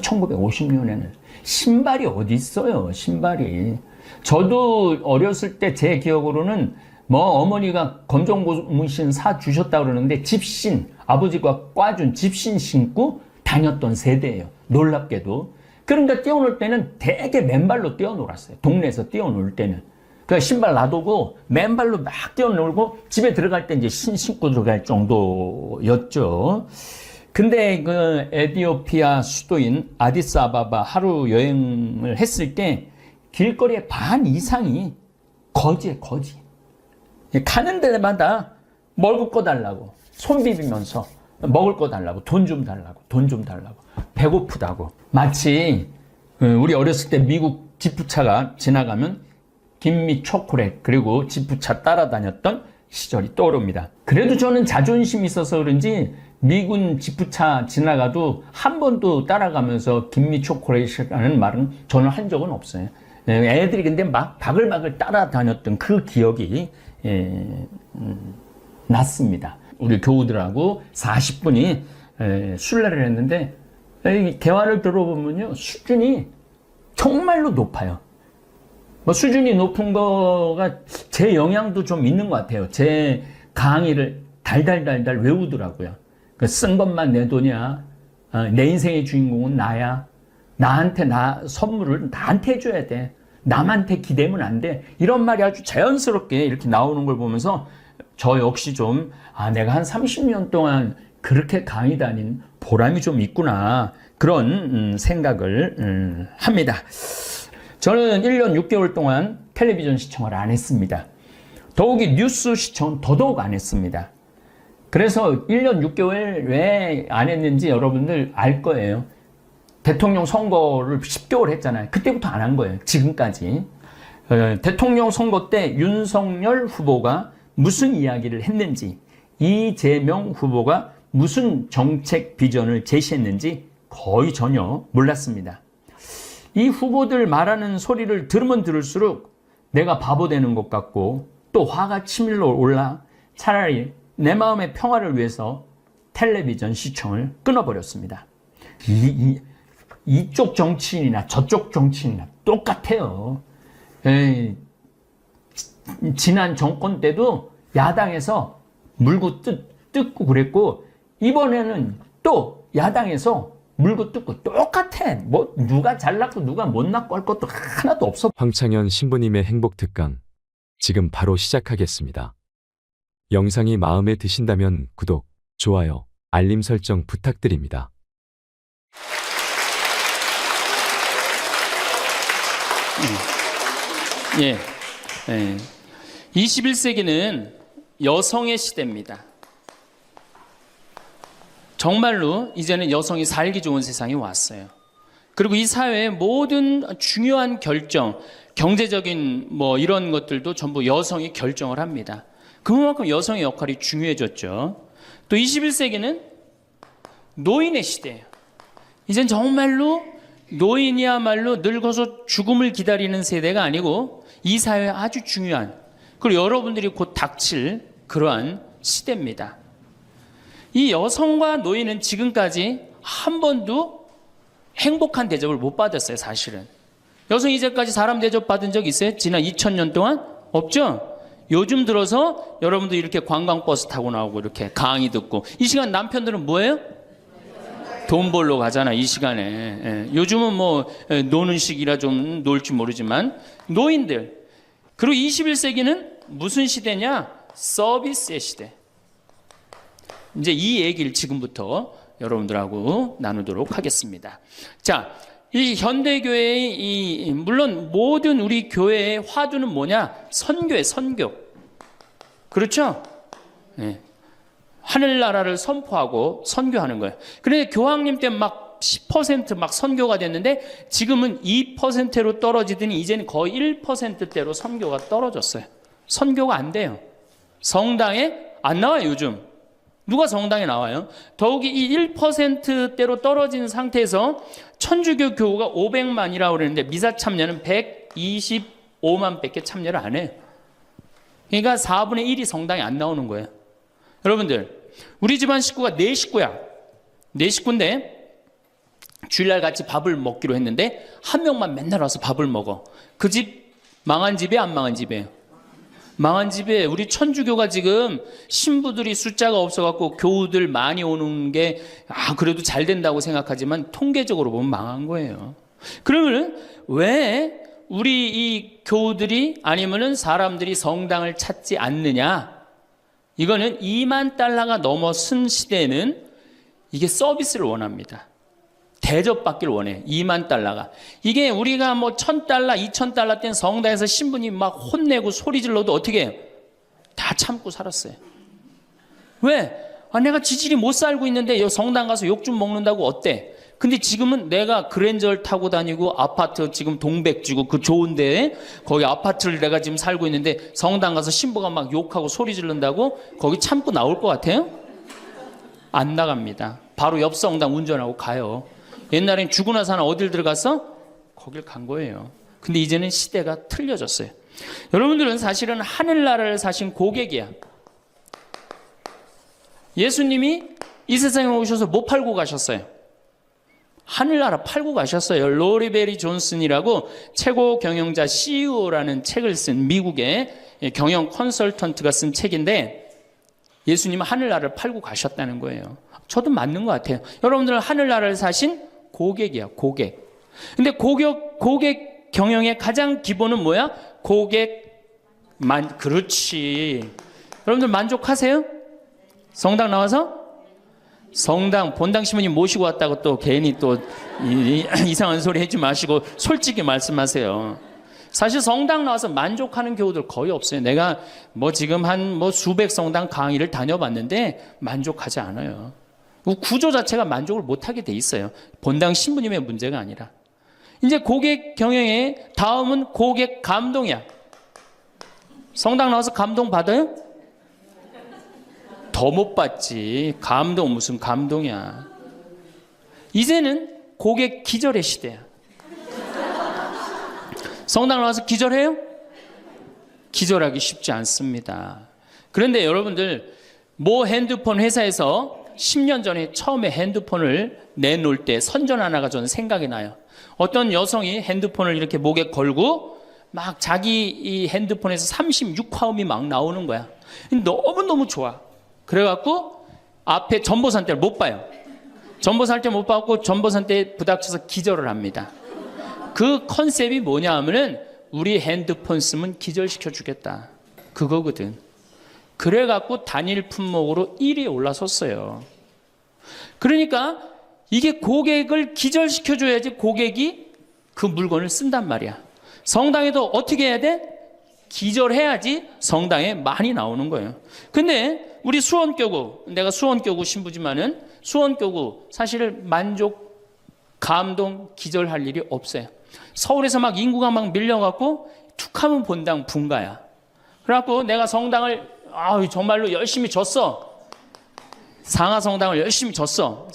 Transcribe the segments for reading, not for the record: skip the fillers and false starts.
1950년에는 신발이 어디 있어요, 신발이. 저도 어렸을 때 제 기억으로는 뭐 어머니가 검정 고무신 사 주셨다 그러는데 집신, 아버지가 꽈준 집신 신고 다녔던 세대예요. 놀랍게도. 그런데 뛰어놀 때는 되게 맨발로 뛰어놀았어요. 동네에서 뛰어놀 때는. 그 신발 놔두고 맨발로 막 뛰어놀고 집에 들어갈 때 이제 신고 들어갈 정도였죠. 근데 그 에티오피아 수도인 아디스아바바 하루 여행을 했을 때 길거리의 반 이상이 거지에 거지. 가는 데마다 먹을 거 달라고 손 비비면서 먹을 거 달라고 돈 좀 달라고 돈 좀 달라고 배고프다고. 마치 우리 어렸을 때 미국 지프차가 지나가면 김미 초콜릿 그리고 지프차 따라다녔던 시절이 떠오릅니다. 그래도 저는 자존심이 있어서 그런지 미군 지프차 지나가도 한 번도 따라가면서 김미 초콜릿이라는 말은 저는 한 적은 없어요. 애들이 근데 막 바글바글 따라다녔던 그 기억이 났습니다. 우리 교우들하고 40분이 순례를 했는데 대화를 들어보면요 수준이 정말로 높아요. 뭐 수준이 높은 거가 제 영향도 좀 있는 것 같아요. 제 강의를 달달달달 외우더라고요. 쓴 것만 내 돈이야. 내 인생의 주인공은 나야. 나한테 선물을 나한테 해줘야 돼. 남한테 기대면 안 돼. 이런 말이 아주 자연스럽게 이렇게 나오는 걸 보면서 저 역시 좀 내가 한 30년 동안 그렇게 강의 다닌 보람이 좀 있구나. 그런 생각을 합니다. 저는 1년 6개월 동안 텔레비전 시청을 안 했습니다. 더욱이 뉴스 시청은 더더욱 안 했습니다. 그래서 1년 6개월 왜 안 했는지 여러분들 알 거예요. 대통령 선거를 10개월 했잖아요. 그때부터 안 한 거예요. 지금까지. 대통령 선거 때 윤석열 후보가 무슨 이야기를 했는지, 이재명 후보가 무슨 정책 비전을 제시했는지 거의 전혀 몰랐습니다. 이 후보들 말하는 소리를 들으면 들을수록 내가 바보 되는 것 같고 또 화가 치밀러 올라 차라리 내 마음의 평화를 위해서 텔레비전 시청을 끊어버렸습니다. 이쪽 정치인이나 저쪽 정치인이나 똑같아요. 지난 정권 때도 야당에서 물고 뜯고 그랬고 이번에는 또 야당에서 물고 뜯고 똑같아. 뭐 누가 잘났고 누가 못났고 할 것도 하나도 없어. 황창현 신부님의 행복특강 지금 바로 시작하겠습니다. 영상이 마음에 드신다면 구독, 좋아요, 알림 설정 부탁드립니다. 예. 21세기는 여성의 시대입니다. 정말로 이제는 여성이 살기 좋은 세상이 왔어요. 그리고 이 사회의 모든 중요한 결정, 경제적인 뭐 이런 것들도 전부 여성이 결정을 합니다. 그만큼 여성의 역할이 중요해졌죠. 또 21세기는 노인의 시대예요. 이젠 정말로 노인이야말로 늙어서 죽음을 기다리는 세대가 아니고 이 사회에 아주 중요한, 그리고 여러분들이 곧 닥칠 그러한 시대입니다. 이 여성과 노인은 지금까지 한 번도 행복한 대접을 못 받았어요. 사실은 여성이 이제까지 사람 대접 받은 적 있어요? 지난 2000년 동안? 없죠? 요즘 들어서 여러분들 이렇게 관광버스 타고 나오고 이렇게 강의 듣고, 이 시간 남편들은 뭐예요? 돈 벌러 가잖아 이 시간에. 요즘은 뭐 노는 시기라 좀 놀지 모르지만 노인들. 그리고 21세기는 무슨 시대냐? 서비스의 시대. 이제 이 얘기를 지금부터 여러분들하고 나누도록 하겠습니다. 자, 이 현대교회의 물론 모든 우리 교회의 화두는 뭐냐? 선교예요, 선교. 그렇죠? 네. 하늘나라를 선포하고 선교하는 거예요. 그런데 교황님 때 막 10% 막 선교가 됐는데 지금은 2%로 떨어지더니 이제는 거의 1%대로 선교가 떨어졌어요. 선교가 안 돼요. 성당에 안 나와요, 요즘. 누가 성당에 나와요? 더욱이 이 1%대로 떨어진 상태에서 천주교 교우가 500만이라고 그랬는데 미사 참여는 125만 밖에 참여를 안 해요. 그러니까 4분의 1이 성당에 안 나오는 거예요. 여러분들, 우리 집안 식구가 4식구야. 4식구인데 주일날 같이 밥을 먹기로 했는데 한 명만 맨날 와서 밥을 먹어. 그 집 망한 집이에요, 안 망한 집이에요? 망한 집에 우리 천주교가 지금 신부들이 숫자가 없어갖고 교우들 많이 오는 게 그래도 잘 된다고 생각하지만 통계적으로 보면 망한 거예요. 그러면 왜 우리 이 교우들이 아니면은 사람들이 성당을 찾지 않느냐? 이거는 2만 달러가 넘어선 시대에는 이게 서비스를 원합니다. 대접받기를 원해. 2만 달러가. 이게 우리가 뭐 1,000달러, 2,000달러 땐 성당에서 신부님 막 혼내고 소리 질러도 어떻게 해요? 다 참고 살았어요. 왜? 내가 지질이 못 살고 있는데 성당 가서 욕 좀 먹는다고 어때? 근데 지금은 내가 그랜저를 타고 다니고 아파트 지금 동백지구 그 좋은 데에 거기 아파트를 내가 지금 살고 있는데 성당 가서 신부가 막 욕하고 소리 지른다고 거기 참고 나올 것 같아요? 안 나갑니다. 바로 옆 성당 운전하고 가요. 옛날엔 죽고 나서 하나 어딜 들어갔어? 거길 간 거예요. 근데 이제는 시대가 틀려졌어요. 여러분들은 사실은 하늘나라를 사신 고객이야. 예수님이 이 세상에 오셔서 뭐 팔고 가셨어요? 하늘나라 팔고 가셨어요. 로리베리 존슨이라고 최고 경영자 CEO라는 책을 쓴 미국의 경영 컨설턴트가 쓴 책인데 예수님은 하늘나라를 팔고 가셨다는 거예요. 저도 맞는 것 같아요. 여러분들은 하늘나라를 사신 고객이야, 고객. 근데 고객 경영의 가장 기본은 뭐야? 그렇지. 여러분들 만족하세요? 성당 나와서? 성당, 본당 신부님 모시고 왔다고 또 괜히 또 이상한 소리 하지 마시고 솔직히 말씀하세요. 사실 성당 나와서 만족하는 교우들 거의 없어요. 내가 뭐 지금 한 수백 성당 강의를 다녀봤는데 만족하지 않아요. 구조 자체가 만족을 못하게 돼 있어요. 본당 신부님의 문제가 아니라. 이제 고객 경영의 다음은 고객 감동이야. 성당 나와서 감동 받아요? 더 못 받지. 감동 무슨 감동이야. 이제는 고객 기절의 시대야. 성당 나와서 기절해요? 기절하기 쉽지 않습니다. 그런데 여러분들 모 핸드폰 회사에서 10년 전에 처음에 핸드폰을 내놓을 때 선전 하나가 저는 생각이 나요. 어떤 여성이 핸드폰을 이렇게 목에 걸고 막 자기 이 핸드폰에서 36화음이 막 나오는 거야. 너무너무 좋아. 그래갖고 앞에 전보산대를 못 봐요. 전보산대 못 봐갖고 전보산대에 부닥쳐서 기절을 합니다. 그 컨셉이 뭐냐 하면은 우리 핸드폰 쓰면 기절시켜 주겠다. 그거거든. 그래갖고 단일 품목으로 1위에 올라섰어요. 그러니까 이게 고객을 기절시켜줘야지 고객이 그 물건을 쓴단 말이야. 성당에도 어떻게 해야 돼? 기절해야지 성당에 많이 나오는 거예요. 근데 우리 수원교구, 내가 수원교구 신부지만은 수원교구 사실 만족, 감동, 기절할 일이 없어요. 서울에서 막 인구가 막 밀려갖고 툭하면 본당 분가야. 그래갖고 내가 성당을 정말로 열심히 줬어. 상하성당을 열심히 줬어.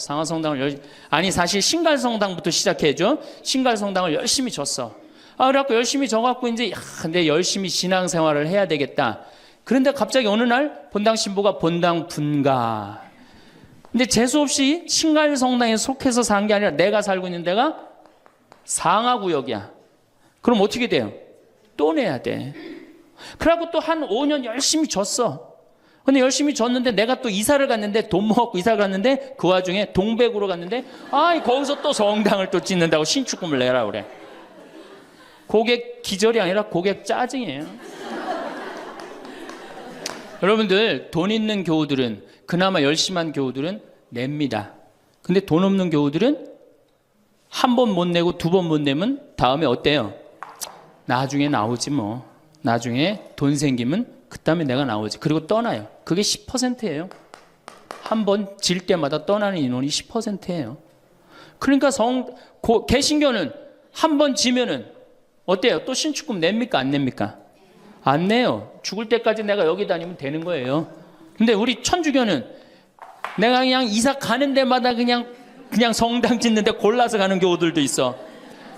사실 신갈성당부터 시작해줘. 신갈성당을 열심히 줬어. 그래갖고 열심히 져갖고 이제 근데 열심히 신앙생활을 해야 되겠다. 그런데 갑자기 어느 날 본당 신부가 본당 분가. 근데 재수없이 신갈성당에 속해서 산 게 아니라 내가 살고 있는 데가 상하구역이야. 그럼 어떻게 돼요? 또 내야 돼. 그래갖고 또 한 5년 열심히 줬어. 근데 열심히 줬는데 내가 또 이사를 갔는데 돈 모았고 이사를 갔는데 그 와중에 동백으로 갔는데 거기서 또 성당을 또 짓는다고 신축금을 내라 그래. 고객 기절이 아니라 고객 짜증이에요. 여러분들 돈 있는 교우들은 그나마 열심한 교우들은 냅니다. 근데 돈 없는 교우들은 한 번 못 내고 두 번 못 내면 다음에 어때요? 나중에 나오지 뭐. 나중에 돈 생기면 그다음에 내가 나오지. 그리고 떠나요. 그게 10%예요. 한 번 질 때마다 떠나는 인원이 10%예요. 그러니까 개신교는 한 번 지면은 어때요? 또 신축금 냅니까? 안 냅니까? 안 내요. 죽을 때까지 내가 여기 다니면 되는 거예요. 근데 우리 천주교는 내가 그냥 이사 가는 데마다 그냥 성당 짓는데 골라서 가는 교우들도 있어.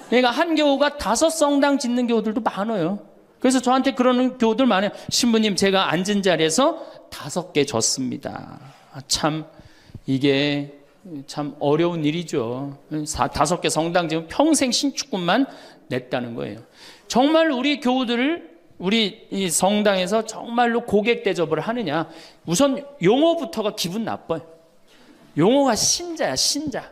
그러니까 한 교우가 5 성당 짓는 교우들도 많아요. 그래서 저한테 그러는 교우들 많아요. 신부님 제가 앉은 자리에서 5개 졌습니다. 참 이게 참 어려운 일이죠. 5개 성당 지금 평생 신축금만 냈다는 거예요. 정말 우리 교우들을 우리 이 성당에서 정말로 고객 대접을 하느냐. 우선 용어부터가 기분 나빠요. 용어가 신자야, 신자.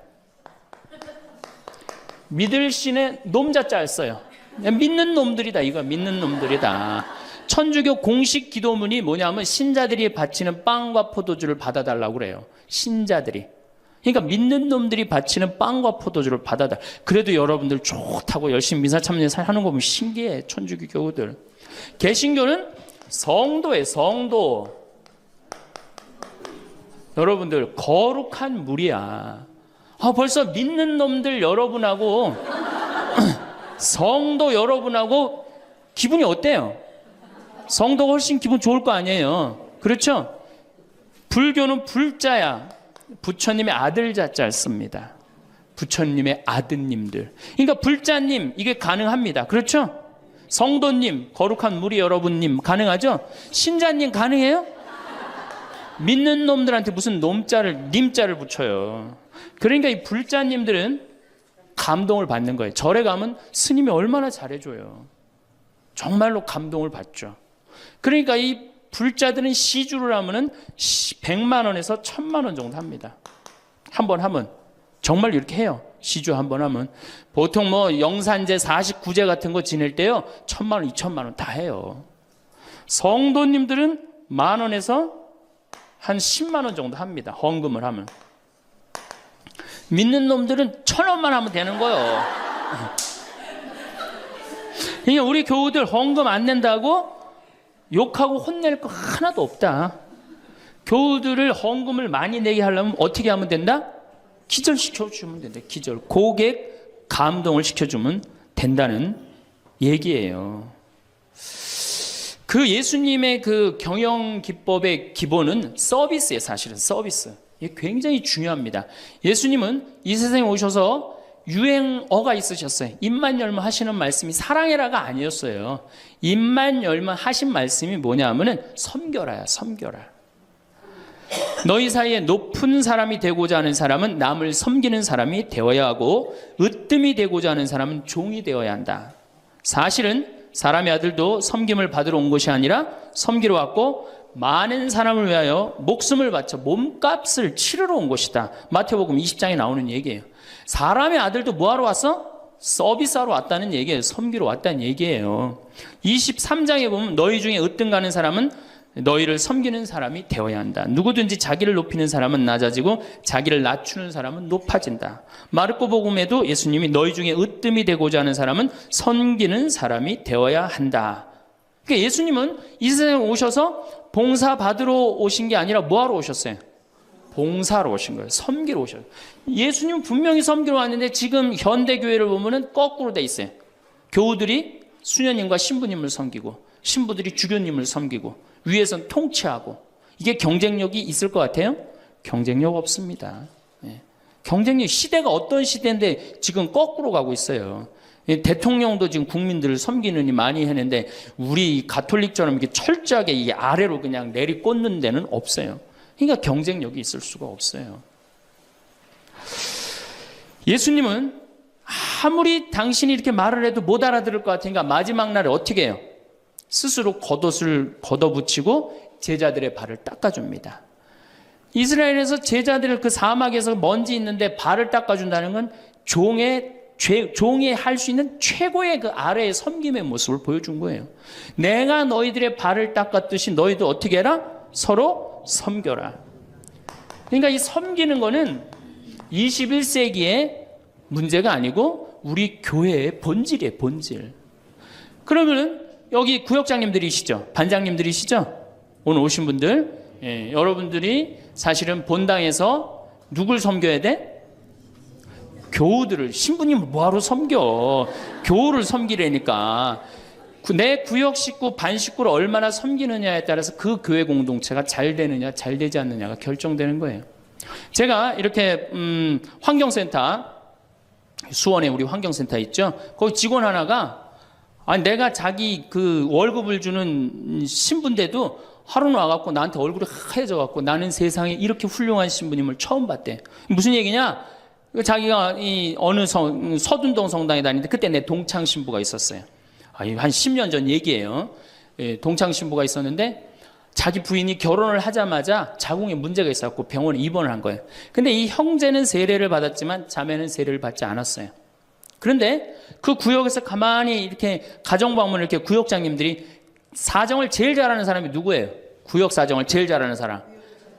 믿을 신의 놈자자 안 써요. 믿는 놈들이다, 이거 믿는 놈들이다. 천주교 공식 기도문이 뭐냐면 신자들이 바치는 빵과 포도주를 받아달라고 그래요. 신자들이. 그러니까 믿는 놈들이 바치는 빵과 포도주를 받아달라. 그래도 여러분들 좋다고 열심히 미사 참여하는 거 보면 신기해. 천주교 교우들. 개신교는 성도예요, 성도. 여러분들 거룩한 물이야. 벌써 믿는 놈들 여러분하고 성도 여러분하고 기분이 어때요? 성도가 훨씬 기분 좋을 거 아니에요. 그렇죠? 불교는 불자야. 부처님의 아들 자자를 씁니다. 부처님의 아드님들. 그러니까 불자님 이게 가능합니다. 그렇죠? 성도님, 거룩한 무리 여러분님 가능하죠? 신자님 가능해요? 믿는 놈들한테 무슨 놈자를 님자를 붙여요. 그러니까 이 불자님들은 감동을 받는 거예요. 절에 가면 스님이 얼마나 잘해줘요. 정말로 감동을 받죠. 그러니까 이 불자들은 시주를 하면은 100만 원에서 1000만 원 정도 합니다. 한 번 하면 정말 이렇게 해요. 시주 한 번 하면 보통 뭐 영산제 49제 같은 거 지낼 때요 1000만 원, 2000만 원 다 해요. 성도님들은 10,000 원에서 한 10만 원 정도 합니다. 헌금을 하면. 믿는 놈들은 1,000원만 하면 되는 거예요. 그러니까 우리 교우들 헌금 안 낸다고 욕하고 혼낼 거 하나도 없다. 교우들을 헌금을 많이 내게 하려면 어떻게 하면 된다? 기절시켜주면 된다. 기절. 고객 감동을 시켜주면 된다는 얘기예요. 그 예수님의 그 경영 기법의 기본은 서비스예요. 사실은 서비스. 이게 굉장히 중요합니다. 예수님은 이 세상에 오셔서 유행어가 있으셨어요. 입만 열면 하시는 말씀이 사랑해라가 아니었어요. 입만 열면 하신 말씀이 뭐냐 하면은 섬겨라야, 섬겨라. 너희 사이에 높은 사람이 되고자 하는 사람은 남을 섬기는 사람이 되어야 하고 으뜸이 되고자 하는 사람은 종이 되어야 한다. 사실은 사람의 아들도 섬김을 받으러 온 것이 아니라 섬기러 왔고 많은 사람을 위하여 목숨을 바쳐 몸값을 치르러 온 것이다. 마태복음 20장에 나오는 얘기예요. 사람의 아들도 뭐하러 왔어? 서비스하러 왔다는 얘기예요. 섬기러 왔다는 얘기예요. 23장에 보면 너희 중에 으뜸 가는 사람은 너희를 섬기는 사람이 되어야 한다. 누구든지 자기를 높이는 사람은 낮아지고 자기를 낮추는 사람은 높아진다. 마르코 복음에도 예수님이 너희 중에 으뜸이 되고자 하는 사람은 섬기는 사람이 되어야 한다. 그러니까 예수님은 이 세상에 오셔서 봉사 받으러 오신 게 아니라 뭐하러 오셨어요? 봉사로 오신 거예요. 섬기러 오셔요. 예수님은 분명히 섬기러 왔는데 지금 현대교회를 보면은 거꾸로 돼 있어요. 교우들이 수녀님과 신부님을 섬기고 신부들이 주교님을 섬기고 위에선 통치하고 이게 경쟁력이 있을 것 같아요? 경쟁력 없습니다. 경쟁력 시대가 어떤 시대인데 지금 거꾸로 가고 있어요. 대통령도 지금 국민들을 섬기느니 많이 했는데 우리 가톨릭처럼 이렇게 철저하게 이 아래로 그냥 내리꽂는 데는 없어요. 그러니까 경쟁력이 있을 수가 없어요. 예수님은 아무리 당신이 이렇게 말을 해도 못 알아들을 것 같으니까 마지막 날에 어떻게 해요? 스스로 겉옷을 걷어붙이고 제자들의 발을 닦아줍니다. 이스라엘에서 제자들을 그 사막에서 먼지 있는데 발을 닦아준다는 건 종이 할 수 있는 최고의 그 아래의 섬김의 모습을 보여준 거예요. 내가 너희들의 발을 닦았듯이 너희도 어떻게 해라? 서로 섬겨라. 그러니까 이 섬기는 거는 21세기의 문제가 아니고 우리 교회의 본질이에요, 본질. 그러면은 여기 구역장님들이시죠? 반장님들이시죠? 오늘 오신 분들. 여러분들이 사실은 본당에서 누굴 섬겨야 돼? 교우들을. 신부님을 뭐하러 섬겨? 교우를 섬기라니까. 내 구역 식구, 반 식구를 얼마나 섬기느냐에 따라서 그 교회 공동체가 잘 되느냐, 잘 되지 않느냐가 결정되는 거예요. 제가 이렇게 환경센터, 수원에 우리 환경센터 있죠? 거기 직원 하나가 내가 자기 그 월급을 주는 신부인데도 하루는 와갖고 나한테 얼굴이 하얘져갖고 나는 세상에 이렇게 훌륭한 신부님을 처음 봤대. 무슨 얘기냐? 자기가 이 어느 서둔동 성당에 다니는데 그때 내 동창 신부가 있었어요. 한 10년 전 얘기예요. 예, 동창 신부가 있었는데 자기 부인이 결혼을 하자마자 자궁에 문제가 있었고 병원에 입원을 한 거예요. 근데 이 형제는 세례를 받았지만 자매는 세례를 받지 않았어요. 그런데 그 구역에서 가만히 이렇게 가정방문을 이렇게 구역장님들이 사정을 제일 잘하는 사람이 누구예요? 구역 사정을 제일 잘하는 사람.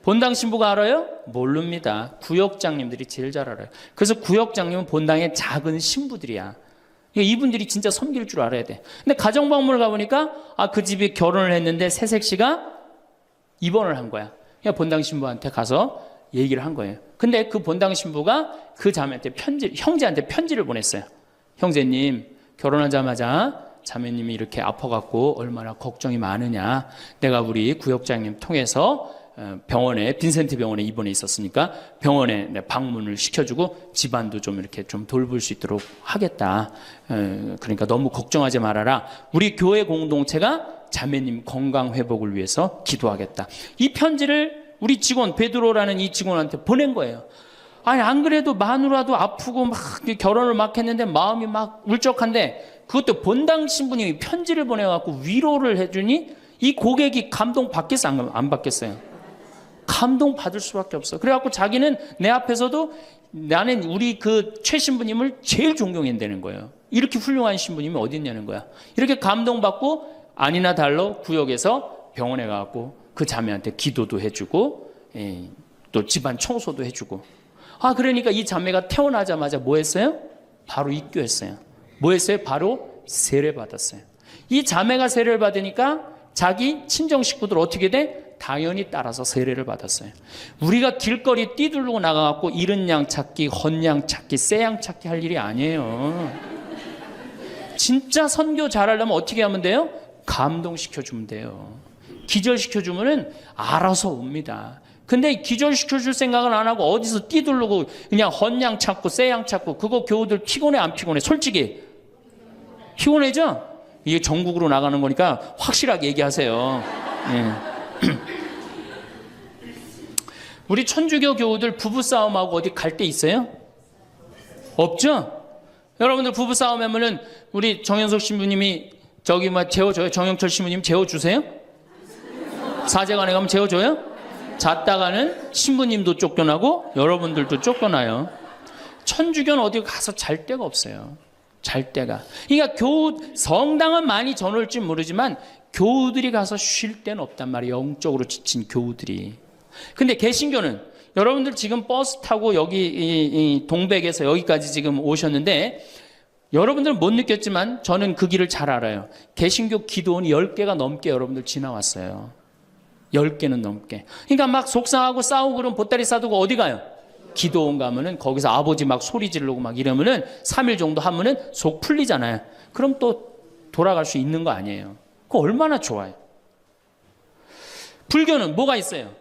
본당 신부가 알아요? 모릅니다. 구역장님들이 제일 잘 알아요. 그래서 구역장님은 본당의 작은 신부들이야. 이분들이 진짜 섬길 줄 알아야 돼. 근데 가정방문을 가보니까 그 집이 결혼을 했는데 새색시가 입원을 한 거야. 그냥 본당 신부한테 가서 얘기를 한 거예요. 근데 그 본당 신부가 그 자매한테 형제한테 편지를 보냈어요. 형제님, 결혼하자마자 자매님이 이렇게 아파갖고 얼마나 걱정이 많으냐. 내가 우리 구역장님 통해서 병원에, 빈센트 병원에 입원해 있었으니까 병원에 방문을 시켜주고 집안도 좀 이렇게 좀 돌볼 수 있도록 하겠다. 그러니까 너무 걱정하지 말아라. 우리 교회 공동체가 자매님 건강 회복을 위해서 기도하겠다. 이 편지를 우리 직원 베드로라는 이 직원한테 보낸 거예요. 아니 안 그래도 마누라도 아프고 막 결혼을 막 했는데 마음이 막 울적한데 그것도 본당 신부님이 편지를 보내갖고 위로를 해주니 이 고객이 감동 받겠어 안 받겠어요? 감동 받을 수밖에 없어. 그래갖고 자기는 내 앞에서도 나는 우리 그 최 신부님을 제일 존경한다는 거예요. 이렇게 훌륭한 신부님이 어디 있냐는 거야. 이렇게 감동받고 아니나 달러 구역에서 병원에 가갖고 그 자매한테 기도도 해주고 또 집안 청소도 해주고. 그러니까 이 자매가 태어나자마자 뭐 했어요? 바로 입교했어요. 뭐 했어요? 바로 세례 받았어요. 이 자매가 세례를 받으니까 자기 친정 식구들 어떻게 돼? 당연히 따라서 세례를 받았어요. 우리가 길거리 뛰두르고 나가갖고 이른 양 찾기, 헌양 찾기, 쎄양 찾기 할 일이 아니에요. 진짜 선교 잘하려면 어떻게 하면 돼요? 감동시켜주면 돼요. 기절시켜주면은 알아서 옵니다. 근데 기절시켜줄 생각은 안 하고 어디서 뛰두르고 그냥 헌양 찾고 쎄양 찾고 그거 교우들 피곤해 안 피곤해? 솔직히 피곤해죠? 이게 전국으로 나가는 거니까 확실하게 얘기하세요. 네. 우리 천주교 교우들 부부싸움하고 어디 갈 데 있어요? 없죠? 여러분들 부부싸움 하면은 우리 정현석 신부님이 저기 재워줘요? 정영철 신부님 재워주세요? 사제관에 가면 재워줘요? 잤다가는 신부님도 쫓겨나고 여러분들도 쫓겨나요. 천주교는 어디 가서 잘 데가 없어요. 잘 데가. 그러니까 성당은 많이 저놀지 모르지만 교우들이 가서 쉴 데는 없단 말이에요. 영적으로 지친 교우들이. 근데 개신교는 여러분들 지금 버스 타고 여기 이 동백에서 여기까지 지금 오셨는데 여러분들은 못 느꼈지만 저는 그 길을 잘 알아요. 개신교 기도원이 10개가 넘게 여러분들 지나왔어요. 10개는 넘게. 그러니까 막 속상하고 싸우고 그러면 보따리 싸두고 어디 가요? 기도원 가면은 거기서 아버지 막 소리 지르고 막 이러면은 3일 정도 하면은 속 풀리잖아요. 그럼 또 돌아갈 수 있는 거 아니에요. 그거 얼마나 좋아요. 불교는 뭐가 있어요?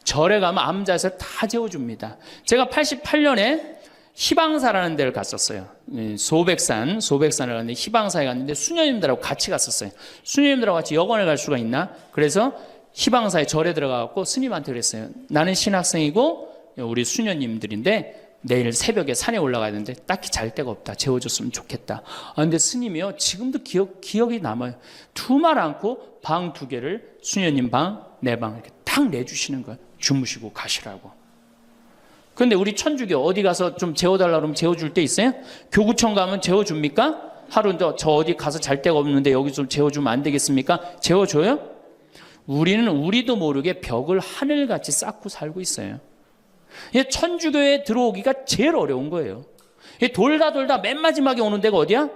절에 가면 암자에서 다 재워줍니다. 제가 88년에 희방사라는 데를 갔었어요. 소백산을 갔는데 희방사에 갔는데 수녀님들하고 같이 갔었어요. 수녀님들하고 같이 여관을 갈 수가 있나? 그래서 희방사에 절에 들어가갖고 스님한테 그랬어요. 나는 신학생이고 우리 수녀님들인데 내일 새벽에 산에 올라가야 되는데 딱히 잘 데가 없다. 재워줬으면 좋겠다. 근데 스님이요 지금도 기억이 남아요. 두말 않고 방 2개를 수녀님 방, 내 방 이렇게 딱 내주시는 거예요. 주무시고 가시라고. 근데 우리 천주교 어디 가서 좀 재워달라 그러면 재워줄 데 있어요? 교구청 가면 재워줍니까? 하루 저 어디 가서 잘 데가 없는데 여기 좀 재워주면 안 되겠습니까? 재워줘요? 우리는 우리도 모르게 벽을 하늘같이 쌓고 살고 있어요. 천주교에 들어오기가 제일 어려운 거예요. 돌다 맨 마지막에 오는 데가 어디야?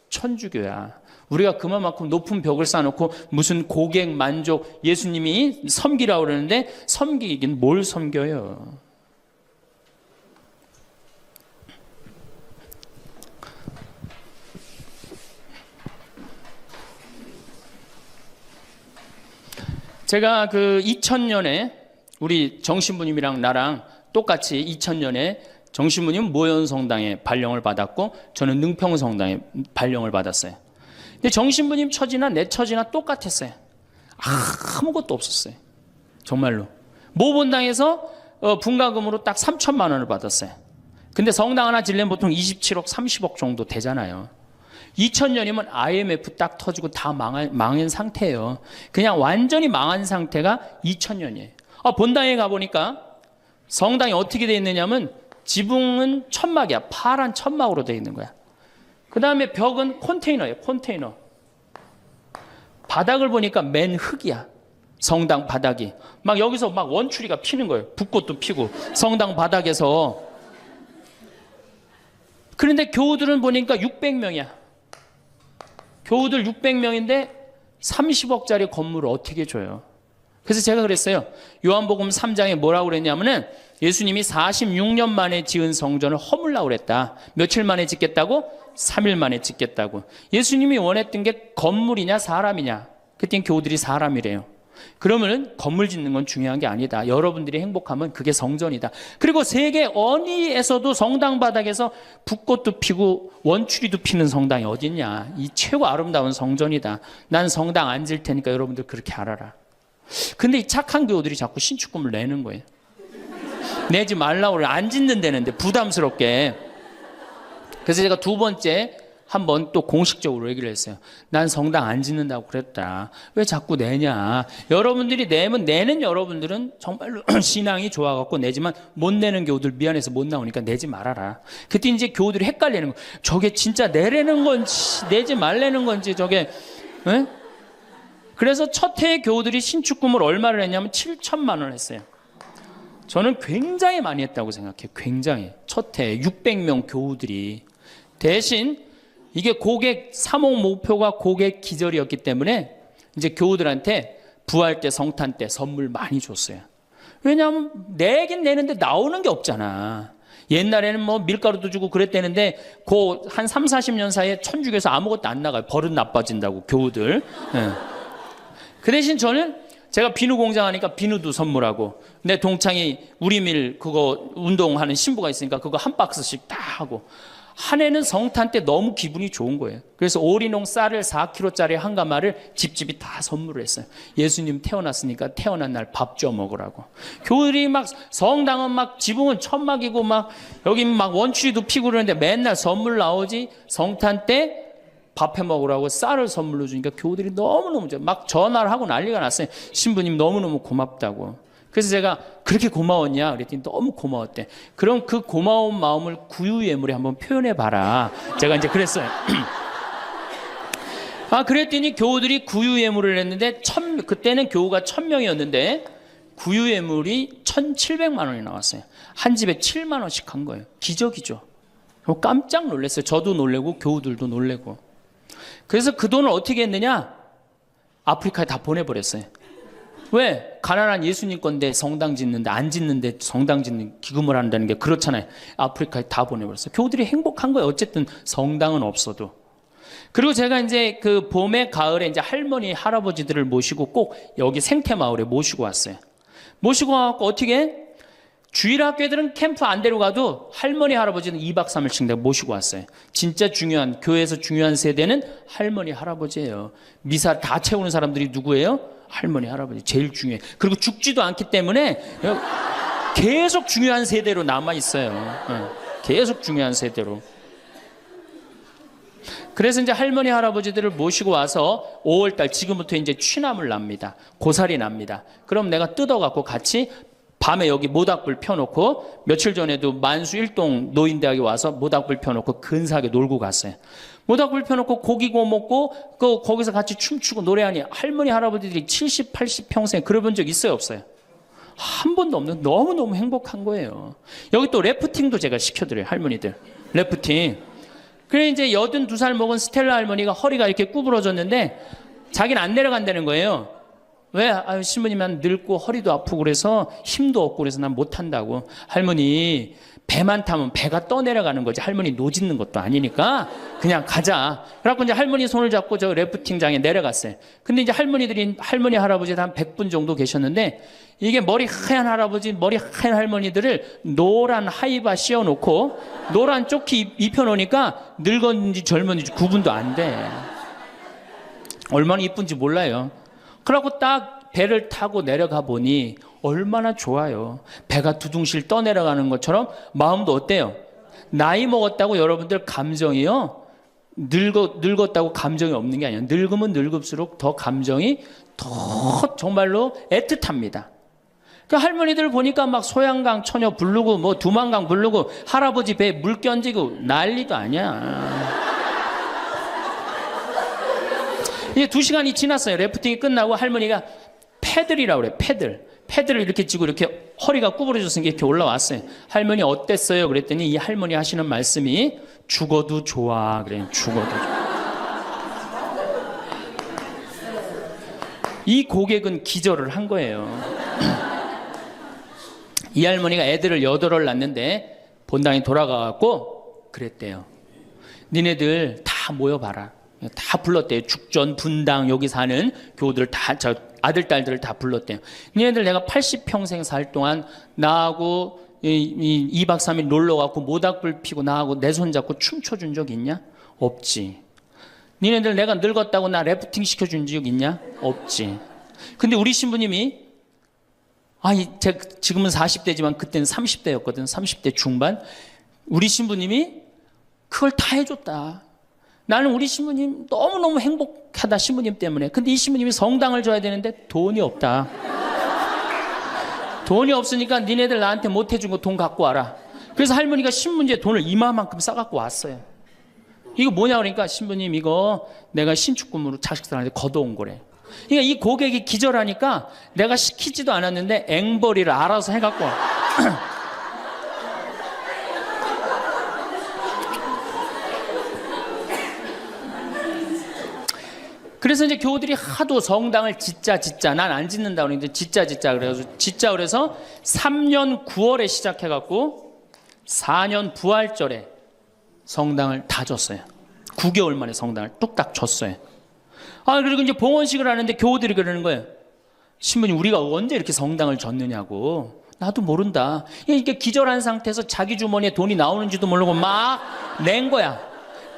천주교야. 우리가 그만큼 높은 벽을 쌓아놓고 무슨 고객 만족 예수님이 섬기라고 그러는데 섬기긴 뭘 섬겨요. 제가 그 2000년에 우리 정신부님이랑 나랑 똑같이 2000년에 정신부님 모현성당에 발령을 받았고 저는 능평성당에 발령을 받았어요. 근데 정신부님 처지나 내 처지나 똑같았어요. 아무것도 없었어요. 정말로. 모본당에서 분가금으로 딱 3천만 원을 받았어요. 근데 성당 하나 지려면 보통 27억, 30억 정도 되잖아요. 2000년이면 IMF 딱 터지고 다 망한 상태예요. 그냥 완전히 망한 상태가 2000년이에요. 본당에 가보니까 성당이 어떻게 되어 있느냐면 지붕은 천막이야. 파란 천막으로 되어 있는 거야. 그 다음에 벽은 컨테이너예요. 컨테이너. 바닥을 보니까 맨 흙이야. 성당 바닥이. 막 여기서 막 원추리가 피는 거예요. 붓꽃도 피고 성당 바닥에서. 그런데 교우들은 보니까 600명이야. 교우들 600명인데 30억짜리 건물을 어떻게 줘요? 그래서 제가 그랬어요. 요한복음 3장에 뭐라고 그랬냐면은 예수님이 46년 만에 지은 성전을 허물라고 그랬다. 며칠 만에 짓겠다고? 3일 만에 짓겠다고. 예수님이 원했던 게 건물이냐 사람이냐? 그땐 교우들이 사람이래요. 그러면은 건물 짓는 건 중요한 게 아니다. 여러분들이 행복하면 그게 성전이다. 그리고 세계 어디에서도 성당 바닥에서 붓꽃도 피고 원추리도 피는 성당이 어딨냐. 이 최고 아름다운 성전이다. 난 성당 안 질 테니까 여러분들 그렇게 알아라. 근데 이 착한 교우들이 자꾸 신축금을 내는 거예요. 내지 말라고 그래. 안 짓는다는데 부담스럽게. 그래서 제가 두 번째 한번 또 공식적으로 얘기를 했어요. 난 성당 안 짓는다고 그랬다. 왜 자꾸 내냐. 여러분들이 내는 여러분들은 정말로 신앙이 좋아갖고 내지만 못 내는 교우들 미안해서 못 나오니까 내지 말아라. 그때 이제 교우들이 헷갈리는 거예요. 저게 진짜 내라는 건지 내지 말라는 건지 저게. 에? 그래서 첫 해에 교우들이 신축금을 얼마를 했냐면 7천만 원 했어요. 저는 굉장히 많이 했다고 생각해요. 굉장히. 첫 해에 600명 교우들이. 대신 이게 고객 사목 목표가 고객 기절이었기 때문에 이제 교우들한테 부활 때 성탄 때 선물 많이 줬어요. 왜냐하면 내긴 내는데 나오는 게 없잖아. 옛날에는 뭐 밀가루도 주고 그랬대는데 한 3, 40년 사이에 천주교에서 아무것도 안 나가요. 버릇 나빠진다고 교우들. 네. 그 대신 저는 제가 비누 공장 하니까 비누도 선물하고 내 동창이 우리밀 그거 운동하는 신부가 있으니까 그거 한 박스씩 다 하고 한 해는 성탄 때 너무 기분이 좋은 거예요. 그래서 오리농 쌀을 4kg짜리 한 가마를 집집이 다 선물을 했어요. 예수님 태어났으니까 태어난 날 밥 줘 먹으라고. 교우들이 막 성당은 막 지붕은 천막이고 막 여기 막 원추리도 피고 그러는데 맨날 선물 나오지. 성탄 때 밥 해 먹으라고 쌀을 선물로 주니까 교우들이 너무너무 막 전화를 하고 난리가 났어요. 신부님 너무너무 고맙다고. 그래서 제가 그렇게 고마웠냐 그랬더니 너무 고마웠대. 그럼 그 고마운 마음을 구유예물에 한번 표현해봐라. 제가 이제 그랬어요. 그랬더니 교우들이 구유예물을 했는데 그때는 교우가 1000명이었는데 구유예물이 1700만 원이 나왔어요. 한 집에 7만 원씩 한 거예요. 기적이죠. 깜짝 놀랐어요. 저도 놀래고 교우들도 놀래고. 그래서 그 돈을 어떻게 했느냐? 아프리카에 다 보내버렸어요. 왜? 가난한 예수님 건데 성당 짓는데 안 짓는데 성당 짓는 기금을 한다는 게 그렇잖아요. 아프리카에 다 보내버렸어요. 교우들이 행복한 거예요. 어쨌든 성당은 없어도. 그리고 제가 이제 그 봄에 가을에 이제 할머니 할아버지들을 모시고 꼭 여기 생태마을에 모시고 왔어요. 모시고 와갖고 어떻게? 주일학교들은 캠프 안 데려가도 할머니 할아버지는 2박 3일씩 내가 모시고 왔어요. 진짜 중요한 교회에서 중요한 세대는 할머니 할아버지예요. 미사 다 채우는 사람들이 누구예요? 할머니 할아버지 제일 중요해. 그리고 죽지도 않기 때문에 계속 중요한 세대로 남아 있어요. 계속 중요한 세대로. 그래서 이제 할머니 할아버지들을 모시고 와서 5월달 지금부터 이제 취나물 납니다. 고사리 납니다. 그럼 내가 뜯어갖고 같이 밤에 여기 모닥불 펴놓고 며칠 전에도 만수 일동 노인대학에 와서 모닥불 펴놓고 근사하게 놀고 갔어요. 모닥불 펴놓고 고기 구워 먹고 거기서 같이 춤추고 노래하니 할머니 할아버지들이 70, 80 평생 그래본 적 있어요 없어요? 한 번도 없는 너무너무 행복한 거예요. 여기 또 래프팅도 제가 시켜드려요. 할머니들 래프팅. 그래 이제 82살 먹은 스텔라 할머니가 허리가 이렇게 구부러졌는데 자기는 안 내려간다는 거예요. 왜? 신부님 난 늙고 허리도 아프고 그래서 힘도 없고 그래서 난 못한다고. 할머니 배만 타면 배가 떠내려가는 거지 할머니 노짓는 것도 아니니까 그냥 가자. 그래갖고 이제 할머니 손을 잡고 저 래프팅장에 내려갔어요. 근데 이제 할머니 할아버지 한 100분 정도 계셨는데 이게 머리 하얀 할아버지 머리 하얀 할머니들을 노란 하이바 씌워놓고 노란 조끼 입혀놓으니까 늙었는지 젊었는지 구분도 안 돼. 얼마나 이쁜지 몰라요. 그러고 딱 배를 타고 내려가 보니 얼마나 좋아요. 배가 두둥실 떠내려가는 것처럼 마음도 어때요? 나이 먹었다고 여러분들 감정이요. 늙었다고 감정이 없는 게 아니에요. 늙으면 늙을수록 더 감정이 더 정말로 애틋합니다. 그 할머니들 보니까 막 소양강 처녀 부르고 뭐 두만강 부르고 할아버지 배에 물 견지고 난리도 아니야. 이제 2시간이 지났어요. 래프팅이 끝나고 할머니가 패들이라고 그래. 패들을 이렇게 쥐고 이렇게 허리가 구부러졌으니까 이렇게 올라왔어요. 할머니 어땠어요? 그랬더니 이 할머니 하시는 말씀이 죽어도 좋아. 그래요. 죽어도 좋아. 이 고객은 기절을 한 거예요. 이 할머니가 애들을 8을 낳는데 본당에 돌아가갖고 그랬대요. 니네들 다 모여봐라. 다 불렀대요. 죽전, 분당, 여기 사는 교우들 다, 저 아들, 딸들을 다 불렀대요. 니네들 내가 80평생 살 동안 나하고 2박 3일 놀러가고 모닥불 피고 나하고 내 손잡고 춤춰준 적 있냐? 없지. 니네들 내가 늙었다고 나 래프팅 시켜준 적 있냐? 없지. 근데 우리 신부님이 제가 지금은 40대지만 그때는 30대였거든. 30대 중반. 우리 신부님이 그걸 다 해줬다. 나는 우리 신부님 너무너무 행복하다. 신부님 때문에. 근데 이 신부님이 성당을 줘야 되는데 돈이 없다. 돈이 없으니까 니네들 나한테 못 해준 거 돈 갖고 와라. 그래서 할머니가 신문지에 돈을 이만큼 싸갖고 왔어요. 이거 뭐냐 그러니까 신부님 이거 내가 신축금으로 자식들한테 걷어온 거래. 그러니까 이 고객이 기절하니까 내가 시키지도 않았는데 앵벌이를 알아서 해갖고 와. 그래서 이제 교우들이 하도 성당을 짓자 난 안 짓는다 그러는데 짓자 그래서 3년 9월에 시작해갖고 4년 부활절에 성당을 다 줬어요. 9개월 만에 성당을 뚝딱 줬어요. 그리고 이제 봉헌식을 하는데 교우들이 그러는 거예요. 신부님 우리가 언제 이렇게 성당을 줬느냐고. 나도 모른다. 이렇게 기절한 상태에서 자기 주머니에 돈이 나오는지도 모르고 막 낸 거야.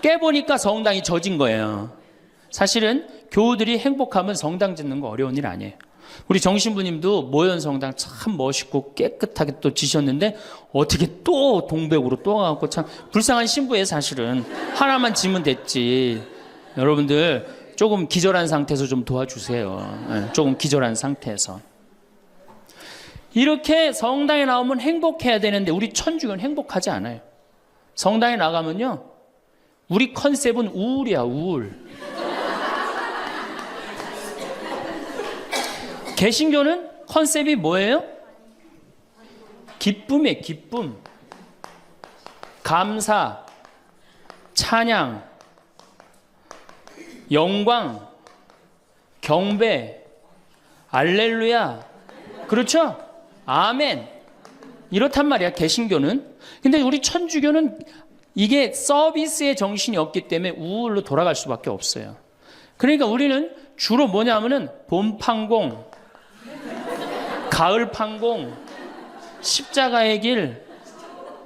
깨보니까 성당이 젖은 거예요. 사실은 교우들이 행복하면 성당 짓는 거 어려운 일 아니에요. 우리 정신부님도 모현 성당 참 멋있고 깨끗하게 또 지셨는데 어떻게 또 동백으로 또 가고 참 불쌍한 신부예요. 사실은 하나만 지면 됐지. 여러분들 조금 기절한 상태에서 좀 도와주세요. 조금 기절한 상태에서. 이렇게 성당에 나오면 행복해야 되는데 우리 천주교는 행복하지 않아요. 성당에 나가면요 우리 컨셉은 우울이야. 우울. 개신교는 컨셉이 뭐예요? 기쁨이에요. 기쁨. 감사, 찬양, 영광, 경배, 알렐루야. 그렇죠? 아멘. 이렇단 말이야 개신교는. 근데 우리 천주교는 이게 서비스의 정신이 없기 때문에 우울로 돌아갈 수밖에 없어요. 그러니까 우리는 주로 뭐냐면은 봄 판공, 가을 판공, 십자가의 길,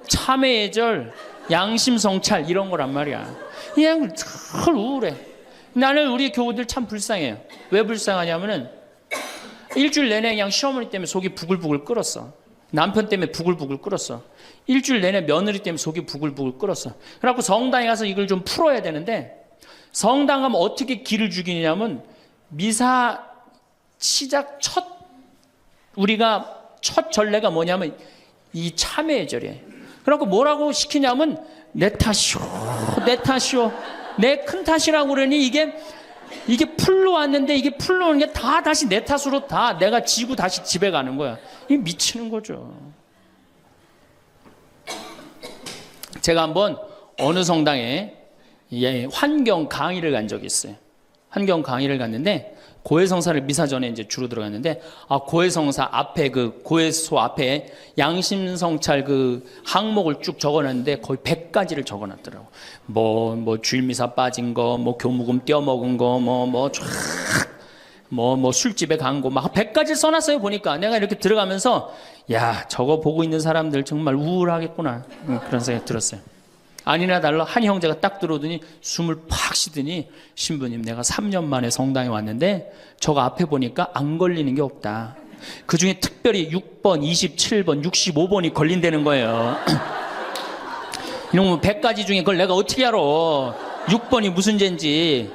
참회의 절, 양심 성찰 이런 거란 말이야. 그냥 늘 우울해. 나는 우리 교우들 참 불쌍해요. 왜 불쌍하냐면은 일주일 내내 그냥 시어머니 때문에 속이 부글부글 끓었어. 남편 때문에 부글부글 끓었어. 일주일 내내 며느리 때문에 속이 부글부글 끓었어. 그래갖고 성당에 가서 이걸 좀 풀어야 되는데 성당 가면 어떻게 기를 죽이냐면 미사 시작 우리가 첫 전례가 뭐냐면 이 참회의 절이에요. 그래갖고 뭐라고 시키냐면 내 탓이오. 내 큰 탓이라고 그러니 이게 풀로 왔는데 이게 풀로 오는 게 다 다시 내 탓으로 다 내가 지고 다시 집에 가는 거야. 이게 미치는 거죠. 제가 한번 어느 성당에 환경 강의를 간 적이 있어요. 환경 강의를 갔는데 고해성사를 미사 전에 이제 주로 들어갔는데 고해성사 앞에 그 고해소 앞에 양심성찰 그 항목을 쭉 적어놨는데 거의 100가지를 적어놨더라고. 뭐 주일미사 빠진 거, 뭐 교무금 떼어먹은 거, 뭐 술집에 간 거 막 100가지를 써놨어요. 보니까 내가 이렇게 들어가면서 야 저거 보고 있는 사람들 정말 우울하겠구나 그런 생각이 들었어요. 아니나 달라 한 형제가 딱 들어오더니 숨을 팍 쉬더니 신부님 내가 3년 만에 성당에 왔는데 저거 앞에 보니까 안 걸리는 게 없다. 그중에 특별히 6번, 27번, 65번이 걸린다는 거예요. 이놈의 100가지 중에 그걸 내가 어떻게 알아. 6번이 무슨 죄인지.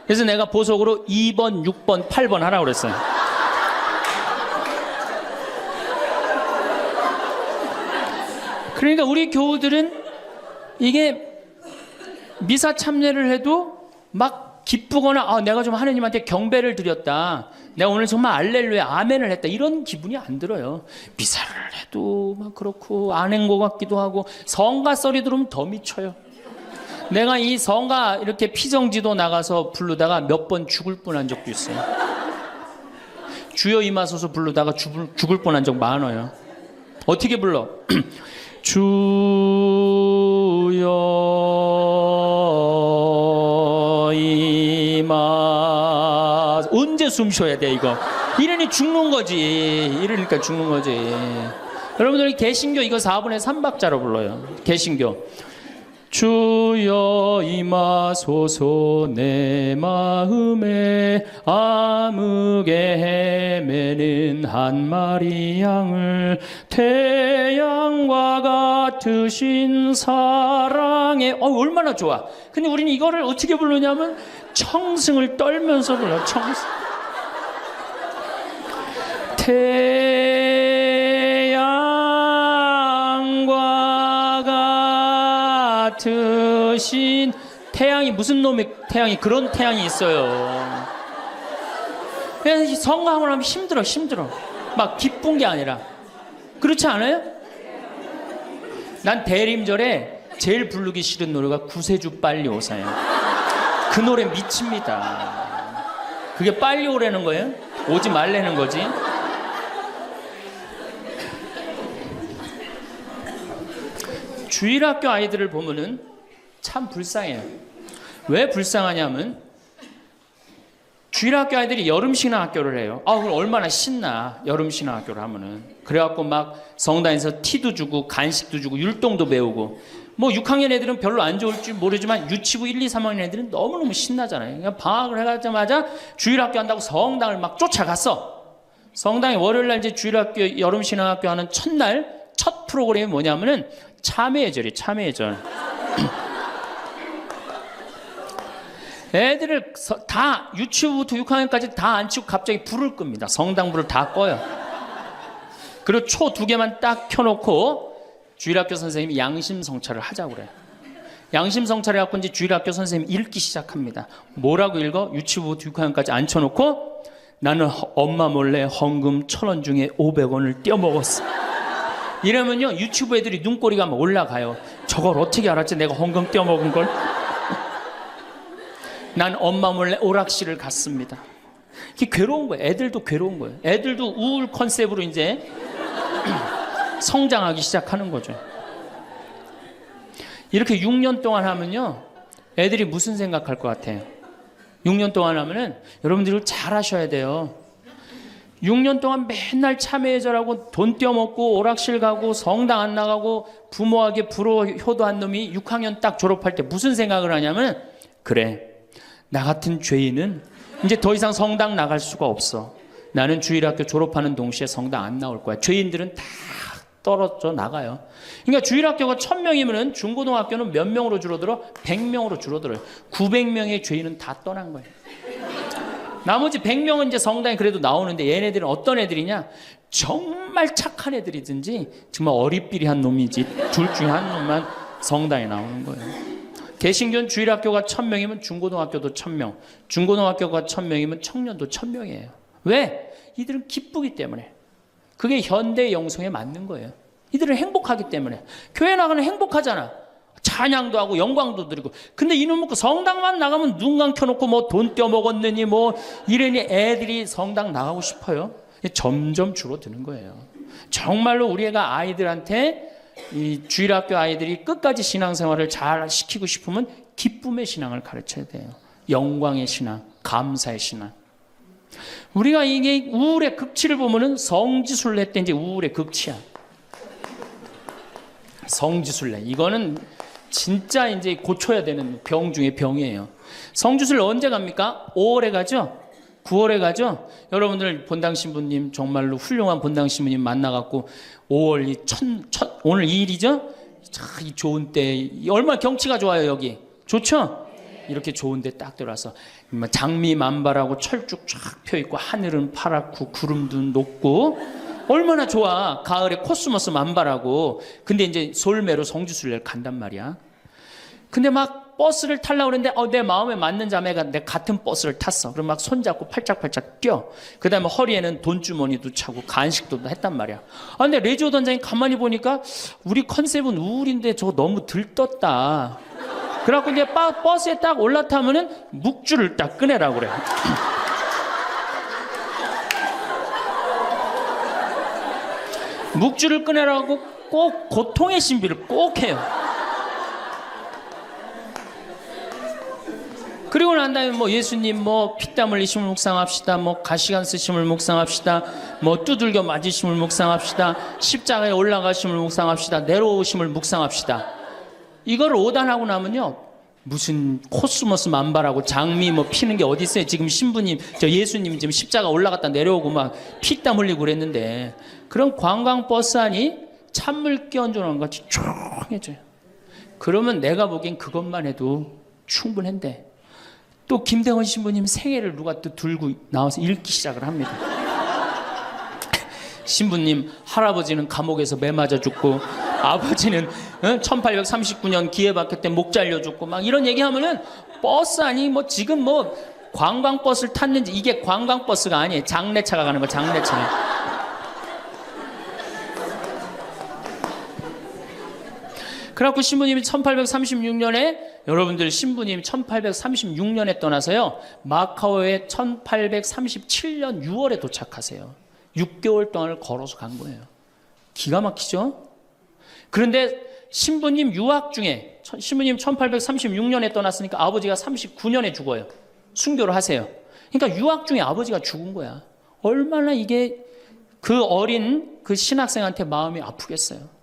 그래서 내가 보석으로 2번, 6번, 8번 하라고 그랬어요. 그러니까 우리 교우들은 이게 미사 참여를 해도 막 기쁘거나 내가 좀 하느님한테 경배를 드렸다. 내가 오늘 정말 알렐루야 아멘을 했다. 이런 기분이 안 들어요. 미사를 해도 막 그렇고 안 한 것 같기도 하고 성가 썰이 들어오면 더 미쳐요. 내가 이 성가 이렇게 피정지도 나가서 부르다가 몇 번 죽을 뻔한 적도 있어요. 주여 임하소서 부르다가 죽을 뻔한 적 많아요. 어떻게 불러? 주여 임하. 언제 숨 쉬어야 돼 이거? 이러니 죽는 거지. 이러니까 죽는 거지. 여러분들 개신교 이거 4분의 3박자로 불러요. 개신교. 주여 임하소서 내 마음에 암흑에 헤매는 한 마리 양을 태양과 같으신 사랑에 얼마나 좋아. 근데 우리는 이거를 어떻게 부르냐면 청승을 떨면서 불러요. 청승. 같으신 태양이 무슨 놈의 태양이 그런 태양이 있어요. 그래서 성가하고 나면 힘들어 막 기쁜 게 아니라. 그렇지 않아요? 난 대림절에 제일 부르기 싫은 노래가 구세주 빨리 오사요. 그 노래 미칩니다. 그게 빨리 오라는 거예요? 오지 말라는 거지. 주일학교 아이들을 보면은 참 불쌍해요. 왜 불쌍하냐면 주일학교 아이들이 여름신앙학교를 해요. 그럼 얼마나 신나 여름신앙학교를 하면은. 그래갖고 막 성당에서 티도 주고 간식도 주고 율동도 배우고. 뭐 6학년 애들은 별로 안 좋을지 모르지만 유치부 1, 2, 3학년 애들은 너무너무 신나잖아요. 그러니까 방학을 해가자마자 주일학교 한다고 성당을 막 쫓아갔어. 성당에 월요일날 이제 주일학교 여름신앙학교 하는 첫날 첫 프로그램이 뭐냐면은 참회예절이 참회예절. 애들을 다 유치부부터 6학년까지 다 앉히고 갑자기 불을 끕니다. 성당불을 다 꺼요. 그리고 초 2개만 딱 켜놓고 주일학교 선생님이 양심성찰을 하자고 그래요. 양심성찰 해갖고 이제 주일학교 선생님이 읽기 시작합니다. 뭐라고 읽어? 유치부부터 6학년까지 앉혀놓고 나는 엄마 몰래 헌금 1,000원 중에 500원을 떼어먹었어. 이러면요 유튜브 애들이 눈꼬리가 막 올라가요. 저걸 어떻게 알았지 내가 헌금 떼어먹은 걸. 난 엄마 몰래 오락실을 갔습니다. 이게 괴로운 거예요. 애들도 괴로운 거예요. 애들도 우울 컨셉으로 이제 성장하기 시작하는 거죠. 이렇게 6년 동안 하면요 애들이 무슨 생각할 것 같아요? 6년 동안 하면은 여러분들이 잘 하셔야 돼요. 6년 동안 맨날 참회절하고 돈 떼어먹고 오락실 가고 성당 안 나가고 부모에게 불호 효도한 놈이 6학년 딱 졸업할 때 무슨 생각을 하냐면 그래 나 같은 죄인은 이제 더 이상 성당 나갈 수가 없어. 나는 주일학교 졸업하는 동시에 성당 안 나올 거야. 죄인들은 다 떨어져 나가요. 그러니까 주일학교가 1,000명이면 중고등학교는 몇 명으로 줄어들어? 100명으로 줄어들어요. 900명의 죄인은 다 떠난 거예요. 나머지 100명은 이제 성당에 그래도 나오는데 얘네들은 어떤 애들이냐? 정말 착한 애들이든지 정말 어리삐리한 놈이지 둘 중에 한 놈만 성당에 나오는 거예요. 개신교는 주일학교가 1,000명이면 중고등학교도 1,000명, 중고등학교가 1,000명이면 청년도 1,000명이에요. 왜? 이들은 기쁘기 때문에. 그게 현대 영성에 맞는 거예요. 이들은 행복하기 때문에. 교회 나가는 행복하잖아. 찬양도 하고 영광도 드리고. 근데 이놈 먹고 성당만 나가면 눈 감켜놓고 뭐 돈 떼어먹었느니 뭐 이러니 애들이 성당 나가고 싶어요. 점점 줄어드는 거예요. 정말로 우리 애가 아이들한테 이 주일학교 아이들이 끝까지 신앙생활을 잘 시키고 싶으면 기쁨의 신앙을 가르쳐야 돼요. 영광의 신앙, 감사의 신앙. 우리가 이게 우울의 극치를 보면은 성지순례 때 이제 우울의 극치야. 성지순례. 이거는 진짜 이제 고쳐야 되는 병 중에 병이에요. 성주술 언제 갑니까? 5월에 가죠? 9월에 가죠? 여러분들 본당 신부님 정말로 훌륭한 본당 신부님 만나갖고 5월 오늘 2일이죠? 참 이 좋은 때 얼마나 경치가 좋아요 여기. 좋죠? 이렇게 좋은 데 딱 들어와서 장미 만발하고 철쭉 쫙 펴있고 하늘은 파랗고 구름도 높고 얼마나 좋아. 가을에 코스모스 만발하고. 근데 이제 솔매로 성주순례를 간단 말이야. 근데 막 버스를 타려고 그랬는데 내 마음에 맞는 자매가 내 같은 버스를 탔어. 그럼 막 손잡고 팔짝팔짝 뛰어. 그 다음에 허리에는 돈주머니도 차고 간식도 했단 말이야. 근데 레지오 단장이 가만히 보니까 우리 컨셉은 우울인데 저거 너무 들떴다. 그래갖고 이제 버스에 딱 올라타면은 묵주를 딱 꺼내라고 그래. 묵주를 꺼내라고 꼭 고통의 신비를 꼭 해요. 그리고 난 다음에 뭐 예수님 뭐 피땀 흘리심을 묵상합시다. 뭐 가시관 쓰심을 묵상합시다. 뭐 두들겨 맞으심을 묵상합시다. 십자가에 올라가심을 묵상합시다. 내려오심을 묵상합시다. 이걸 오단하고 나면요. 무슨 코스모스 만발하고 장미 뭐 피는 게 어디 있어요. 지금 신부님, 저 예수님 지금 십자가 올라갔다 내려오고 막 피땀 흘리고 그랬는데 그런 관광버스 안이 찬물 끼얹어놓은 것 같이 조용해져요. 그러면 내가 보기엔 그것만 해도 충분한데 또 김대원 신부님 생애를 누가 또 들고 나와서 읽기 시작을 합니다. 신부님 할아버지는 감옥에서 매 맞아 죽고 아버지는 1839년 기회박해 때 목 잘려 죽고 막 이런 얘기하면은 버스 아니 뭐 지금 뭐 관광버스를 탔는지 이게 관광버스가 아니에요. 장례차가 가는 거 장례차. 그래갖고 신부님이 1836년에 여러분들 신부님이 1836년에 떠나서요 마카오에 1837년 6월에 도착하세요. 6개월 동안을 걸어서 간 거예요. 기가 막히죠? 그런데 신부님 유학 중에 신부님 1836년에 떠났으니까 아버지가 39년에 죽어요. 순교를 하세요. 그러니까 유학 중에 아버지가 죽은 거야. 얼마나 이게 그 어린 그 신학생한테 마음이 아프겠어요.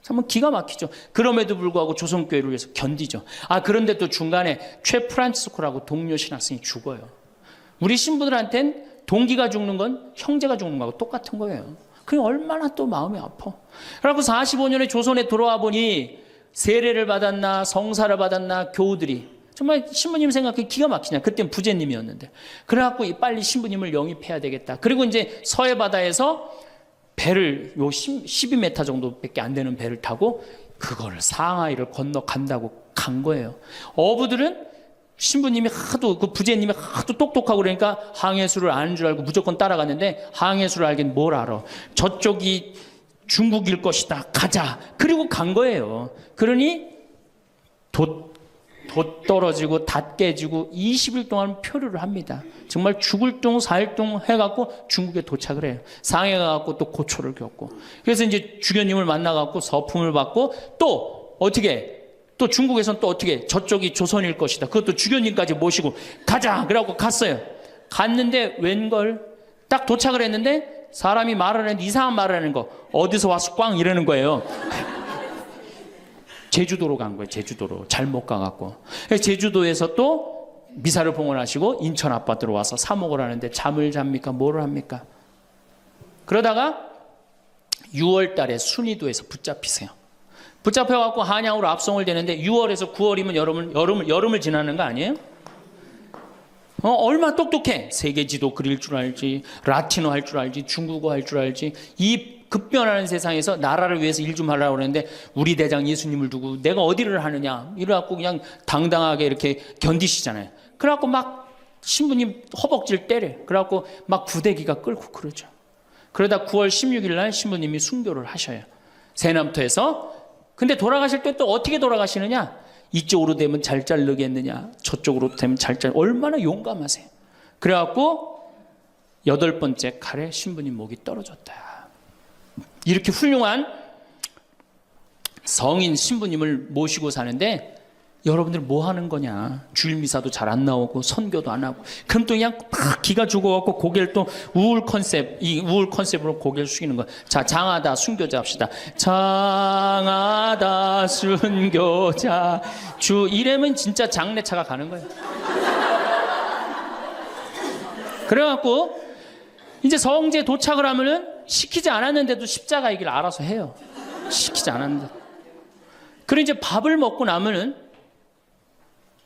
정말 기가 막히죠. 그럼에도 불구하고 조선교회를 위해서 견디죠. 그런데 또 중간에 최 프란치스코라고 동료 신학생이 죽어요. 우리 신부들한텐 동기가 죽는 건 형제가 죽는 거하고 똑같은 거예요. 그게 얼마나 또 마음이 아파. 그래갖고 45년에 조선에 들어와 보니 세례를 받았나 성사를 받았나 교우들이 정말 신부님 생각해 기가 막히냐. 그땐 부제님이었는데. 그래갖고 빨리 신부님을 영입해야 되겠다. 그리고 이제 서해 바다에서 배를 12m 정도밖에 안 되는 배를 타고 그거를 상하이를 건너간다고 간 거예요. 어부들은 신부님이 하도 그 부제님이 하도 똑똑하고 그러니까 항해수를 아는 줄 알고 무조건 따라갔는데 항해수를 알긴 뭘 알아. 저쪽이 중국일 것이다. 가자. 그리고 간 거예요. 그러니 돛 떨어지고 닷 깨지고 20일 동안 표류를 합니다. 정말 죽을 둥 살 둥 해갖고 중국에 도착을 해요. 상해 가갖고 또 고초를 겪고. 그래서 이제 주교님을 만나갖고 서품을 받고 또 어떻게 또 중국에서는 또 어떻게 저쪽이 조선일 것이다. 그것도 주교님까지 모시고 가자. 그래갖고 갔어요. 갔는데 웬걸 딱 도착을 했는데 사람이 말하는 이상한 말을 하는 거 어디서 와서 꽝 이러는 거예요. 제주도로 간 거예요. 제주도로 잘못 가갖고 제주도에서 또 미사를 봉헌하시고 인천 아파트로 와서 사목을 하는데 잠을 잡니까? 뭐를 합니까? 그러다가 6월 달에 순이도에서 붙잡히세요. 붙잡혀갖고 한양으로 압송을 되는데 6월에서 9월이면 여름을 지나는 거 아니에요? 얼마나 똑똑해. 세계지도 그릴 줄 알지, 라틴어 할 줄 알지, 중국어 할 줄 알지. 이 급변하는 세상에서 나라를 위해서 일 좀 하려고 그러는데 우리 대장 예수님을 두고 내가 어디를 하느냐 이래갖고 그냥 당당하게 이렇게 견디시잖아요. 그래갖고 막 신부님 허벅지를 때려. 그래갖고 막 구데기가 끓고 그러죠. 그러다 9월 16일 날 신부님이 순교를 하셔요. 새남터에서. 근데 돌아가실 때 또 어떻게 돌아가시느냐? 이쪽으로 되면 잘 자르겠느냐, 저쪽으로 되면 잘 자르. 얼마나 용감하세요. 그래갖고 8번째 칼에 신부님 목이 떨어졌다. 이렇게 훌륭한 성인 신부님을 모시고 사는데 여러분들 뭐 하는 거냐? 주일 미사도 잘 안 나오고 선교도 안 하고. 그럼 또 그냥 막 기가 죽어갖고 고개를 또 우울 컨셉으로 고개를 숙이는 거야. 자, 장하다 순교자 합시다. 장하다 순교자 주 이러면 진짜 장례차가 가는 거예요. 그래갖고 이제 성지에 도착을 하면은 시키지 않았는데도 십자가 얘기를 알아서 해요. 시키지 않았는데. 그리고 이제 밥을 먹고 나면은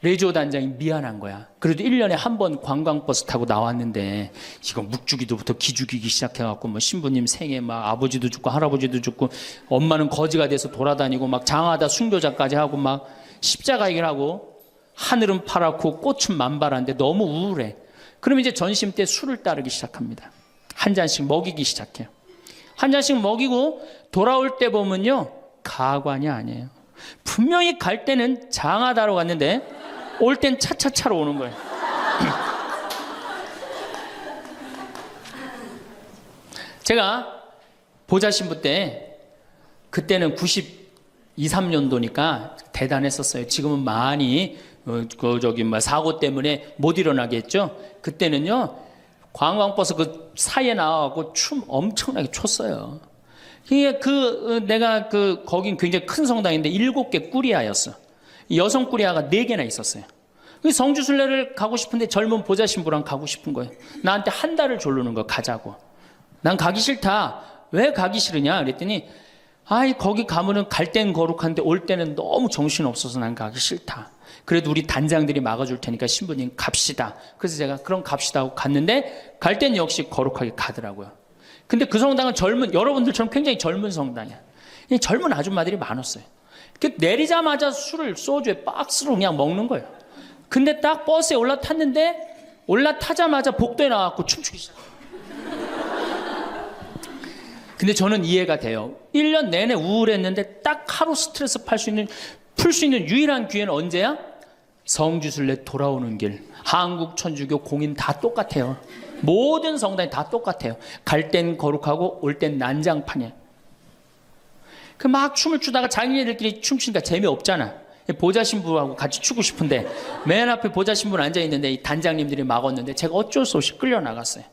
레지오 단장이 미안한 거야. 그래도 1년에 한 번 관광버스 타고 나왔는데 이거 묵주기도부터 기죽이기 시작해갖고 뭐 신부님 생에 막 아버지도 죽고 할아버지도 죽고 엄마는 거지가 돼서 돌아다니고 막 장하다 순교자까지 하고 막 십자가 얘기를 하고 하늘은 파랗고 꽃은 만발한데 너무 우울해. 그럼 이제 전심 때 술을 따르기 시작합니다. 한 잔씩 먹이기 시작해요. 한 잔씩 먹이고 돌아올 때 보면요. 가관이 아니에요. 분명히 갈 때는 장하다로 갔는데 올 땐 차차차로 오는 거예요. 제가 보좌신부 때 그때는 92, 3년도니까 대단했었어요. 지금은 많이 사고 때문에 못 일어나게 했죠. 그때는요. 관광버스 그 사이에 나와갖고 춤 엄청나게 췄어요. 이게 내가 거긴 굉장히 큰 성당인데 7개 꾸리아였어. 여성 꾸리아가 4개나 있었어요. 성주순례를 가고 싶은데 젊은 보좌 신부랑 가고 싶은 거예요. 나한테 한 달을 조르는 거 가자고. 난 가기 싫다. 왜 가기 싫으냐? 그랬더니 거기 가면은 갈 땐 거룩한데 올 때는 너무 정신 없어서 난 가기 싫다. 그래도 우리 단장들이 막아줄 테니까 신부님 갑시다. 그래서 제가 그럼 갑시다 하고 갔는데 갈 땐 역시 거룩하게 가더라고요. 근데 그 성당은 여러분들처럼 굉장히 젊은 성당이야. 젊은 아줌마들이 많았어요. 내리자마자 술을 소주에 박스로 그냥 먹는 거예요. 근데 딱 버스에 올라탔는데 올라타자마자 복도에 나와서 춤추기 시작해요. 근데 저는 이해가 돼요. 1년 내내 우울했는데 딱 하루 스트레스 풀 수 있는 유일한 기회는 언제야? 성주순례 돌아오는 길. 한국 천주교 공인 다 똑같아요. 모든 성당이 다 똑같아요. 갈 땐 거룩하고 올 땐 난장판이에요. 막 춤을 추다가 자기네들끼리 춤추니까 재미없잖아. 보좌 신부하고 같이 추고 싶은데 맨 앞에 보좌 신부는 앉아있는데 이 단장님들이 막았는데 제가 어쩔 수 없이 끌려나갔어요.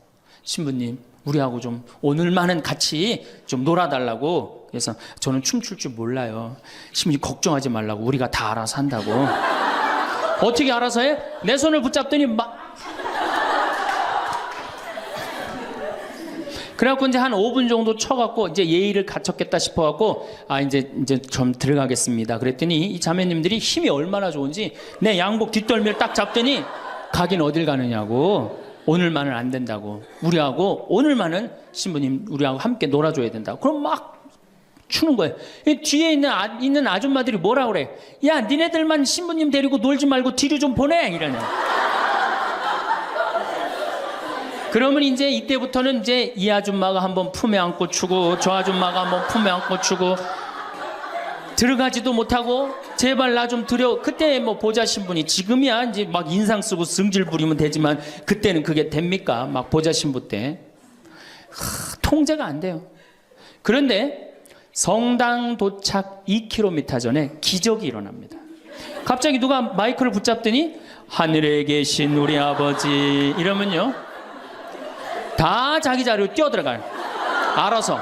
신부님 우리하고 좀 오늘만은 같이 좀 놀아달라고. 그래서 저는 춤출 줄 몰라요. 신부님 걱정하지 말라고. 우리가 다 알아서 한다고. 어떻게 알아서 해? 내 손을 붙잡더니 그래갖고 이제 한 5분 정도 쳐갖고 이제 예의를 갖췄겠다 싶어갖고 이제 좀 들어가겠습니다. 그랬더니 이 자매님들이 힘이 얼마나 좋은지 내 양복 뒷덜미를 딱 잡더니 가긴 어딜 가느냐고. 오늘만은 안 된다고. 우리하고 오늘만은 신부님 우리하고 함께 놀아줘야 된다고. 그럼 막 추는 거예요. 뒤에 있는 아줌마들이 뭐라 그래? 야 니네들만 신부님 데리고 놀지 말고 뒤로 좀 보내 이러네. 그러면 이제 이때부터는 이제 이 아줌마가 한번 품에 안고 추고 저 아줌마가 한번 품에 안고 추고 들어가지도 못하고 제발 나 좀 들여. 그때 뭐 보좌 신부니 지금이야 이제 막 인상 쓰고 승질 부리면 되지만 그때는 그게 됩니까? 막 보좌 신부 때 통제가 안 돼요. 그런데 성당 도착 2km 전에 기적이 일어납니다. 갑자기 누가 마이크를 붙잡더니 하늘에 계신 우리 아버지 이러면요 다 자기 자리로 뛰어들어가요. 알아서.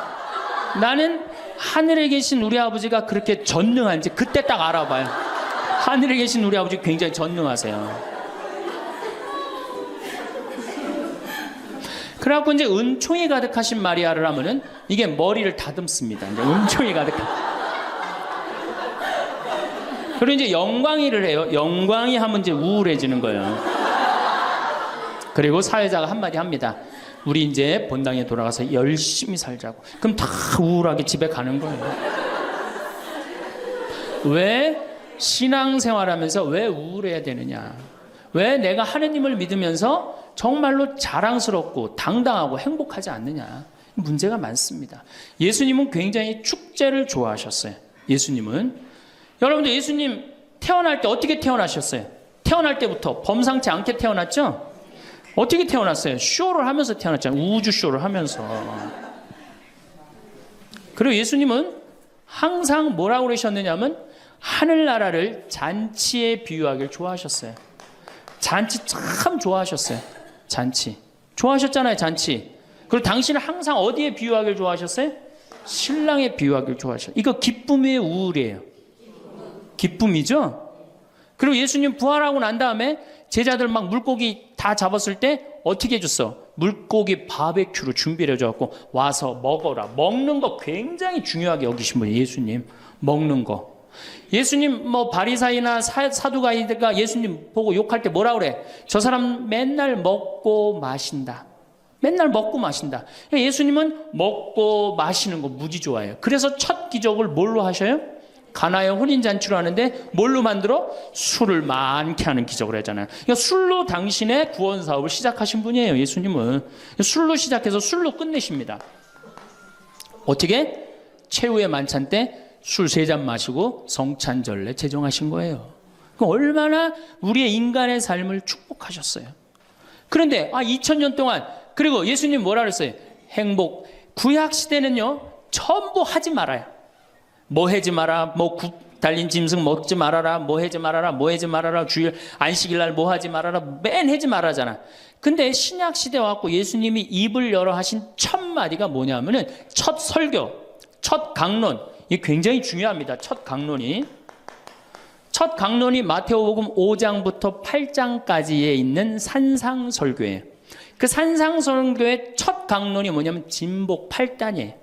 나는 하늘에 계신 우리 아버지가 그렇게 전능한지 그때 딱 알아봐요. 하늘에 계신 우리 아버지 굉장히 전능하세요. 그래갖고 이제 은총이 가득하신 마리아를 하면은 이게 머리를 다듬습니다. 이제 은총이 가득한. 그리고 이제 영광이를 해요. 영광이 하면 이제 우울해지는 거예요. 그리고 사회자가 한마디 합니다. 우리 이제 본당에 돌아가서 열심히 살자고. 그럼 다 우울하게 집에 가는 거예요. 왜 신앙생활하면서 왜 우울해야 되느냐? 왜 내가 하느님을 믿으면서 정말로 자랑스럽고 당당하고 행복하지 않느냐? 문제가 많습니다. 예수님은 굉장히 축제를 좋아하셨어요. 예수님은. 여러분들 예수님 태어날 때 어떻게 태어나셨어요? 태어날 때부터 범상치 않게 태어났죠? 어떻게 태어났어요? 쇼를 하면서 태어났잖아요. 우주 쇼를 하면서. 그리고 예수님은 항상 뭐라고 그러셨느냐면 하늘나라를 잔치에 비유하길 좋아하셨어요. 잔치 참 좋아하셨어요. 잔치. 좋아하셨잖아요, 잔치. 그리고 당신은 항상 어디에 비유하길 좋아하셨어요? 신랑에 비유하길 좋아하셨어요. 이거 기쁨이에요, 우울이에요? 기쁨이죠? 그리고 예수님 부활하고 난 다음에 제자들 막 물고기 다 잡았을 때 어떻게 해줬어? 물고기 바베큐로 준비를 해줘갖고 와서 먹어라. 먹는 거 굉장히 중요하게 여기신 분이에요, 예수님. 먹는 거. 예수님 뭐 바리사이나 사두가이가 예수님 보고 욕할 때 뭐라 그래? 저 사람 맨날 먹고 마신다. 맨날 먹고 마신다. 예수님은 먹고 마시는 거 무지 좋아해요. 그래서 첫 기적을 뭘로 하셔요? 가나의 혼인잔치로 하는데 뭘로 만들어? 술을 많게 하는 기적을 하잖아요. 그러니까 술로 당신의 구원 사업을 시작하신 분이에요, 예수님은. 술로 시작해서 술로 끝내십니다. 어떻게? 최후의 만찬 때 술 3잔 마시고 성찬절례 제정하신 거예요. 얼마나 우리의 인간의 삶을 축복하셨어요. 그런데 2000년 동안 그리고 예수님 뭐라 그랬어요? 행복. 구약 시대는요 전부 하지 말아요. 뭐 하지 마라, 뭐 달린 짐승 먹지 말아라, 뭐 하지 말아라, 뭐 하지 말아라, 주일 안식일 날 뭐 하지 말아라, 맨 하지 말아잖아. 근데 신약 시대 와갖고 예수님이 입을 열어 하신 첫 마디가 뭐냐면은 첫 설교, 첫 강론. 이게 굉장히 중요합니다. 첫 강론이 마태복음 5장부터 8장까지에 있는 산상설교예요. 그 산상설교의 첫 강론이 뭐냐면 진복 8단이에요.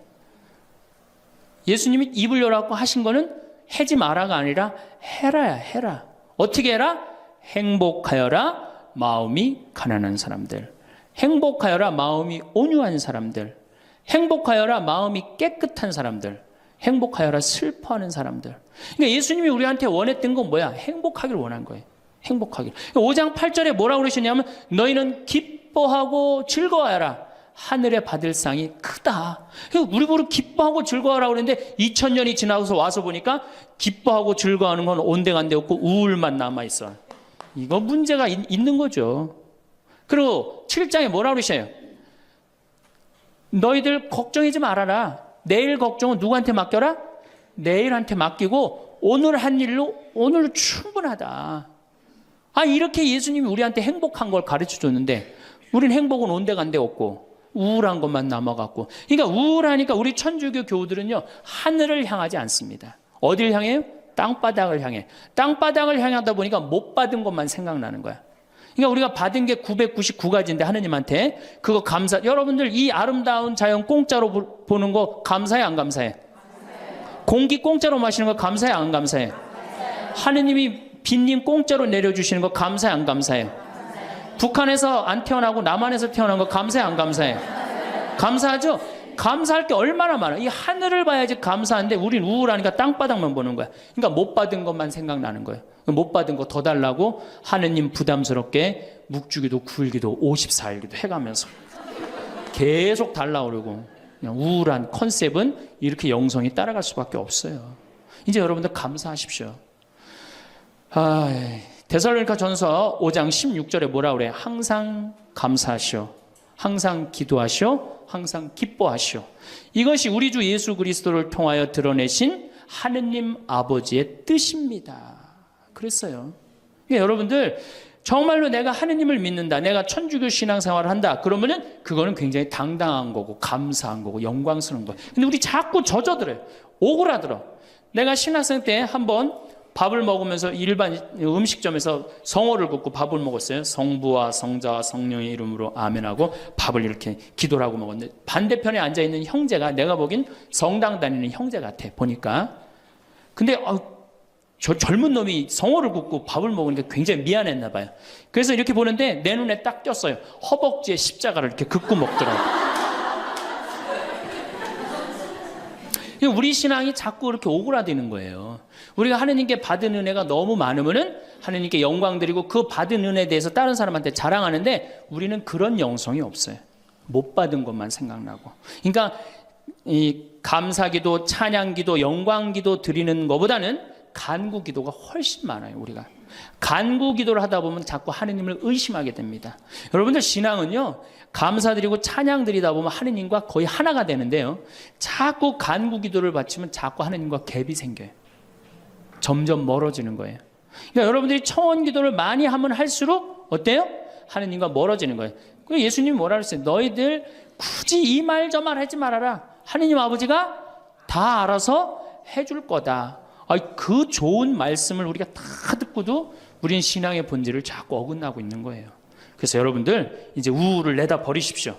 예수님이 입을 열어갖고 하신 거는 하지 마라가 아니라 해라야, 해라. 어떻게 해라? 행복하여라 마음이 가난한 사람들, 행복하여라 마음이 온유한 사람들, 행복하여라 마음이 깨끗한 사람들, 행복하여라 슬퍼하는 사람들. 그러니까 예수님이 우리한테 원했던 건 뭐야? 행복하기를 원한 거예요. 행복하기를. 5장 8절에 뭐라고 그러시냐면 너희는 기뻐하고 즐거워하라. 하늘에 받을 상이 크다. 우리 보고 기뻐하고 즐거워하라고 그랬는데 2000년이 지나서 와서 보니까 기뻐하고 즐거워하는 건 온데간데 없고 우울만 남아있어. 이거 문제가 있는 거죠. 그리고 7장에 뭐라고 그러셔요? 너희들 걱정하지 말아라. 내일 걱정은 누구한테 맡겨라? 내일한테 맡기고 오늘 한 일로 오늘 충분하다. 이렇게 예수님이 우리한테 행복한 걸 가르쳐 줬는데 우리는 행복은 온데간데 없고 우울한 것만 남아갖고. 그러니까 우울하니까 우리 천주교 교우들은요 하늘을 향하지 않습니다. 어딜 향해요? 땅바닥을 향해. 땅바닥을 향하다 보니까 못 받은 것만 생각나는 거야. 그러니까 우리가 받은 게 999가지인데 하느님한테 그거 감사. 여러분들 이 아름다운 자연 공짜로 보는 거 감사해 안 감사해? 공기 공짜로 마시는 거 감사해 안 감사해? 하느님이 빈님 공짜로 내려주시는 거 감사해 안 감사해? 북한에서 안 태어나고 남한에서 태어난 거 감사해 안 감사해? 감사하죠? 감사할 게 얼마나 많아. 이 하늘을 봐야지 감사한데 우린 우울하니까 땅바닥만 보는 거야. 그러니까 못 받은 것만 생각나는 거예요. 못 받은 거 더 달라고 하느님 부담스럽게 묵주기도 9일기도 54일기도 해가면서 계속 달라고 그러고 그냥 우울한 컨셉은 이렇게 영성이 따라갈 수밖에 없어요. 이제 여러분들 감사하십시오. 데살로니가 전서 5장 16절에 뭐라 그래? 항상 감사하시오. 항상 기도하시오. 항상 기뻐하시오. 이것이 우리 주 예수 그리스도를 통하여 드러내신 하느님 아버지의 뜻입니다. 그랬어요. 그러니까 여러분들 정말로 내가 하느님을 믿는다, 내가 천주교 신앙생활을 한다, 그러면은 그거는 굉장히 당당한 거고 감사한 거고 영광스러운 거예요. 근데 우리 자꾸 젖어들어요. 오그라들어. 내가 신학생 때 한번 밥을 먹으면서 일반 음식점에서 성호를 긋고 밥을 먹었어요. 성부와 성자와 성령의 이름으로 아멘하고 밥을 이렇게 기도를 하고 먹었는데 반대편에 앉아있는 형제가 내가 보긴 성당 다니는 형제 같아 보니까. 근데 저 젊은 놈이 성호를 긋고 밥을 먹으니까 굉장히 미안했나 봐요. 그래서 이렇게 보는데 내 눈에 딱 띄었어요. 허벅지에 십자가를 이렇게 긋고 먹더라고요. 우리 신앙이 자꾸 이렇게 오그라드는 거예요. 우리가 하느님께 받은 은혜가 너무 많으면은 하느님께 영광 드리고 그 받은 은혜에 대해서 다른 사람한테 자랑하는데 우리는 그런 영성이 없어요. 못 받은 것만 생각나고. 그러니까 이 감사기도, 찬양기도, 영광기도 드리는 것보다는 간구기도가 훨씬 많아요. 우리가 간구기도를 하다 보면 자꾸 하느님을 의심하게 됩니다. 여러분들 신앙은요 감사드리고 찬양드리다 보면 하느님과 거의 하나가 되는데요 자꾸 간구기도를 바치면 자꾸 하느님과 갭이 생겨요. 점점 멀어지는 거예요. 그러니까 여러분들이 청원 기도를 많이 하면 할수록 어때요? 하느님과 멀어지는 거예요. 그 예수님이 뭐라 그랬어요? 너희들 굳이 이 말 저 말 하지 말아라. 하느님 아버지가 다 알아서 해줄 거다. 그 좋은 말씀을 우리가 다 듣고도 우리는 신앙의 본질을 자꾸 어긋나고 있는 거예요. 그래서 여러분들 이제 우울을 내다 버리십시오.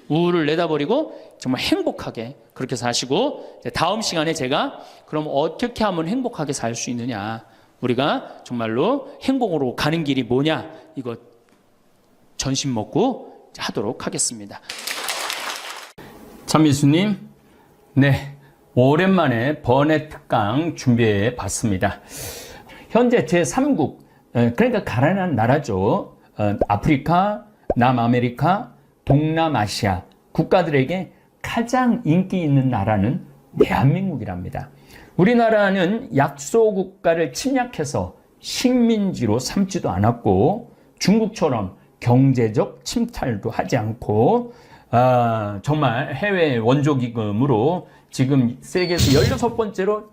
우울을 내다 버리고 정말 행복하게 그렇게 사시고, 다음 시간에 제가 그럼 어떻게 하면 행복하게 살 수 있느냐, 우리가 정말로 행복으로 가는 길이 뭐냐, 이거 전심 먹고 하도록 하겠습니다. 참미수님, 네, 오랜만에 번외 특강 준비해 봤습니다. 현재 제3국, 그러니까 가난한 나라죠. 아프리카, 남아메리카, 동남아시아 국가들에게 가장 인기 있는 나라는 대한민국이랍니다. 우리나라는 약소국가를 침략해서 식민지로 삼지도 않았고, 중국처럼 경제적 침탈도 하지 않고, 정말 해외 원조기금으로 지금 세계에서 16번째로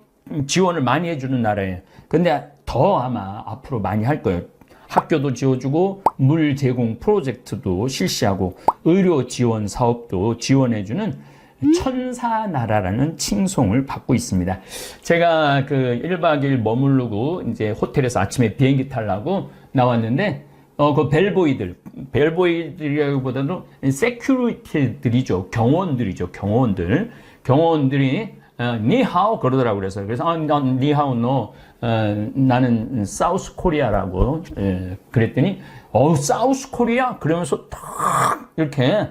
지원을 많이 해주는 나라예요. 근데 더 아마 앞으로 많이 할 거예요. 학교도 지어주고 물 제공 프로젝트도 실시하고 의료 지원 사업도 지원해주는 천사 나라라는 칭송을 받고 있습니다. 제가 그 1박 2일 머무르고 이제 호텔에서 아침에 비행기 타려고 나왔는데, 그 벨보이들이라기보다도 세큐리티들이죠. 경호원들이 니하오 그러더라고요. 그래서 니하오 너 나는 사우스 코리아라고 그랬더니 사우스 코리아 그러면서 탁 이렇게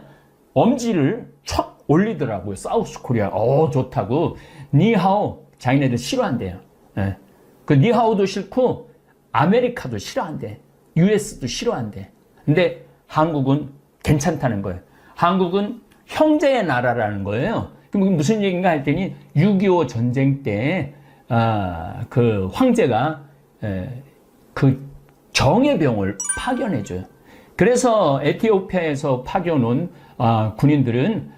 엄지를 촥 올리더라고요. 사우스 코리아 좋다고. 니하오 자기네들 싫어한대요. 그 니하오도 싫고 아메리카도 싫어한대. US도 싫어한대. 근데 한국은 괜찮다는 거예요. 한국은 형제의 나라라는 거예요. 그럼 무슨 얘기인가 했더니 6.25 전쟁 때 그 황제가 그 정예병을 파견해줘요. 그래서 에티오피아에서 파견 온 군인들은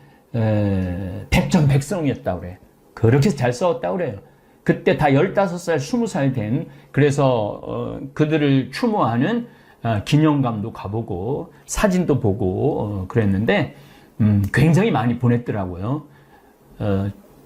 백전백승이었다고 그래요. 그렇게 잘 싸웠다고 그래요. 그때 다 15살, 20살 된, 그래서 그들을 추모하는 기념관도 가보고 사진도 보고 그랬는데 굉장히 많이 보냈더라고요.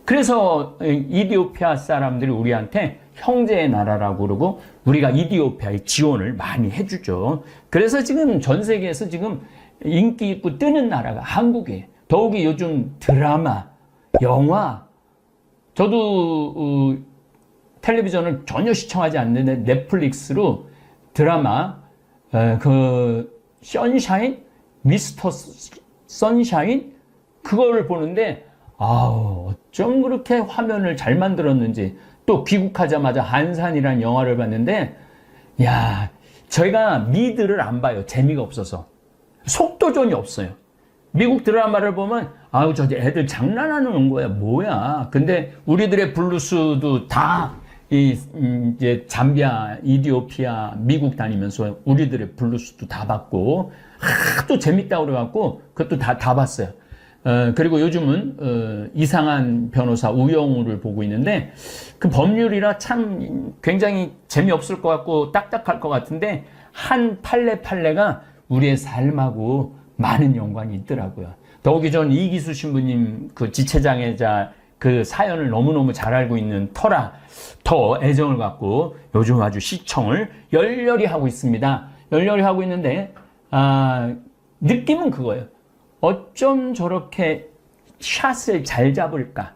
그래서 이디오피아 사람들이 우리한테 형제의 나라라고 그러고 우리가 이디오피아에 지원을 많이 해주죠. 그래서 지금 전 세계에서 지금 인기 있고 뜨는 나라가 한국이에요. 더욱이 요즘 드라마, 영화, 저도 텔레비전을 전혀 시청하지 않는데 넷플릭스로 드라마 그 선샤인, 미스터 선샤인 그거를 보는데 어쩜 그렇게 화면을 잘 만들었는지. 또 귀국하자마자 한산이라는 영화를 봤는데, 야, 저희가 미드를 안 봐요. 재미가 없어서. 속도전이 없어요. 미국 드라마를 보면 저 애들 장난하는 거야 뭐야. 근데 우리들의 블루스도 다 이제 잠비아, 이디오피아, 미국 다니면서 우리들의 블루스도 다 봤고 하도 재밌다고 그래갖고 그것도 다 봤어요. 그리고 요즘은 이상한 변호사 우영우를 보고 있는데, 그 법률이라 참 굉장히 재미없을 것 같고 딱딱할 것 같은데 한 판례가 우리의 삶하고 많은 연관이 있더라고요. 더욱이 전 이기수 신부님 그 지체장애자 그 사연을 너무너무 잘 알고 있는 터라 더 애정을 갖고 요즘 아주 시청을 열렬히 하고 있습니다. 열렬히 하고 있는데 느낌은 그거예요. 어쩜 저렇게 샷을 잘 잡을까?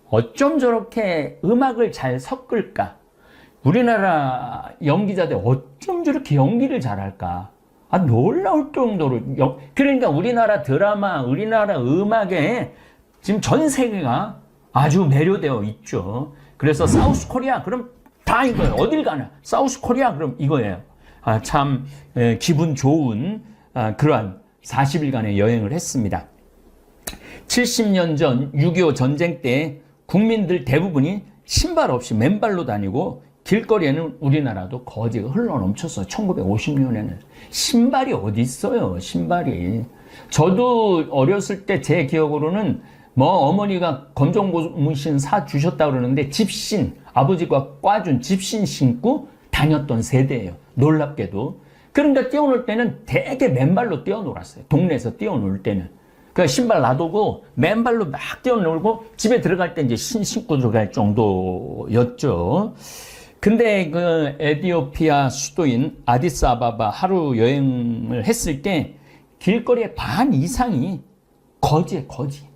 어쩜 저렇게 음악을 잘 섞을까? 우리나라 연기자들 어쩜 저렇게 연기를 잘할까? 놀라울 정도로. 그러니까 우리나라 드라마, 우리나라 음악에 지금 전 세계가 아주 매료되어 있죠. 그래서 사우스 코리아, 그럼 다 이거예요. 어딜 가나. 사우스 코리아, 그럼 이거예요. 참 기분 좋은 그러한 40일간의 여행을 했습니다. 70년 전 6.25 전쟁 때 국민들 대부분이 신발 없이 맨발로 다니고 길거리에는 우리나라도 거지가 흘러넘쳤어요. 1950년에는. 신발이 어디 있어요, 신발이. 저도 어렸을 때 제 기억으로는 어머니가 검정고무신 사 주셨다 그러는데 집신, 아버지가 꽈준 집신 신고 다녔던 세대예요. 놀랍게도. 그런데 뛰어놀 때는 되게 맨발로 뛰어놀았어요. 동네에서 뛰어놀 때는. 그 신발 놔두고 맨발로 막 뛰어놀고 집에 들어갈 때 이제 신고 들어갈 정도였죠. 근데 그 에티오피아 수도인 아디스아바바 하루 여행을 했을 때 길거리의 반 이상이 거지에 거지.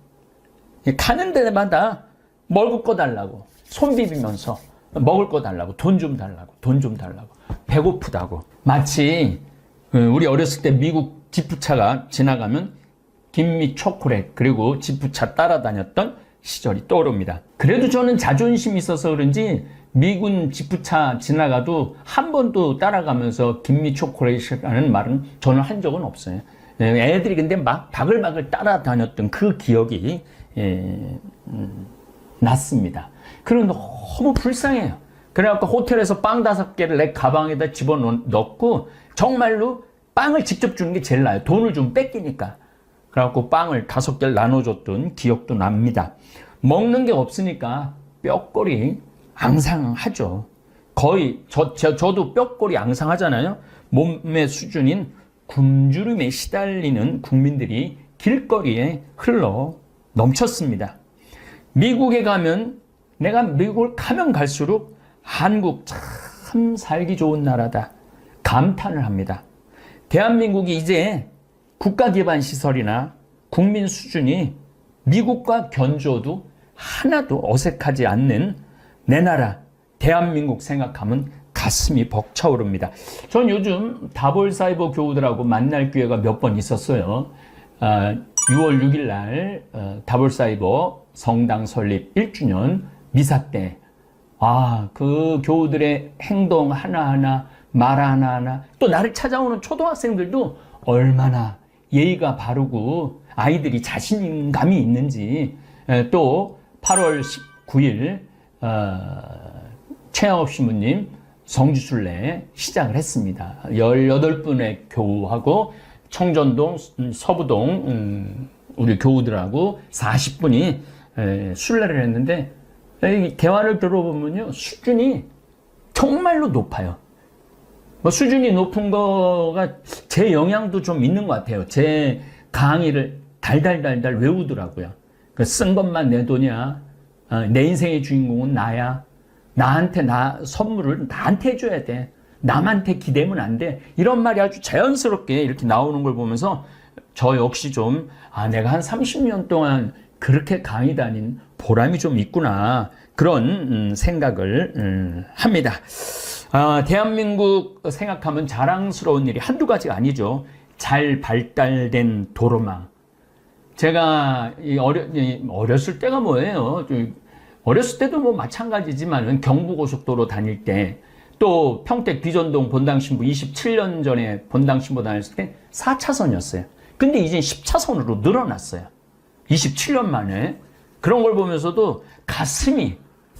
가는 데마다 먹을 거 달라고 손 비비면서 먹을 거 달라고 돈 좀 달라고 돈 좀 달라고 배고프다고. 마치 우리 어렸을 때 미국 지프차가 지나가면 김미 초콜릿 그리고 지프차 따라다녔던 시절이 떠오릅니다. 그래도 저는 자존심이 있어서 그런지 미군 지프차 지나가도 한 번도 따라가면서 김미 초콜릿이라는 말은 저는 한 적은 없어요. 애들이 근데 막 바글바글 따라다녔던 그 기억이 났습니다. 그리고 너무 불쌍해요. 그래갖고 호텔에서 빵 5개를 내 가방에다 집어넣고 정말로 빵을 직접 주는 게 제일 나아요. 돈을 좀 뺏기니까. 그래갖고 빵을 5개를 나눠줬던 기억도 납니다. 먹는 게 없으니까 뼈골이 앙상하죠. 거의 저도 뼈골이 앙상하잖아요. 몸의 수준인 굶주림에 시달리는 국민들이 길거리에 흘러 넘쳤습니다. 미국에 가면 내가 미국을 가면 갈수록 한국 참 살기 좋은 나라다 감탄을 합니다. 대한민국이 이제 국가기반시설이나 국민 수준이 미국과 견주어도 하나도 어색하지 않는 내 나라 대한민국 생각하면 가슴이 벅차오릅니다. 전 요즘 다볼사이버 교우들하고 만날 기회가 몇 번 있었어요. 6월 6일 날 다볼사이버 성당 설립 1주년 미사 때 그 교우들의 행동 하나하나 말 하나하나 또 나를 찾아오는 초등학생들도 얼마나 예의가 바르고 아이들이 자신감이 있는지. 또 8월 19일 최양업 신부님 성지순례 시작을 했습니다. 18분의 교우하고 청전동, 서부동 우리 교우들하고 40분이 순례를 했는데 대화를 들어보면요 수준이 정말로 높아요. 뭐 수준이 높은 거가 제 영향도 좀 있는 것 같아요. 제 강의를 달달달달 외우더라고요. 쓴 것만 내 돈이야. 내 인생의 주인공은 나야. 나한테 선물을 나한테 해줘야 돼. 남한테 기대면 안 돼. 이런 말이 아주 자연스럽게 이렇게 나오는 걸 보면서 저 역시 좀 내가 한 30년 동안 그렇게 강의 다닌 보람이 좀 있구나. 그런 생각을 합니다. 대한민국 생각하면 자랑스러운 일이 한두 가지가 아니죠. 잘 발달된 도로망. 제가 어렸을 때가 뭐예요? 어렸을 때도 뭐 마찬가지지만 경부고속도로 다닐 때 또 평택 비전동 본당신부 27년 전에 본당신부 다녔을 때 4차선이었어요. 근데 이제 10차선으로 늘어났어요. 27년 만에. 그런 걸 보면서도 가슴이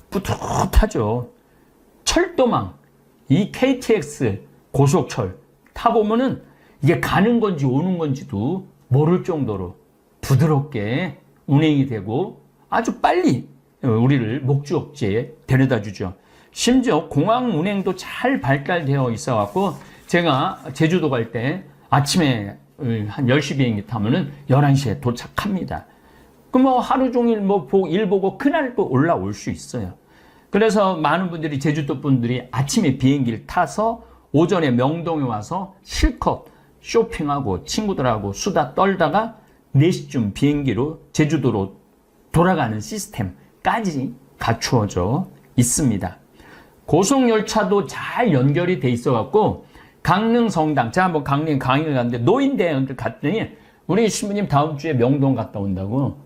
뿌듯하죠. 철도망, 이 KTX 고속철 타보면은 이게 가는 건지 오는 건지도 모를 정도로 부드럽게 운행이 되고 아주 빨리 우리를 목적지에 데려다 주죠. 심지어 공항 운행도 잘 발달되어 있어 갖고 제가 제주도 갈 때 아침에 한 10시 비행기 타면은 11시에 도착합니다. 그럼 뭐 하루 종일 일 보고 그날 또 올라올 수 있어요. 그래서 많은 분들이 제주도 분들이 아침에 비행기를 타서 오전에 명동에 와서 실컷 쇼핑하고 친구들하고 수다 떨다가 4시쯤 비행기로 제주도로 돌아가는 시스템까지 갖추어져 있습니다. 고속열차도 잘 연결이 돼 있어 갖고 강릉 성당, 제가 한번 강릉 강의를 갔는데 노인대학을 갔더니 우리 신부님 다음 주에 명동 갔다 온다고.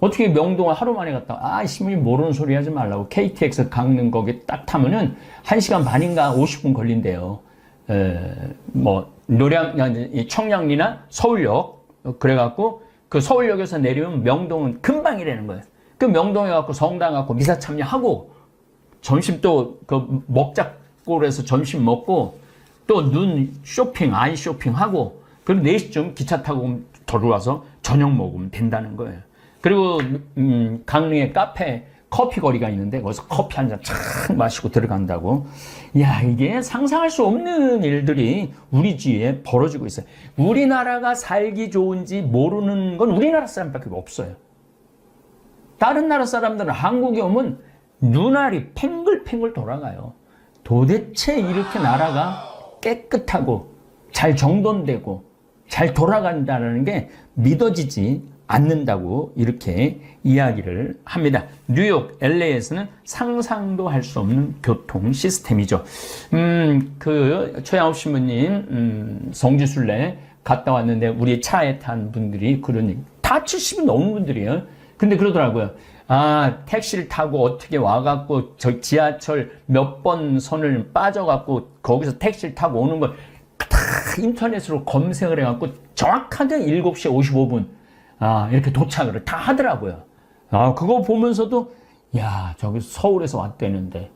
어떻게 명동을 하루 만에 갔다 신부님 모르는 소리 하지 말라고. KTX 강릉 거기 딱 타면은 1시간 반인가 50분 걸린대요. 청량리나 서울역 그래갖고 그 서울역에서 내리면 명동은 금방이라는 거예요. 그 명동에 가고 성당 가고 미사 참여하고 점심 또 그 먹자골에서 점심 먹고 또 눈 쇼핑, 아이 쇼핑하고 그리고 4시쯤 기차 타고 들어와서 저녁 먹으면 된다는 거예요. 그리고 강릉의 카페 커피 거리가 있는데 거기서 커피 한 잔 촥 마시고 들어간다고. 야, 이게 상상할 수 없는 일들이 우리 주위에 벌어지고 있어요. 우리나라가 살기 좋은지 모르는 건 우리나라 사람밖에 없어요. 다른 나라 사람들은 한국에 오면 눈알이 팽글팽글 돌아가요. 도대체 이렇게 나라가 깨끗하고 잘 정돈되고 잘 돌아간다는 게 믿어지지 않는다고 이렇게 이야기를 합니다. 뉴욕, LA에서는 상상도 할 수 없는 교통 시스템이죠. 최양업 신부님, 성지순례 갔다 왔는데 우리 차에 탄 분들이 그러니 다 70이 넘은 분들이에요. 근데 그러더라고요. 아, 택시를 타고 어떻게 와갖고 저 지하철 몇 번 선을 빠져갖고 거기서 택시를 타고 오는 걸 다 인터넷으로 검색을 해갖고 정확하게 7시 55분 이렇게 도착을 다 하더라고요. 그거 보면서도 야, 저기 서울에서 왔대는데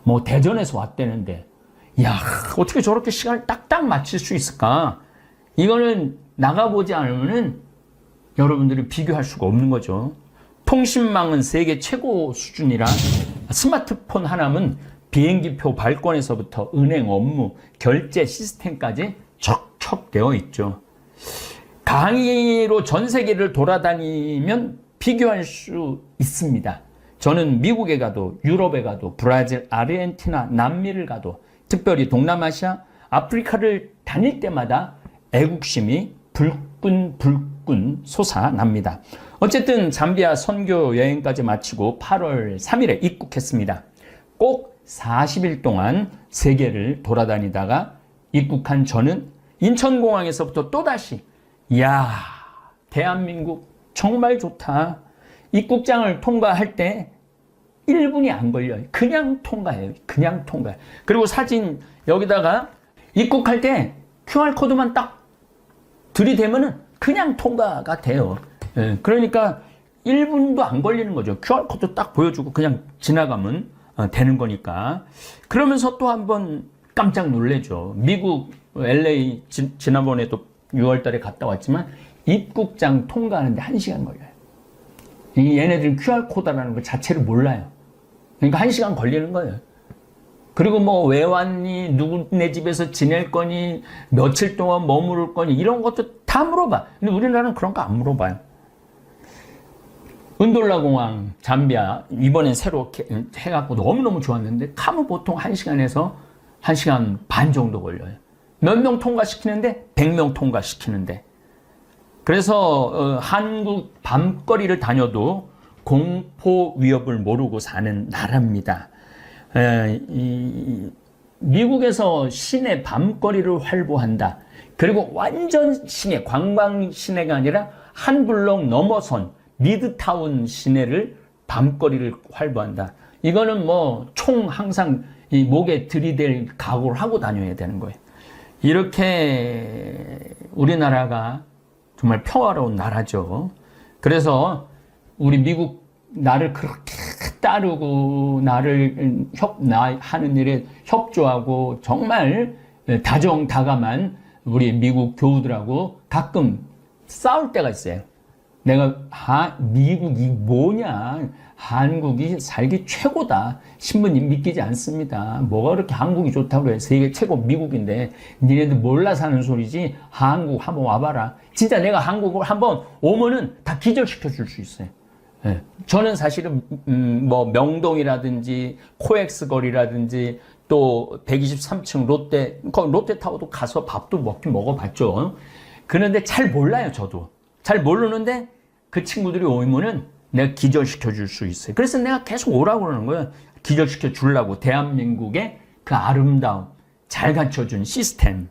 뭐 대전에서 왔대는데 야, 어떻게 저렇게 시간을 딱딱 맞출 수 있을까? 이거는 나가보지 않으면은 여러분들이 비교할 수가 없는 거죠. 통신망은 세계 최고 수준이라 스마트폰 하나면 비행기표 발권에서부터 은행 업무, 결제 시스템까지 척척 되어 있죠. 강의로 전 세계를 돌아다니면 비교할 수 있습니다. 저는 미국에 가도 유럽에 가도 브라질, 아르헨티나, 남미를 가도 특별히 동남아시아, 아프리카를 다닐 때마다 애국심이 불끈불끈 솟아납니다. 어쨌든 잠비아 선교 여행까지 마치고 8월 3일에 입국했습니다. 꼭 40일 동안 세계를 돌아다니다가 입국한 저는 인천공항에서부터 또다시 이야, 대한민국 정말 좋다. 입국장을 통과할 때 1분이 안 걸려요. 그냥 통과해요. 그냥 통과해요. 그리고 사진 여기다가 입국할 때 QR코드만 딱 들이대면은 그냥 통과가 돼요. 예, 그러니까 1분도 안 걸리는 거죠. QR코드 딱 보여주고 그냥 지나가면 되는 거니까. 그러면서 또 한번 깜짝 놀래죠. 미국 LA 지난번에도 6월 달에 갔다 왔지만 입국장 통과하는데 1시간 걸려요. 얘네들은 QR코드라는 것 자체를 몰라요. 그러니까 1시간 걸리는 거예요. 그리고 뭐 왜 왔니? 누구네 집에서 지낼 거니? 며칠 동안 머무를 거니? 이런 것도 다 물어봐. 근데 우리나라는 그런 거 안 물어봐요. 은돌라 공항, 잠비아 이번엔 새로 해갖고 너무너무 좋았는데 가면 보통 1시간에서 1시간 반 정도 걸려요. 몇 명 통과시키는데 100명 통과시키는데. 그래서 한국 밤거리를 다녀도 공포 위협을 모르고 사는 나라입니다. 미국에서 시내 밤거리를 활보한다. 그리고 완전 시내, 관광 시내가 아니라 한 블록 넘어선 미드타운 시내를 밤거리를 활보한다. 이거는 뭐 총 항상 이 목에 들이댈 각오를 하고 다녀야 되는 거예요. 이렇게 우리나라가 정말 평화로운 나라죠. 그래서 우리 미국 나를 그렇게 따르고 나를 하는 일에 협조하고 정말 다정다감한 우리 미국 교우들하고 가끔 싸울 때가 있어요. 내가 미국이 뭐냐, 한국이 살기 최고다, 신부님 믿기지 않습니다. 뭐가 그렇게 한국이 좋다고 그래. 세계 최고 미국인데 니네들 몰라서 하는 소리지. 한국 한번 와봐라. 진짜 내가 한국을 한번 오면은 다 기절시켜 줄 수 있어요. 네. 저는 사실은 뭐 명동이라든지 코엑스 거리라든지 또 123층 롯데타워도 가서 밥도 먹어봤죠. 그런데 잘 몰라요. 저도 잘 모르는데 그 친구들이 오면은 내가 기절시켜 줄 수 있어요. 그래서 내가 계속 오라고 그러는 거예요. 기절시켜 주려고. 대한민국의 그 아름다움, 잘 갖춰준 시스템.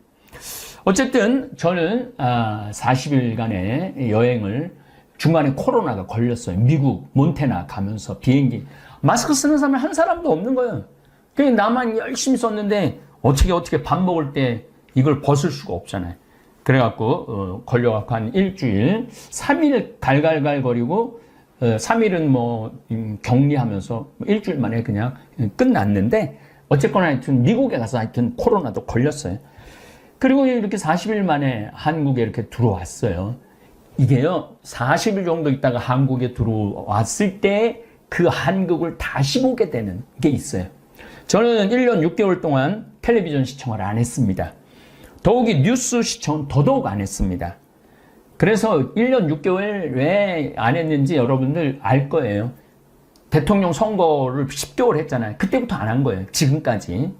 어쨌든 저는 40일간의 여행을 중간에 코로나가 걸렸어요. 미국 몬태나 가면서 비행기 마스크 쓰는 사람이 한 사람도 없는 거예요. 그냥 나만 열심히 썼는데 어떻게 밥 먹을 때 이걸 벗을 수가 없잖아요. 그래갖고 걸려갖고 한 일주일, 3일 갈갈갈 거리고 3일은 뭐 격리하면서 일주일 만에 그냥 끝났는데 어쨌거나 하여튼 미국에 가서 하여튼 코로나도 걸렸어요. 그리고 이렇게 40일 만에 한국에 이렇게 들어왔어요. 이게요, 40일 정도 있다가 한국에 들어왔을 때 그 한국을 다시 보게 되는 게 있어요. 저는 1년 6개월 동안 텔레비전 시청을 안 했습니다. 더욱이 뉴스 시청은 더더욱 안 했습니다. 그래서 1년 6개월 왜 안 했는지 여러분들 알 거예요. 대통령 선거를 10개월 했잖아요. 그때부터 안 한 거예요. 지금까지.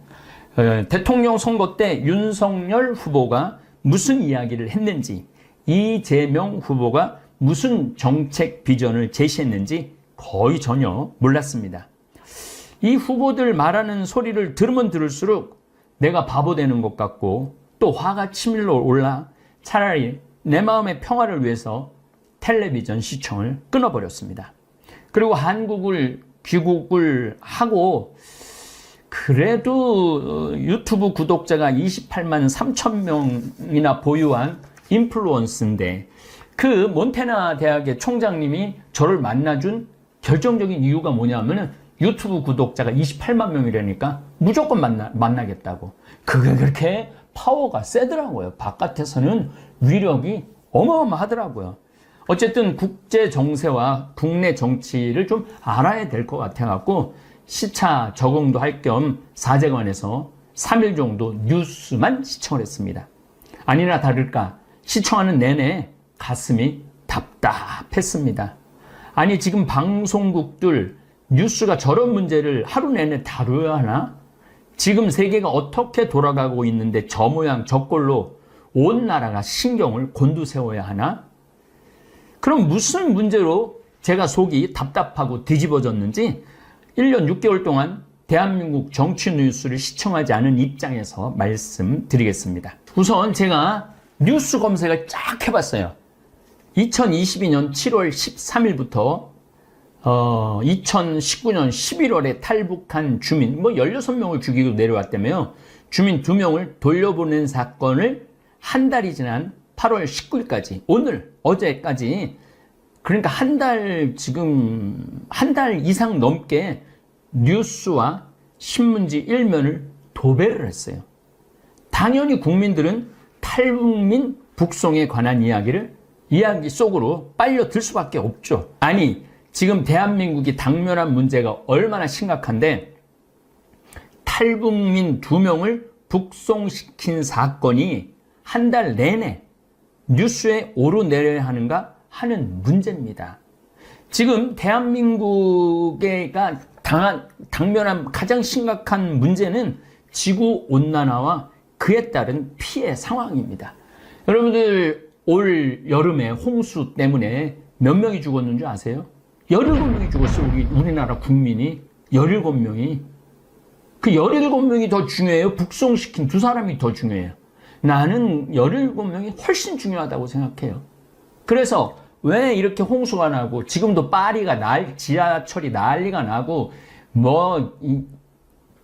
대통령 선거 때 윤석열 후보가 무슨 이야기를 했는지, 이재명 후보가 무슨 정책 비전을 제시했는지 거의 전혀 몰랐습니다. 이 후보들 말하는 소리를 들으면 들을수록 내가 바보 되는 것 같고 또 화가 치밀러 올라 차라리 내 마음의 평화를 위해서 텔레비전 시청을 끊어버렸습니다. 그리고 한국을 귀국을 하고 그래도 유튜브 구독자가 28만 3천 명이나 보유한 인플루언서인데 그 몬태나 대학의 총장님이 저를 만나준 결정적인 이유가 뭐냐면은 유튜브 구독자가 28만 명이라니까 무조건 만나겠다고. 그게 그렇게 파워가 세더라고요. 바깥에서는 위력이 어마어마하더라고요. 어쨌든 국제 정세와 국내 정치를 좀 알아야 될 것 같아갖고 시차 적응도 할 겸 사제관에서 3일 정도 뉴스만 시청을 했습니다. 아니나 다를까 시청하는 내내 가슴이 답답했습니다. 아니 지금 방송국들 뉴스가 저런 문제를 하루 내내 다뤄야 하나? 지금 세계가 어떻게 돌아가고 있는데 저 모양 저 꼴로 온 나라가 신경을 곤두세워야 하나? 그럼 무슨 문제로 제가 속이 답답하고 뒤집어졌는지 1년 6개월 동안 대한민국 정치 뉴스를 시청하지 않은 입장에서 말씀드리겠습니다. 우선 제가 뉴스 검색을 쫙 해봤어요. 2022년 7월 13일부터 2019년 11월에 탈북한 주민 16명을 죽이고 내려왔다며요. 주민 2명을 돌려보낸 사건을 한 달이 지난 8월 19일까지 오늘 어제까지 그러니까 지금 한 달 이상 넘게 뉴스와 신문지 일면을 도배를 했어요. 당연히 국민들은 탈북민 북송에 관한 이야기 속으로 빨려들 수밖에 없죠. 아니 지금 대한민국이 당면한 문제가 얼마나 심각한데 탈북민 2명을 북송시킨 사건이 한 달 내내 뉴스에 오르내려야 하는가 하는 문제입니다. 지금 대한민국가 당면한 가장 심각한 문제는 지구온난화와 그에 따른 피해 상황입니다. 여러분들 올 여름에 홍수 때문에 몇 명이 죽었는 줄 아세요? 17명이 죽었어요. 우리나라 국민이 17명이. 그 17명이 더 중요해요? 북송시킨 2사람이 더 중요해요? 나는 17명이 훨씬 중요하다고 생각해요. 그래서 왜 이렇게 홍수가 나고 지금도 파리가 지하철이 난리가 나고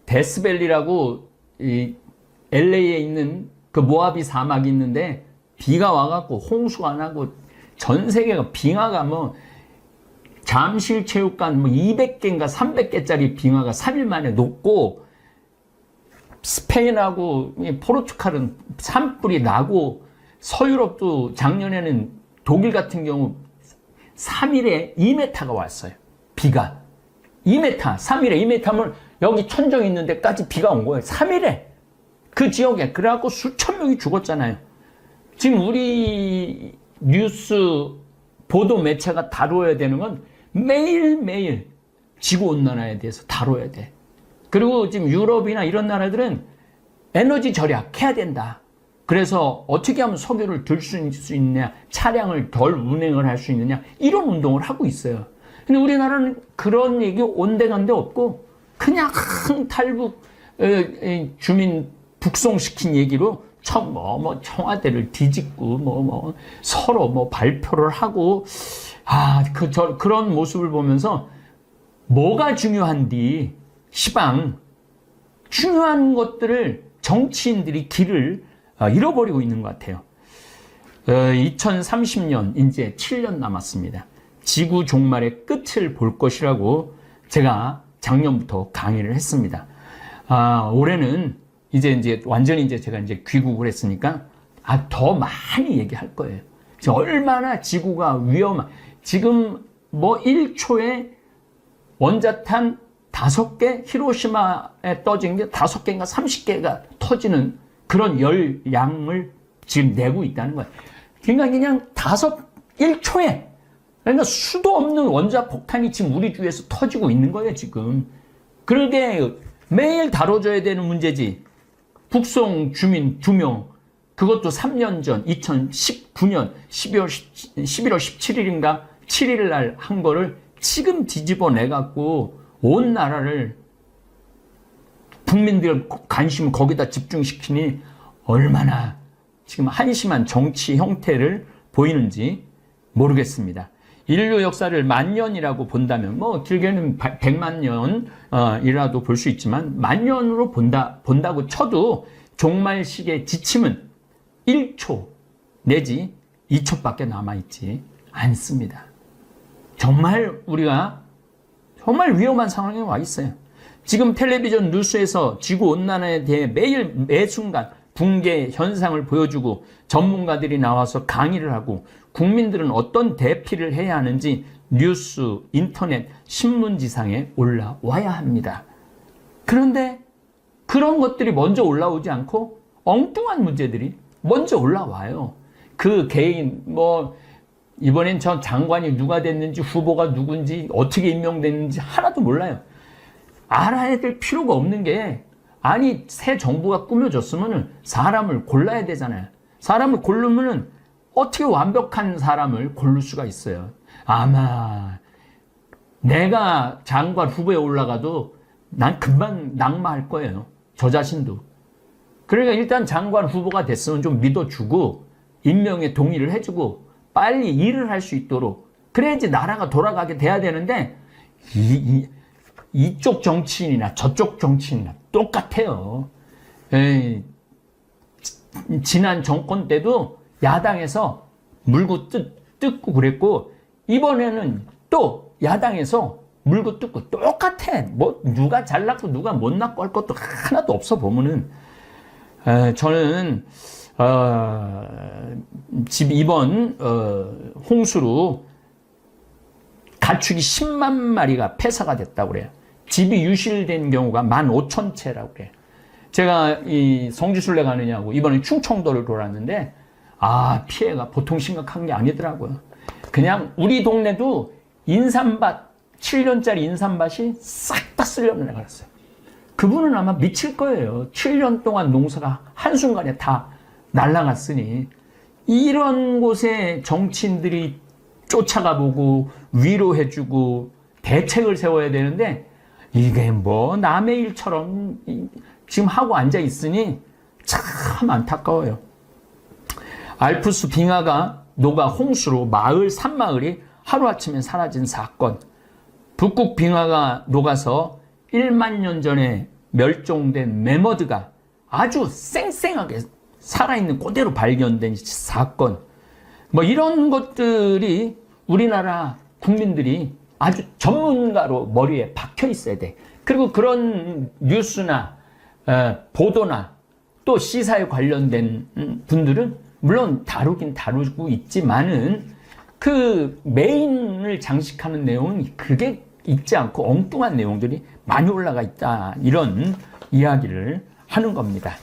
데스밸리라고 LA에 있는 그 모하비 사막이 있는데 비가 와갖고 홍수가 나고 전 세계가 빙하가 잠실체육관 200개인가 300개짜리 빙하가 3일 만에 녹고 스페인하고 포르투갈은 산불이 나고 서유럽도 작년에는 독일 같은 경우 3일에 2m가 왔어요. 비가. 2m, 3일에 2m면 여기 천정 있는 데까지 비가 온 거예요. 3일에. 그 지역에. 그래갖고 수천 명이 죽었잖아요. 지금 우리 뉴스 보도 매체가 다뤄야 되는 건 매일매일 지구온난화에 대해서 다뤄야 돼. 그리고 지금 유럽이나 이런 나라들은 에너지 절약해야 된다. 그래서 어떻게 하면 석유를 들 수 있느냐, 차량을 덜 운행을 할 수 있느냐, 이런 운동을 하고 있어요. 근데 우리나라는 그런 얘기 온데간데 없고 그냥 탈북 주민 북송시킨 얘기로 청와대를 뒤집고 서로 발표를 하고 그런 모습을 보면서 뭐가 중요한디 시방 중요한 것들을 정치인들이 길을 잃어버리고 있는 것 같아요. 2030년 이제 7년 남았습니다. 지구 종말의 끝을 볼 것이라고 제가 작년부터 강의를 했습니다. 올해는 이제 완전히 제가 귀국을 했으니까 더 많이 얘기할 거예요. 얼마나 지구가 지금 1초에 원자탄 5개, 히로시마에 떠진 게 5개인가 30개가 터지는 그런 열량을 지금 내고 있다는 거예요. 그러니까 그냥 1초에 그러니까 수도 없는 원자 폭탄이 지금 우리 주위에서 터지고 있는 거예요, 지금. 그러게 매일 다뤄줘야 되는 문제지. 북송 주민 2명, 그것도 3년 전, 2019년 11월 17일인가 7일 날 한 거를 지금 뒤집어 내갖고 온 나라를 국민들 관심을 거기다 집중시키니 얼마나 지금 한심한 정치 형태를 보이는지 모르겠습니다. 인류 역사를 10,000년이라고 본다면 뭐 길게는 100만 년이라도 볼 수 있지만 10,000년으로 본다고 쳐도 종말식의 지침은 1초 내지 2초밖에 남아있지 않습니다. 정말 우리가 정말 위험한 상황에 와 있어요. 지금 텔레비전 뉴스에서 지구온난화에 대해 매일 매순간 붕괴 현상을 보여주고 전문가들이 나와서 강의를 하고 국민들은 어떤 대피를 해야 하는지 뉴스, 인터넷, 신문지상에 올라와야 합니다. 그런데 그런 것들이 먼저 올라오지 않고 엉뚱한 문제들이 먼저 올라와요. 그 개인 이번엔 저 장관이 누가 됐는지 후보가 누군지 어떻게 임명됐는지 하나도 몰라요. 알아야 될 필요가 없는 게 아니 새 정부가 꾸며졌으면 사람을 골라야 되잖아요. 사람을 고르면 어떻게 완벽한 사람을 고를 수가 있어요. 아마 내가 장관 후보에 올라가도 난 금방 낙마할 거예요. 저 자신도. 그러니까 일단 장관 후보가 됐으면 좀 믿어주고 임명에 동의를 해주고 빨리 일을 할 수 있도록 그래야지 나라가 돌아가게 돼야 되는데 이쪽 정치인이나 저쪽 정치인이나 똑같아요. 지난 정권 때도 야당에서 물고 뜯고 그랬고 이번에는 또 야당에서 물고 뜯고 똑같아. 뭐 누가 잘났고 누가 못났고 할 것도 하나도 없어 보면은 저는 이번 홍수로 가축이 10만 마리가 폐사가 됐다고 그래요. 집이 유실된 경우가 15,000채라고 그래요. 제가 이 성지순례 가느냐고 이번에 충청도를 돌았는데 피해가 보통 심각한 게 아니더라고요. 그냥 우리 동네도 인삼밭 7년짜리 인삼밭이 싹 다 쓸려는 애가 있어요. 그분은 아마 미칠 거예요. 7년 동안 농사가 한순간에 다 날아갔으니 이런 곳에 정치인들이 쫓아가 보고 위로해주고 대책을 세워야 되는데 이게 뭐 남의 일처럼 지금 하고 앉아 있으니 참 안타까워요. 알프스 빙하가 녹아 홍수로 마을 산마을이 하루아침에 사라진 사건. 북극 빙하가 녹아서 1만 년 전에 멸종된 매머드가 아주 쌩쌩하게 살아있는 그대로 발견된 사건. 뭐 이런 것들이 우리나라 국민들이 아주 전문가로 머리에 박혀 있어야 돼. 그리고 그런 뉴스나 보도나 또 시사에 관련된 분들은 물론 다루긴 다루고 있지만은 그 메인을 장식하는 내용은 그게 있지 않고 엉뚱한 내용들이 많이 올라가 있다. 이런 이야기를 하는 겁니다.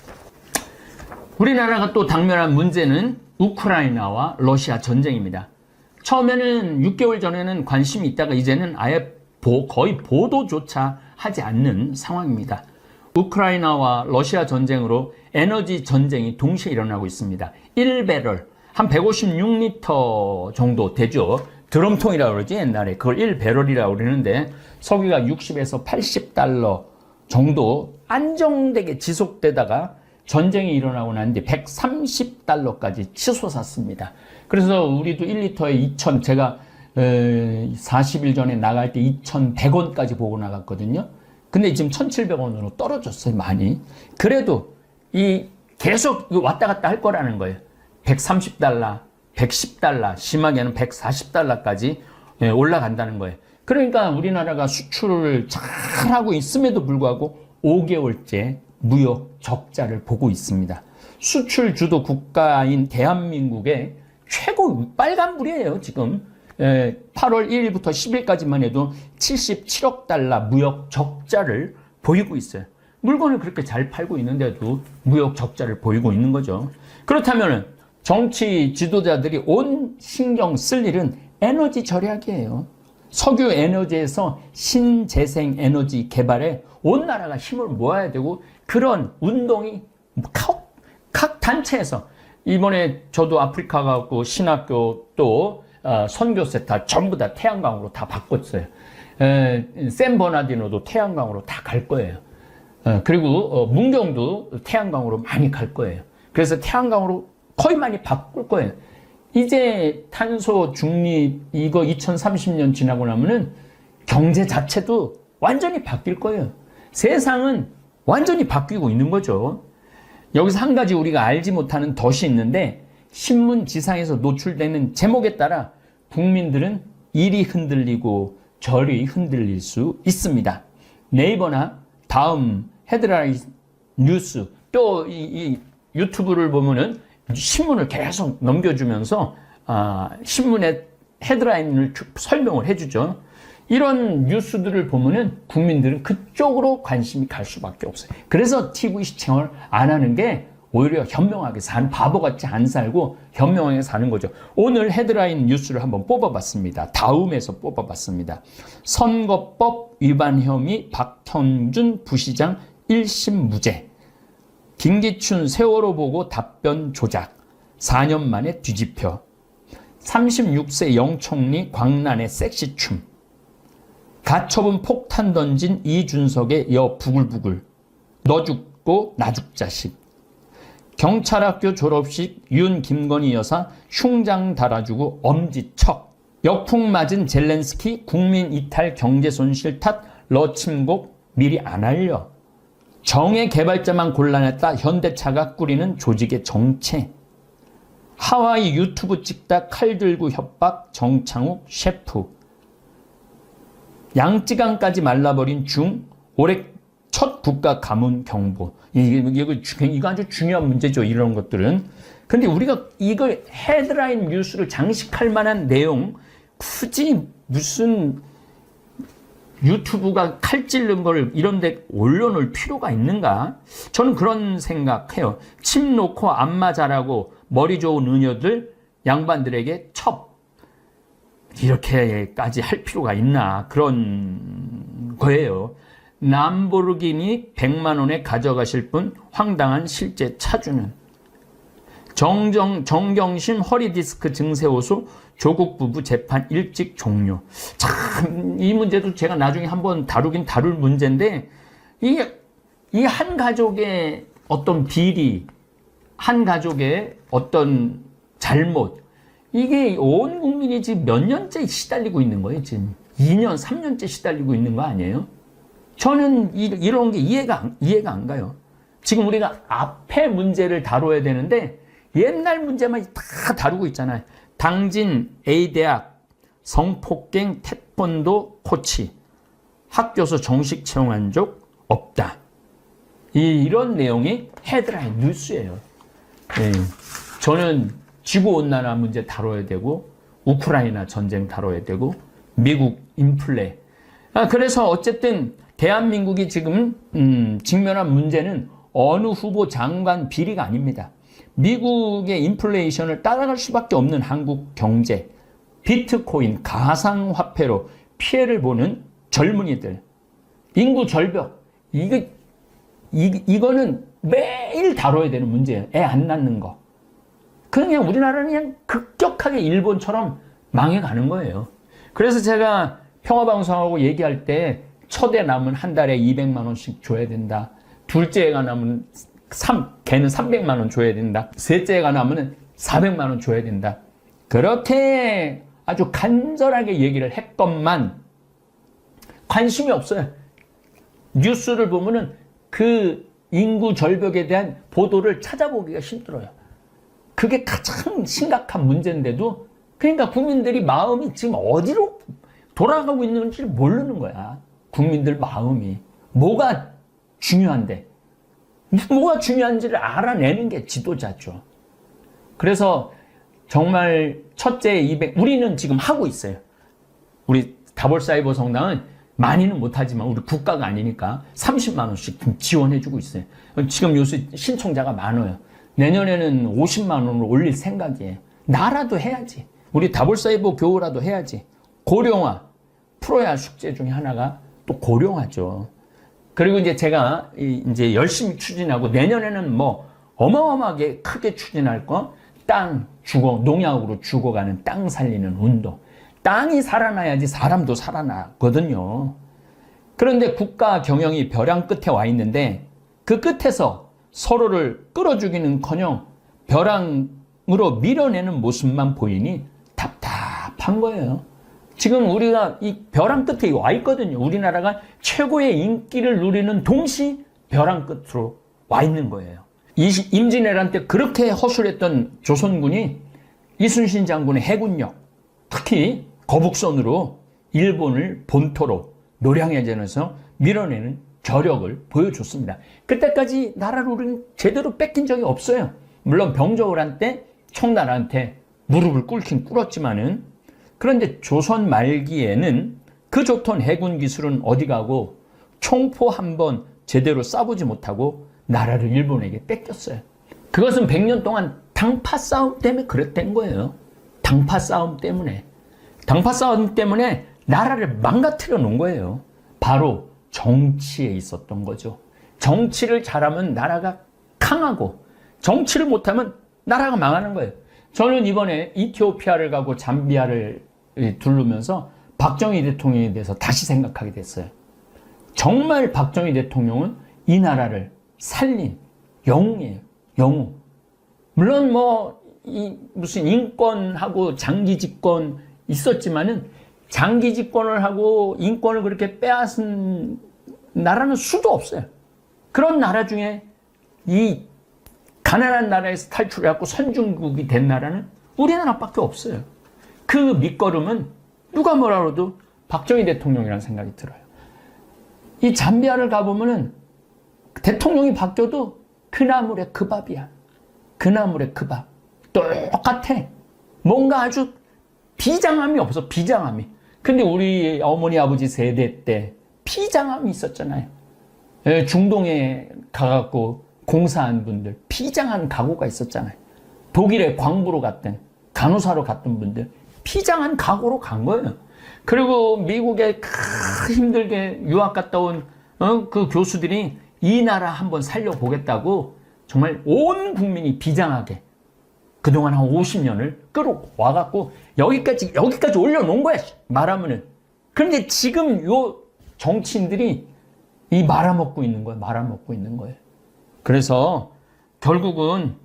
우리나라가 또 당면한 문제는 우크라이나와 러시아 전쟁입니다. 처음에는 6개월 전에는 관심이 있다가 이제는 아예 거의 보도조차 하지 않는 상황입니다. 우크라이나와 러시아 전쟁으로 에너지 전쟁이 동시에 일어나고 있습니다. 1배럴, 한 156리터 정도 되죠. 드럼통이라고 그러지 옛날에. 그걸 1배럴이라고 그러는데 석유가 60에서 80달러 정도 안정되게 지속되다가 전쟁이 일어나고 난 뒤 130달러까지 치솟았습니다. 그래서 우리도 1리터에 2,000, 제가 40일 전에 나갈 때 2,100원까지 보고 나갔거든요. 근데 지금 1,700원으로 떨어졌어요, 많이. 그래도 계속 왔다 갔다 할 거라는 거예요. 130달러, 110달러, 심하게는 140달러까지 올라간다는 거예요. 그러니까 우리나라가 수출을 잘하고 있음에도 불구하고 5개월째 무역 적자를 보고 있습니다. 수출 주도 국가인 대한민국의 최고 빨간불이에요, 지금. 8월 1일부터 10일까지만 해도 77억 달러 무역 적자를 보이고 있어요. 물건을 그렇게 잘 팔고 있는데도 무역 적자를 보이고 있는 거죠. 그렇다면 정치 지도자들이 온 신경 쓸 일은 에너지 절약이에요. 석유 에너지에서 신재생 에너지 개발에 온 나라가 힘을 모아야 되고, 그런 운동이 각 단체에서, 이번에 저도 아프리카 가고 신학교 또 선교센터 전부 다 태양광으로 다 바꿨어요. 샌버나디노도 태양광으로 다 갈 거예요. 그리고 문경도 태양광으로 많이 갈 거예요. 그래서 태양광으로 거의 많이 바꿀 거예요. 이제 탄소 중립 이거 2030년 지나고 나면은 경제 자체도 완전히 바뀔 거예요. 세상은 완전히 바뀌고 있는 거죠. 여기서 한 가지 우리가 알지 못하는 덫이 있는데, 신문 지상에서 노출되는 제목에 따라 국민들은 이리 흔들리고 저리 흔들릴 수 있습니다. 네이버나 다음 헤드라인 뉴스, 또 이 유튜브를 보면은 신문을 계속 넘겨주면서 신문의 헤드라인을 설명을 해주죠. 이런 뉴스들을 보면은 국민들은 그쪽으로 관심이 갈 수밖에 없어요. 그래서 TV 시청을 안 하는 게 오히려 현명하게 사는, 바보같이 안 살고 현명하게 사는 거죠. 오늘 헤드라인 뉴스를 한번 뽑아봤습니다. 다음에서 뽑아봤습니다. 선거법 위반 혐의 박형준 부시장 1심 무죄. 김기춘 세월호 보고 답변 조작. 4년 만에 뒤집혀. 36세 영총리 광란의 섹시춤. 가처분 폭탄 던진 이준석의 여 부글부글. 너 죽고 나 죽자식. 경찰학교 졸업식 윤 김건희 여사 흉장 달아주고 엄지척. 역풍 맞은 젤렌스키 국민 이탈 경제 손실 탓 러침곡 미리 안 알려. 정의 개발자만 곤란했다 현대차가 꾸리는 조직의 정체. 하와이 유튜브 찍다 칼 들고 협박 정창욱 셰프. 양쯔강까지 말라버린 중 올해 첫 국가 가문 경보. 이거 아주 중요한 문제죠. 이런 것들은. 근데 우리가 이걸 헤드라인 뉴스를 장식할 만한 내용, 굳이 무슨 유튜브가 칼 찔른 걸 이런 데 올려놓을 필요가 있는가? 저는 그런 생각해요. 침 놓고 안마 잘하고 머리 좋은 은여들 양반들에게 첩. 이렇게까지 할 필요가 있나? 그런 거예요. 람보르기니 100만 원에 가져가실 분 황당한 실제 차주는. 정경심 허리디스크 증세 호소 조국 부부 재판 일찍 종료. 참, 이 문제도 제가 나중에 한번 다룰 문제인데, 이 한 가족의 어떤 비리, 한 가족의 어떤 잘못, 이게 온 국민이 지금 몇 년째 시달리고 있는 거예요. 지금 2년, 3년째 시달리고 있는 거 아니에요? 저는 이런 게 이해가 안 가요. 지금 우리가 앞에 문제를 다뤄야 되는데 옛날 문제만 다 다루고 있잖아요. 당진 A대학 성폭행 태권도 코치 학교에서 정식 채용한 적 없다. 이런 내용이 헤드라인 뉴스예요. 네. 저는 지구온난화 문제 다뤄야 되고 우크라이나 전쟁 다뤄야 되고 미국 인플레. 그래서 어쨌든 대한민국이 지금 직면한 문제는 어느 후보 장관 비리가 아닙니다. 미국의 인플레이션을 따라갈 수밖에 없는 한국 경제, 비트코인, 가상화폐로 피해를 보는 젊은이들, 인구 절벽, 이거는 매일 다뤄야 되는 문제예요. 애 안 낳는 거. 그냥 우리나라는 그냥 급격하게 일본처럼 망해가는 거예요. 그래서 제가 평화방송하고 얘기할 때 첫 애 낳으면 한 달에 200만 원씩 줘야 된다. 둘째 애가 낳으면 걔는 300만 원 줘야 된다. 셋째 애가 낳으면 400만 원 줘야 된다. 그렇게 아주 간절하게 얘기를 했건만 관심이 없어요. 뉴스를 보면은 그 인구 절벽에 대한 보도를 찾아보기가 힘들어요. 그게 가장 심각한 문제인데도 그러니까 국민들이 마음이 지금 어디로 돌아가고 있는지를 모르는 거야. 국민들 마음이. 뭐가 중요한데. 뭐가 중요한지를 알아내는 게 지도자죠. 그래서 정말 첫째 200, 우리는 지금 하고 있어요. 우리 다볼사이버 성당은 많이는 못하지만 우리 국가가 아니니까 30만 원씩 지원해주고 있어요. 지금 요새 신청자가 많아요. 내년에는 50만 원으로 올릴 생각이에요. 나라도 해야지. 우리 다볼사이버 교우라도 해야지. 고령화, 풀어야 할 숙제 중에 하나가 또 고령화죠. 그리고 이제 제가 이제 열심히 추진하고 내년에는 뭐 어마어마하게 크게 추진할 거, 땅 농약으로 죽어가는 땅 살리는 운동. 땅이 살아나야지 사람도 살아나거든요. 그런데 국가 경영이 벼랑 끝에 와 있는데 그 끝에서 서로를 끌어주기는커녕 벼랑으로 밀어내는 모습만 보이니 답답한 거예요. 지금 우리가 이 벼랑 끝에 와 있거든요. 우리나라가 최고의 인기를 누리는 동시 벼랑 끝으로 와 있는 거예요. 임진왜란 때 그렇게 허술했던 조선군이 이순신 장군의 해군력, 특히 거북선으로 일본을 본토로 노량해전에서 밀어내는 저력을 보여줬습니다. 그때까지 나라를 우리는 제대로 뺏긴 적이 없어요. 물론 병적을 한 때 청나라한테 무릎을 꿇긴 꿇었지만은, 그런데 조선 말기에는 그 좋던 해군 기술은 어디 가고 총포 한 번 제대로 쏴보지 못하고 나라를 일본에게 뺏겼어요. 그것은 100년 동안 당파 싸움 때문에 그랬던 거예요. 당파 싸움 때문에. 당파 싸움 때문에 나라를 망가뜨려 놓은 거예요. 바로 정치에 있었던 거죠. 정치를 잘하면 나라가 강하고 정치를 못하면 나라가 망하는 거예요. 저는 이번에 이티오피아를 가고 잠비아를 두르면서 박정희 대통령에 대해서 다시 생각하게 됐어요. 정말 박정희 대통령은 이 나라를 살린 영웅이에요. 영웅. 물론 무슨 인권하고 장기 집권 있었지만은 장기 집권을 하고 인권을 그렇게 빼앗은 나라는 수도 없어요. 그런 나라 중에 이 가난한 나라에서 탈출해갖고 선진국이 된 나라는 우리나라밖에 없어요. 그 밑거름은 누가 뭐라 해도 박정희 대통령이라는 생각이 들어요. 이 잠비아를 가보면은 대통령이 바뀌어도 그 나물의 그 밥이야. 그 나물의 그 밥. 똑같아. 뭔가 아주 비장함이 없어, 비장함이. 근데 우리 어머니 아버지 세대 때 비장함이 있었잖아요. 중동에 가갖고 공사한 분들, 비장한 각오가 있었잖아요. 독일에 광부로 갔던, 간호사로 갔던 분들, 비장한 각오로 간 거예요. 그리고 미국에 힘들게 유학 갔다 온 그 교수들이 이 나라 한번 살려보겠다고 정말 온 국민이 비장하게 그동안 한 50년을 끌어와갖고 여기까지 올려놓은 거야, 말하면은. 그런데 지금 요 정치인들이 이 말아먹고 있는 거예요. 그래서 결국은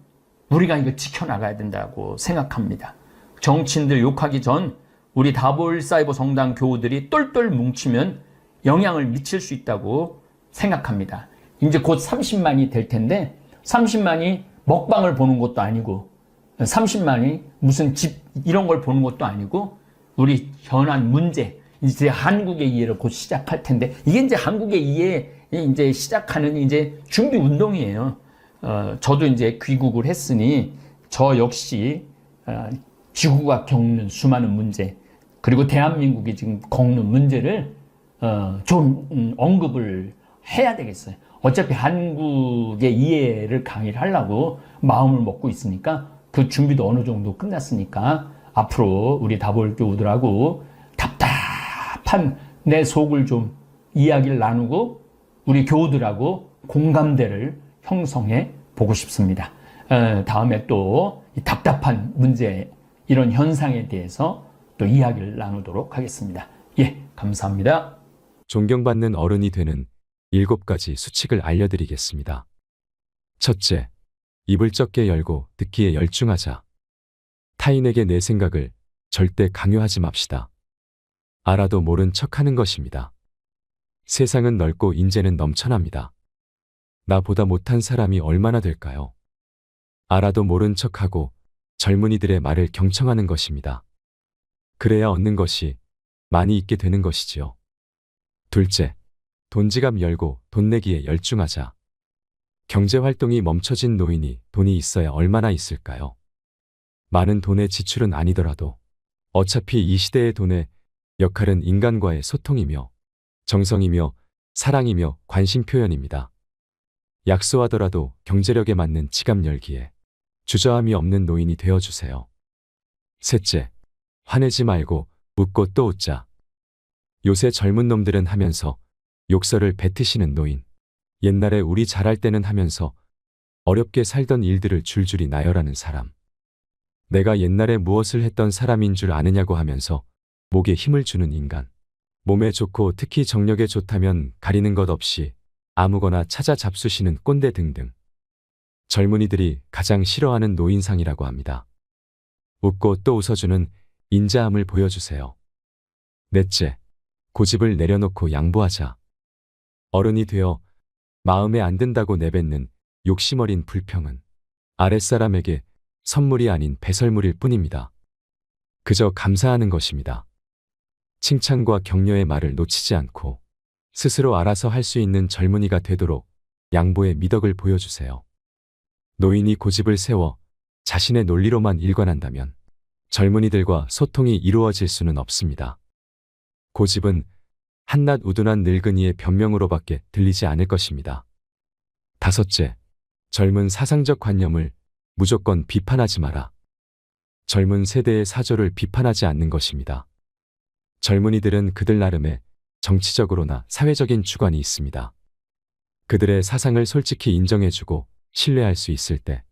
우리가 이거 지켜나가야 된다고 생각합니다. 정치인들 욕하기 전 우리 다볼사이버 성당 교우들이 똘똘 뭉치면 영향을 미칠 수 있다고 생각합니다. 이제 곧 30만이 될 텐데 30만이 먹방을 보는 것도 아니고 30만이 무슨 집 이런 걸 보는 것도 아니고 우리 현안 문제, 이제 한국의 이해를 곧 시작할 텐데 이게 이제 한국의 이해 이제 시작하는 이제 준비 운동이에요. 저도 이제 귀국을 했으니 저 역시 지구가 겪는 수많은 문제 그리고 대한민국이 지금 겪는 문제를 좀 언급을 해야 되겠어요. 어차피 한국의 이해를 강의를 하려고 마음을 먹고 있으니까 그 준비도 어느 정도 끝났으니까 앞으로 우리 다볼 교우들하고 답답한 내 속을 좀 이야기를 나누고 우리 교우들하고 공감대를 형성해 보고 싶습니다. 다음에 또 이 답답한 문제 이런 현상에 대해서 또 이야기를 나누도록 하겠습니다. 예, 감사합니다. 존경받는 어른이 되는 7가지 수칙을 알려드리겠습니다. 첫째, 입을 적게 열고 듣기에 열중하자. 타인에게 내 생각을 절대 강요하지 맙시다. 알아도 모른 척하는 것입니다. 세상은 넓고 인재는 넘쳐납니다. 나보다 못한 사람이 얼마나 될까요? 알아도 모른 척하고 젊은이들의 말을 경청하는 것입니다. 그래야 얻는 것이 많이 있게 되는 것이지요. 둘째, 돈지갑 열고 돈 내기에 열중하자. 경제활동이 멈춰진 노인이 돈이 있어야 얼마나 있을까요? 많은 돈의 지출은 아니더라도 어차피 이 시대의 돈의 역할은 인간과의 소통이며 정성이며 사랑이며 관심 표현입니다. 약소하더라도 경제력에 맞는 지갑 열기에 주저함이 없는 노인이 되어주세요. 셋째, 화내지 말고 웃고 또 웃자. 요새 젊은 놈들은 하면서 욕설을 뱉으시는 노인. 옛날에 우리 잘할 때는 하면서 어렵게 살던 일들을 줄줄이 나열하는 사람. 내가 옛날에 무엇을 했던 사람인 줄 아느냐고 하면서 목에 힘을 주는 인간. 몸에 좋고 특히 정력에 좋다면 가리는 것 없이 아무거나 찾아 잡수시는 꼰대 등등. 젊은이들이 가장 싫어하는 노인상이라고 합니다. 웃고 또 웃어주는 인자함을 보여주세요. 넷째, 고집을 내려놓고 양보하자. 어른이 되어 마음에 안 든다고 내뱉는 욕심어린 불평은 아랫사람에게 선물이 아닌 배설물일 뿐입니다. 그저 감사하는 것입니다. 칭찬과 격려의 말을 놓치지 않고 스스로 알아서 할 수 있는 젊은이가 되도록 양보의 미덕을 보여주세요. 노인이 고집을 세워 자신의 논리로만 일관한다면 젊은이들과 소통이 이루어질 수는 없습니다. 고집은 한낱 우둔한 늙은이의 변명으로밖에 들리지 않을 것입니다. 다섯째, 젊은 사상적 관념을 무조건 비판하지 마라. 젊은 세대의 사조를 비판하지 않는 것입니다. 젊은이들은 그들 나름의 정치적으로나 사회적인 주관이 있습니다. 그들의 사상을 솔직히 인정해주고 신뢰할 수 있을 때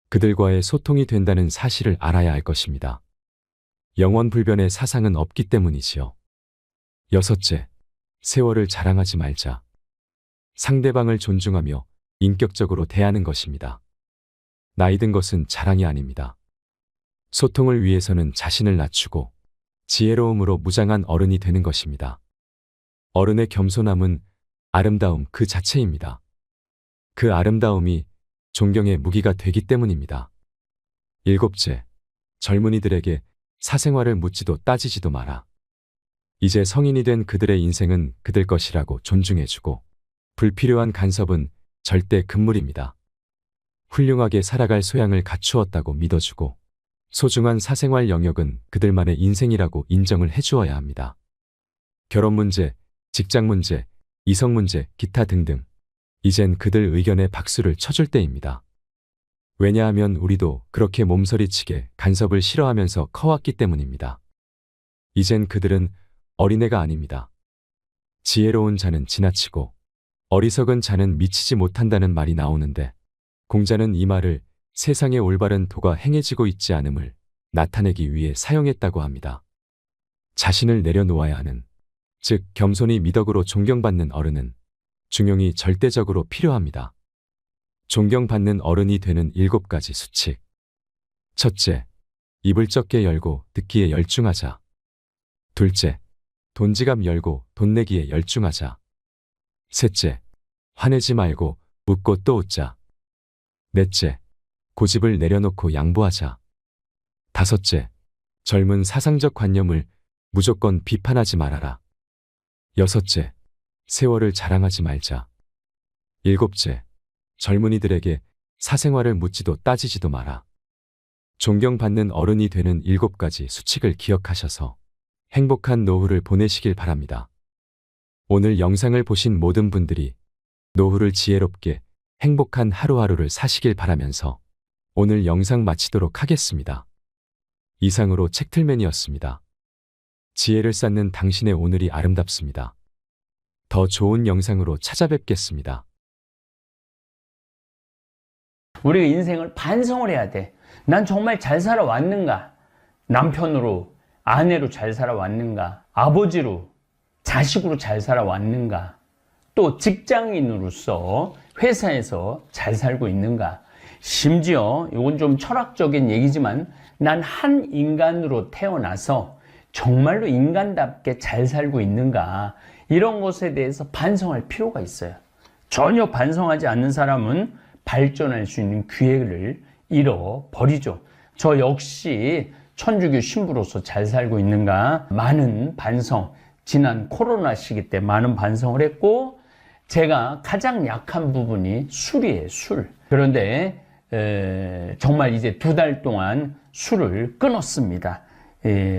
그들과의 소통이 된다는 사실을 알아야 할 것입니다. 영원불변의 사상은 없기 때문이지요. 여섯째, 세월을 자랑하지 말자. 상대방을 존중하며 인격적으로 대하는 것입니다. 나이 든 것은 자랑이 아닙니다. 소통을 위해서는 자신을 낮추고 지혜로움으로 무장한 어른이 되는 것입니다. 어른의 겸손함은 아름다움 그 자체입니다. 그 아름다움이 존경의 무기가 되기 때문입니다. 일곱째, 젊은이들에게 사생활을 묻지도 따지지도 마라. 이제 성인이 된 그들의 인생은 그들 것이라고 존중해주고 불필요한 간섭은 절대 금물입니다. 훌륭하게 살아갈 소양을 갖추었다고 믿어주고 소중한 사생활 영역은 그들만의 인생이라고 인정을 해주어야 합니다. 결혼 문제, 직장 문제, 이성 문제, 기타 등등. 이젠 그들 의견에 박수를 쳐줄 때입니다. 왜냐하면 우리도 그렇게 몸서리치게 간섭을 싫어하면서 커왔기 때문입니다. 이젠 그들은 어린애가 아닙니다. 지혜로운 자는 지나치고 어리석은 자는 미치지 못한다는 말이 나오는데 공자는 이 말을 세상의 올바른 도가 행해지고 있지 않음을 나타내기 위해 사용했다고 합니다. 자신을 내려놓아야 하는, 즉 겸손이 미덕으로 존경받는 어른은 중용이 절대적으로 필요합니다. 존경받는 어른이 되는 7가지 수칙. 첫째, 입을 적게 열고 듣기에 열중하자. 둘째, 돈지갑 열고 돈 내기에 열중하자. 셋째, 화내지 말고 웃고 또 웃자. 넷째, 고집을 내려놓고 양보하자. 다섯째, 젊은 사상적 관념을 무조건 비판하지 말아라. 여섯째, 세월을 자랑하지 말자. 일곱째, 젊은이들에게 사생활을 묻지도 따지지도 마라. 존경받는 어른이 되는 7가지 수칙을 기억하셔서 행복한 노후를 보내시길 바랍니다. 오늘 영상을 보신 모든 분들이 노후를 지혜롭게 행복한 하루하루를 사시길 바라면서 오늘 영상 마치도록 하겠습니다. 이상으로 책틀맨이었습니다. 지혜를 쌓는 당신의 오늘이 아름답습니다. 더 좋은 영상으로 찾아뵙겠습니다. 우리가 인생을 반성을 해야 돼. 난 정말 잘 살아왔는가? 남편으로, 아내로 잘 살아왔는가? 아버지로, 자식으로 잘 살아왔는가? 또 직장인으로서 회사에서 잘 살고 있는가? 심지어 이건 좀 철학적인 얘기지만 난 한 인간으로 태어나서 정말로 인간답게 잘 살고 있는가? 이런 것에 대해서 반성할 필요가 있어요. 전혀 반성하지 않는 사람은 발전할 수 있는 기회를 잃어버리죠. 저 역시 천주교 신부로서 잘 살고 있는가? 많은 반성, 지난 코로나 시기 때 많은 반성을 했고 제가 가장 약한 부분이 술이에요, 술. 그런데 정말 이제 2달 동안 술을 끊었습니다.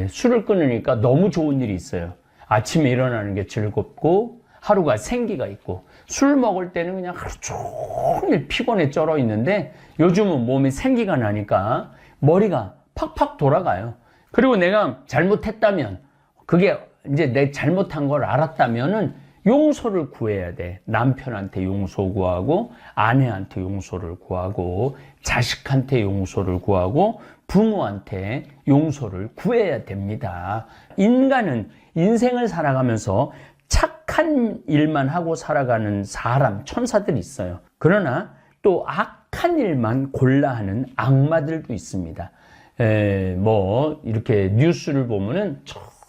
술을 끊으니까 너무 좋은 일이 있어요. 아침에 일어나는 게 즐겁고 하루가 생기가 있고, 술 먹을 때는 그냥 하루 종일 피곤에 쩔어 있는데 요즘은 몸에 생기가 나니까 머리가 팍팍 돌아가요. 그리고 내가 잘못했다면, 그게 이제 내 잘못한 걸 알았다면은 용서를 구해야 돼. 남편한테 용서 구하고, 아내한테 용서를 구하고, 자식한테 용서를 구하고, 부모한테 용서를 구해야 됩니다. 인간은 인생을 살아가면서 착한 일만 하고 살아가는 사람, 천사들이 있어요. 그러나 또 악한 일만 골라 하는 악마들도 있습니다. 이렇게 뉴스를 보면은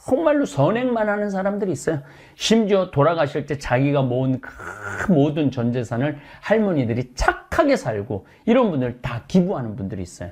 정말로 선행만 하는 사람들이 있어요. 심지어 돌아가실 때 자기가 모은 그 모든 전 재산을 할머니들이 착하게 살고, 이런 분들 다 기부하는 분들이 있어요.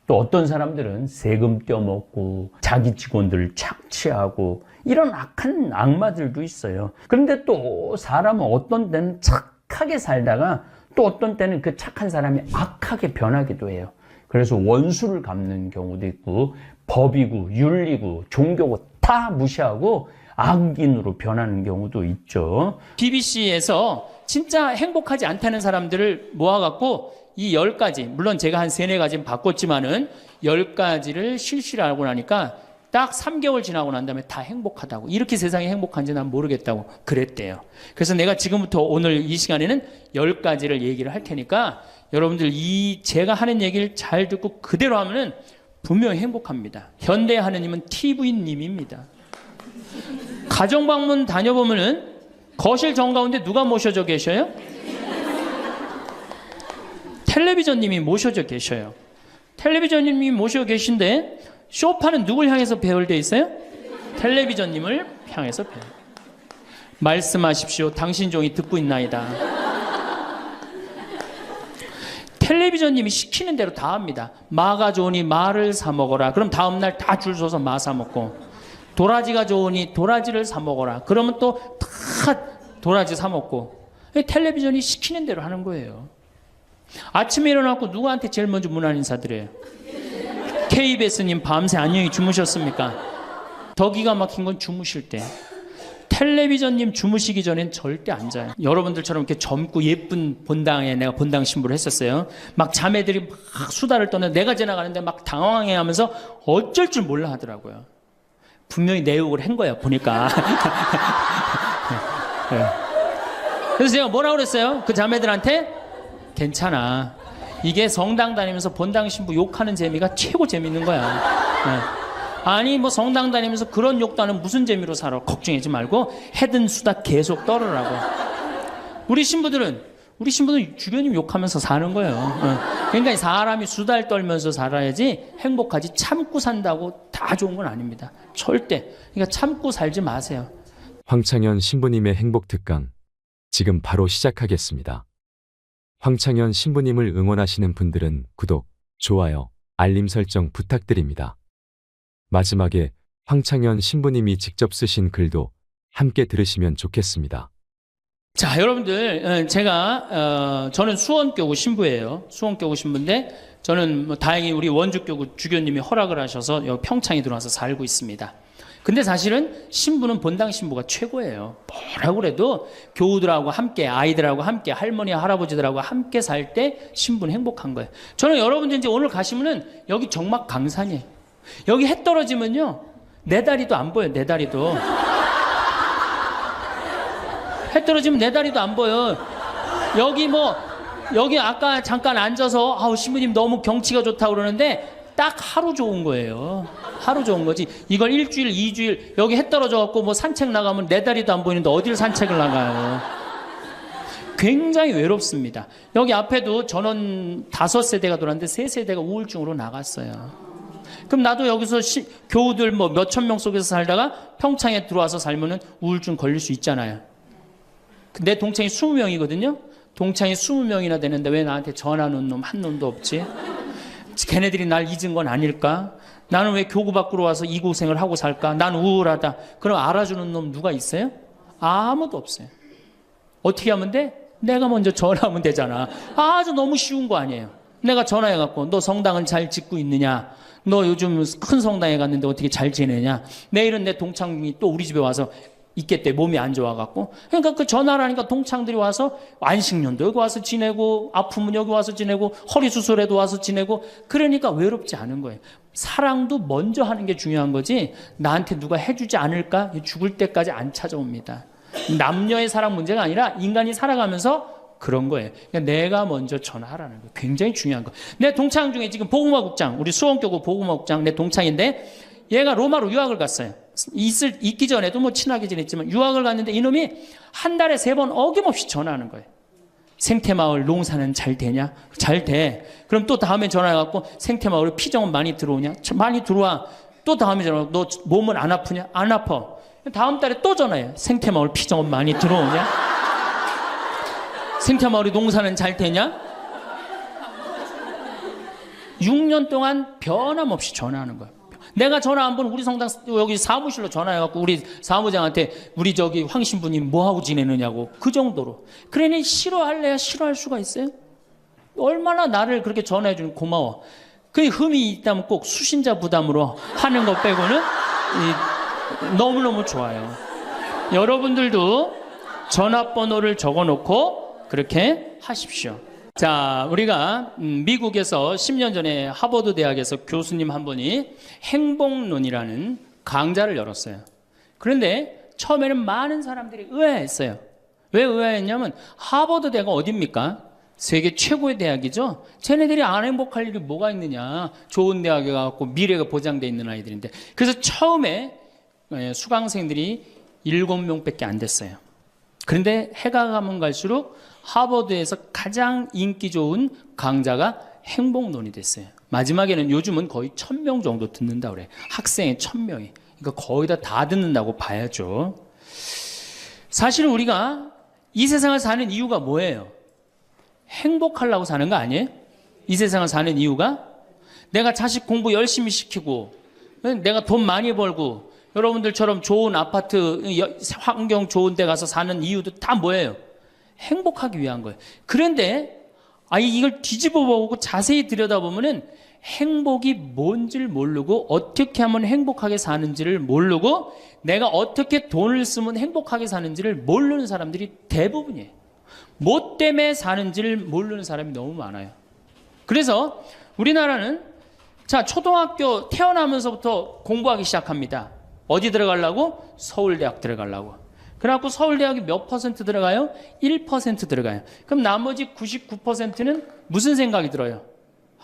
또 어떤 사람들은 세금 떼어먹고 자기 직원들을 착취하고, 이런 악한 악마들도 있어요. 그런데 또 사람은 어떤 때는 착하게 살다가 또 어떤 때는 그 착한 사람이 악하게 변하기도 해요. 그래서 원수를 갚는 경우도 있고, 법이고 윤리고 종교고 다 무시하고 악인으로 변하는 경우도 있죠. BBC에서 진짜 행복하지 않다는 사람들을 모아갖고 이 10가지, 물론 제가 한 3-4가지는 바꿨지만은 10가지를 실시를 하고 나니까 딱 3개월 지나고 난 다음에 다 행복하다고, 이렇게 세상이 행복한지 난 모르겠다고 그랬대요. 그래서 내가 지금부터 오늘 이 시간에는 10가지를 얘기를 할 테니까 여러분들 제가 하는 얘기를 잘 듣고 그대로 하면은 분명히 행복합니다. 현대 하느님은 TV님입니다. 가정방문 다녀보면은 거실 정가운데 누가 모셔져 계셔요? 텔레비전님이 모셔져 계셔요. 텔레비전님이 모셔 계신데 소파는 누굴 향해서 배열되어 있어요? 텔레비전님을 향해서 배열. 말씀하십시오. 당신 종이 듣고 있나이다. 텔레비전님이 시키는 대로 다 합니다. 마가 좋으니 마를 사 먹어라. 그럼 다음날 다 줄 서서 마 사 먹고, 도라지가 좋으니 도라지를 사 먹어라. 그러면 또 다 도라지 사 먹고. 텔레비전이 시키는 대로 하는 거예요. 아침에 일어나고 누구한테 제일 먼저 문안 인사드려요? KBS님 밤새 안녕히 주무셨습니까? 더 기가 막힌 건 주무실 때. 텔레비전님 주무시기 전엔 절대 안 자요. 여러분들처럼 이렇게 젊고 예쁜 본당에 내가 본당 신부를 했었어요. 막 자매들이 막 수다를 떠는, 내가 지나가는데 막 당황해 하면서 어쩔 줄 몰라 하더라고요. 분명히 내 욕을 한 거야, 보니까. 네. 그래서 제가 뭐라고 그랬어요? 그 자매들한테? 괜찮아. 이게 성당 다니면서 본당 신부 욕하는 재미가 최고 재밌는 거야. 네. 아니 뭐 성당 다니면서 그런 욕도 하는 무슨 재미로 살아. 걱정하지 말고 해든 수다 계속 떨으라고. 우리 신부들은 주교님 욕하면서 사는 거예요. 그러니까 사람이 수다를 떨면서 살아야지 행복하지, 참고 산다고 다 좋은 건 아닙니다. 절대. 그러니까 참고 살지 마세요. 황창현 신부님의 행복 특강, 지금 바로 시작하겠습니다. 황창현 신부님을 응원하시는 분들은 구독, 좋아요, 알림 설정 부탁드립니다. 마지막에 황창현 신부님이 직접 쓰신 글도 함께 들으시면 좋겠습니다. 자, 여러분들, 저는 수원교구 신부예요. 수원교구 신부인데 저는 뭐 다행히 우리 원주교구 주교님이 허락을 하셔서 여기 평창에 들어와서 살고 있습니다. 근데 사실은 신부는 본당 신부가 최고예요. 뭐라고 그래도 교우들하고 함께, 아이들하고 함께, 할머니, 할아버지들하고 함께 살 때 신부는 행복한 거예요. 저는 여러분들 이제 오늘 가시면은 여기 정막 강산이에요. 여기 해 떨어지면요, 내 다리도 안 보여, 내 다리도. 해 떨어지면 내 다리도 안 보여. 여기 아까 잠깐 앉아서, 아우, 신부님 너무 경치가 좋다고 그러는데, 딱 하루 좋은 거예요. 하루 좋은 거지. 이걸 일주일, 2주일, 여기 해 떨어져갖고 뭐 산책 나가면 내 다리도 안 보이는데 어딜 산책을 나가요. 굉장히 외롭습니다. 여기 앞에도 전원 5세대가 돌았는데 3세대가 우울증으로 나갔어요. 그럼 나도 여기서 교우들 뭐 몇천 명 속에서 살다가 평창에 들어와서 살면은 우울증 걸릴 수 있잖아요. 내 동창이 20명이거든요. 동창이 20명이나 되는데 왜 나한테 전화하는 놈 한 놈도 없지? 걔네들이 날 잊은 건 아닐까? 나는 왜 교구 밖으로 와서 이 고생을 하고 살까? 난 우울하다. 그럼 알아주는 놈 누가 있어요? 아무도 없어요. 어떻게 하면 돼? 내가 먼저 전화하면 되잖아. 아주 너무 쉬운 거 아니에요. 내가 전화해갖고 너 성당은 잘 짓고 있느냐? 너 요즘 큰 성당에 갔는데 어떻게 잘 지내냐? 내일은 내 동창이 또 우리 집에 와서 있겠대. 몸이 안 좋아갖고. 그러니까 그 전화를 하니까 동창들이 와서 안식년도 여기 와서 지내고 아프면 여기 와서 지내고 허리 수술에도 와서 지내고 그러니까 외롭지 않은 거예요. 사랑도 먼저 하는 게 중요한 거지 나한테 누가 해주지 않을까? 죽을 때까지 안 찾아옵니다. 남녀의 사랑 문제가 아니라 인간이 살아가면서 그런 거예요. 그러니까 내가 먼저 전화하라는 거예요. 굉장히 중요한 거. 내 동창 중에 지금 복음화국장, 우리 수원교구 복음화국장 내 동창인데 얘가 로마로 유학을 갔어요. 있기 전에도 뭐 친하게 지냈지만 유학을 갔는데 이놈이 한 달에 3번 어김없이 전화하는 거예요. 생태마을 농사는 잘 되냐? 잘 돼. 그럼 또 다음에 전화해갖고 생태마을에 피정은 많이 들어오냐? 많이 들어와. 또 다음에 전화해갖고 너 몸은 안 아프냐? 안 아파. 다음 달에 또 전화해요. 생태마을 피정은 많이 들어오냐? 생태마을에 농사는 잘 되냐? 6년 동안 변함없이 전화하는 거예요. 내가 전화 한 번 우리 성당 여기 사무실로 전화해갖고 우리 사무장한테 우리 저기 황신부님 뭐하고 지내느냐고 그 정도로. 그러니 싫어할래야 싫어할 수가 있어요? 얼마나 나를 그렇게 전화해주는 고마워. 그 흠이 있다면 꼭 수신자 부담으로 하는 것 빼고는 너무너무 좋아요. 여러분들도 전화번호를 적어놓고 그렇게 하십시오. 자, 우리가 미국에서 10년 전에 하버드 대학에서 교수님 한 분이 행복론이라는 강좌를 열었어요. 그런데 처음에는 많은 사람들이 의아했어요. 왜 의아했냐면 하버드 대학은 어딥니까? 세계 최고의 대학이죠. 쟤네들이 안 행복할 일이 뭐가 있느냐. 좋은 대학에 가고 미래가 보장돼 있는 아이들인데. 그래서 처음에 수강생들이 7명밖에 안 됐어요. 그런데 해가 가면 갈수록 하버드에서 가장 인기 좋은 강좌가 행복론이 됐어요. 마지막에는 요즘은 거의 1000명 정도 듣는다 그래. 학생의 1000명이. 그러니까 거의 다 듣는다고 봐야죠. 사실 우리가 이 세상을 사는 이유가 뭐예요? 행복하려고 사는 거 아니에요? 이 세상을 사는 이유가 내가 자식 공부 열심히 시키고 내가 돈 많이 벌고 여러분들처럼 좋은 아파트 환경 좋은 데 가서 사는 이유도 다 뭐예요? 행복하기 위한 거예요. 그런데 이걸 뒤집어 보고 자세히 들여다보면은 행복이 뭔지를 모르고 어떻게 하면 행복하게 사는지를 모르고 내가 어떻게 돈을 쓰면 행복하게 사는지를 모르는 사람들이 대부분이에요. 뭐 때문에 사는지를 모르는 사람이 너무 많아요. 그래서 우리나라는 자 초등학교 태어나면서부터 공부하기 시작합니다. 어디 들어가려고? 서울대학 들어가려고. 그래갖고 서울대학이 몇 퍼센트 들어가요? 1% 들어가요. 그럼 나머지 99%는 무슨 생각이 들어요?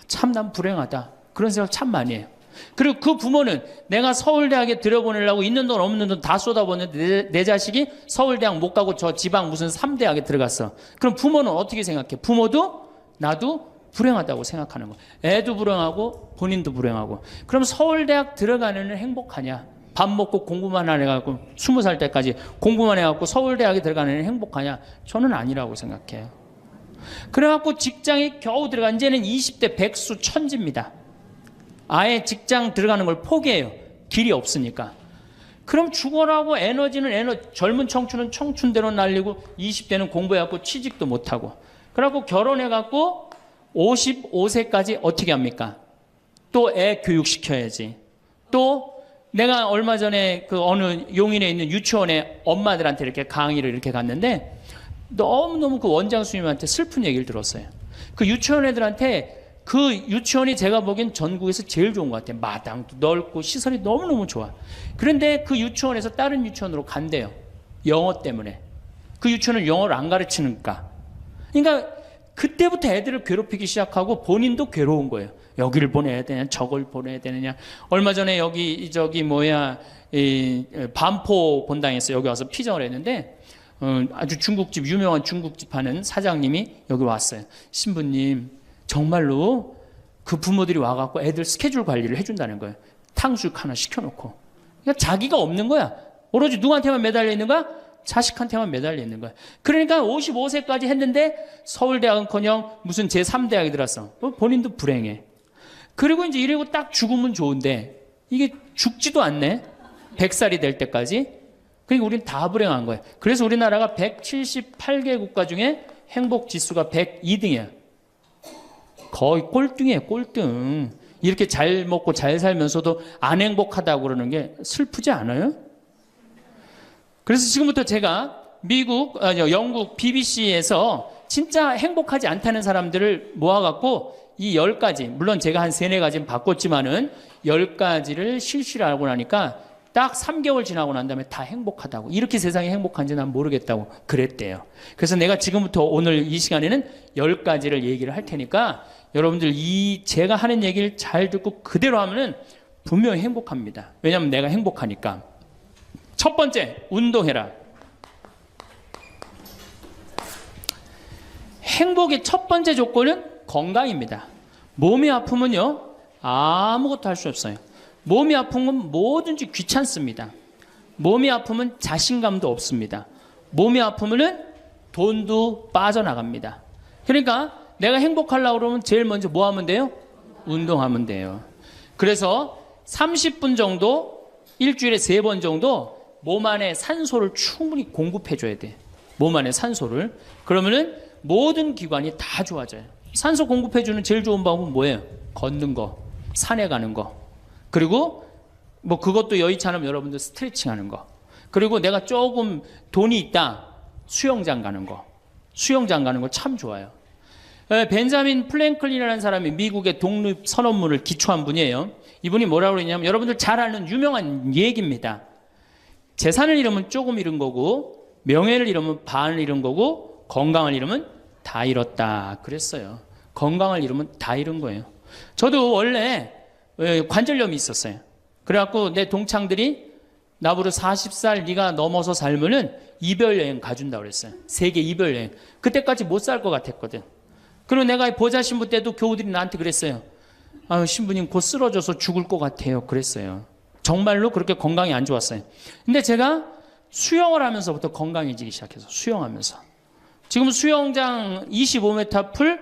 참 난 불행하다. 그런 생각 참 많이 해요. 그리고 그 부모는 내가 서울대학에 들여보내려고 있는 돈 없는 돈 다 쏟아붓는데 내 자식이 서울대학 못 가고 저 지방 무슨 3대학에 들어갔어. 그럼 부모는 어떻게 생각해? 부모도 나도 불행하다고 생각하는 거예요. 애도 불행하고 본인도 불행하고. 그럼 서울대학 들어가는 애는 행복하냐? 밥 먹고 공부만 해갖고 20살 때까지 공부만 해갖고 서울대학에 들어가는 애는 행복하냐? 저는 아니라고 생각해요. 그래갖고 직장에 겨우 들어가 이제는 20대 백수 천지입니다. 아예 직장 들어가는 걸 포기해요. 길이 없으니까. 그럼 죽어라고 에너지는 젊은 청춘은 청춘대로 날리고 20대는 공부해갖고 취직도 못하고 그래갖고 결혼해갖고 55세까지 어떻게 합니까? 또 애 교육시켜야지. 또 내가 얼마 전에 그 어느 용인에 있는 유치원에 엄마들한테 이렇게 강의를 이렇게 갔는데 너무너무 그 원장 선생님한테 슬픈 얘기를 들었어요. 그 유치원 애들한테 그 유치원이 제가 보기엔 전국에서 제일 좋은 것 같아요. 마당도 넓고 시설이 너무너무 좋아. 그런데 그 유치원에서 다른 유치원으로 간대요. 영어 때문에. 그 유치원은 영어를 안 가르치니까. 그러니까 그때부터 애들을 괴롭히기 시작하고 본인도 괴로운 거예요. 여기를 보내야 되냐, 저걸 보내야 되느냐. 얼마 전에 여기 반포 본당에서 여기 와서 피정을 했는데 아주 중국집 유명한 중국집 하는 사장님이 여기 왔어요. 신부님 정말로 그 부모들이 와갖고 애들 스케줄 관리를 해준다는 거예요. 탕수육 하나 시켜놓고. 그러니까 자기가 없는 거야. 오로지 누구한테만 매달려 있는 거야? 자식한테만 매달려 있는 거야. 그러니까 55세까지 했는데 서울대학은커녕 무슨 제3대학에 들었어. 본인도 불행해. 그리고 이제 이러고 딱 죽으면 좋은데 이게 죽지도 않네. 100살이 될 때까지. 그러니까 우리는 다 불행한 거예요. 그래서 우리나라가 178개 국가 중에 행복 지수가 102등이야. 거의 꼴등이에요, 꼴등. 이렇게 잘 먹고 잘 살면서도 안 행복하다고 그러는 게 슬프지 않아요? 그래서 지금부터 제가 영국 BBC에서 진짜 행복하지 않다는 사람들을 모아갖고 이 10가지, 물론 제가 한 3-4가지는 바꿨지만은 10가지를 실시를 하고 나니까 딱 3개월 지나고 난 다음에 다 행복하다고. 이렇게 세상이 행복한지 난 모르겠다고 그랬대요. 그래서 내가 지금부터 오늘 이 시간에는 10가지를 얘기를 할 테니까 여러분들 제가 하는 얘기를 잘 듣고 그대로 하면은 분명히 행복합니다. 왜냐하면 내가 행복하니까. 첫 번째, 운동해라. 행복의 첫 번째 조건은 건강입니다. 몸이 아프면요, 아무것도 할 수 없어요. 몸이 아픈 건 뭐든지 귀찮습니다. 몸이 아프면 자신감도 없습니다. 몸이 아프면은 돈도 빠져나갑니다. 그러니까 내가 행복하려고 그러면 제일 먼저 뭐 하면 돼요? 운동하면 돼요. 그래서 30분 정도, 일주일에 3번 정도 몸 안에 산소를 충분히 공급해 줘야 돼. 몸 안에 산소를. 그러면은 모든 기관이 다 좋아져요. 산소 공급해 주는 제일 좋은 방법은 뭐예요? 걷는 거, 산에 가는 거. 그리고 뭐 그것도 여의치 않으면 여러분들 스트레칭 하는 거. 그리고 내가 조금 돈이 있다, 수영장 가는 거. 수영장 가는 거 참 좋아요. 벤자민 플랭클린이라는 사람이 미국의 독립 선언문을 기초한 분이에요. 이분이 뭐라고 그러냐면 여러분들 잘 아는 유명한 얘기입니다. 재산을 잃으면 조금 잃은 거고, 명예를 잃으면 반을 잃은 거고, 건강을 잃으면 다 잃었다 그랬어요. 건강을 잃으면 다 잃은 거예요. 저도 원래 관절염이 있었어요. 그래갖고 내 동창들이 나보고 40살 네가 넘어서 살면은 이별여행 가준다고 그랬어요. 세계 이별여행. 그때까지 못 살 것 같았거든. 그리고 내가 보자 신부 때도 교우들이 나한테 그랬어요. 아유, 신부님 곧 쓰러져서 죽을 것 같아요. 그랬어요. 정말로 그렇게 건강이 안 좋았어요. 근데 제가 수영을 하면서부터 건강해지기 시작해서 수영하면서. 지금 수영장 25m 풀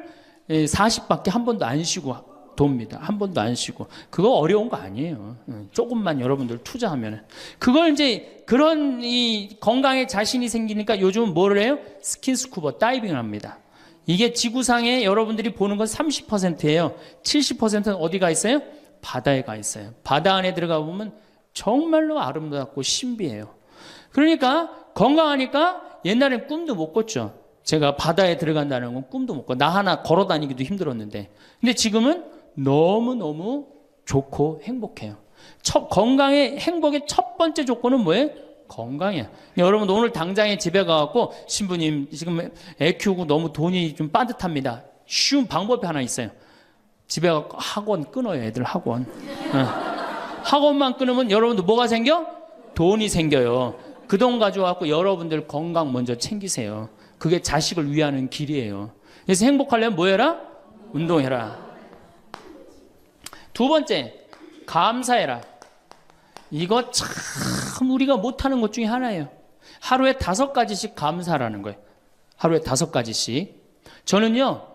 40밖에 한 번도 안 쉬고 돕니다. 한 번도 안 쉬고. 그거 어려운 거 아니에요. 조금만 여러분들 투자하면. 그걸 이제 그런 이 건강에 자신이 생기니까 요즘은 뭐를 해요? 스킨스쿠버 다이빙을 합니다. 이게 지구상에 여러분들이 보는 건 30%예요. 70%는 어디 가 있어요? 바다에 가 있어요. 바다 안에 들어가 보면 정말로 아름답고 신비해요. 그러니까 건강하니까 옛날엔 꿈도 못 꿨죠. 제가 바다에 들어간다는 건 꿈도 못 꿔. 나 하나 걸어 다니기도 힘들었는데. 근데 지금은 너무너무 좋고 행복해요. 건강의 행복의 첫 번째 조건은 뭐예요? 건강이야. 여러분 오늘 당장에 집에 가갖고 신부님 지금 애 키우고 너무 돈이 좀 빠듯합니다. 쉬운 방법이 하나 있어요. 집에 가서 학원 끊어요. 애들 학원. 학원만 끊으면 여러분들 뭐가 생겨? 돈이 생겨요. 그 돈 가져와갖고 여러분들 건강 먼저 챙기세요. 그게 자식을 위하는 길이에요. 그래서 행복하려면 뭐 해라? 운동해라. 두 번째, 감사해라. 이거 참 우리가 못하는 것 중에 하나예요. 하루에 5가지씩 감사하라는 거예요. 하루에 5가지씩. 저는요,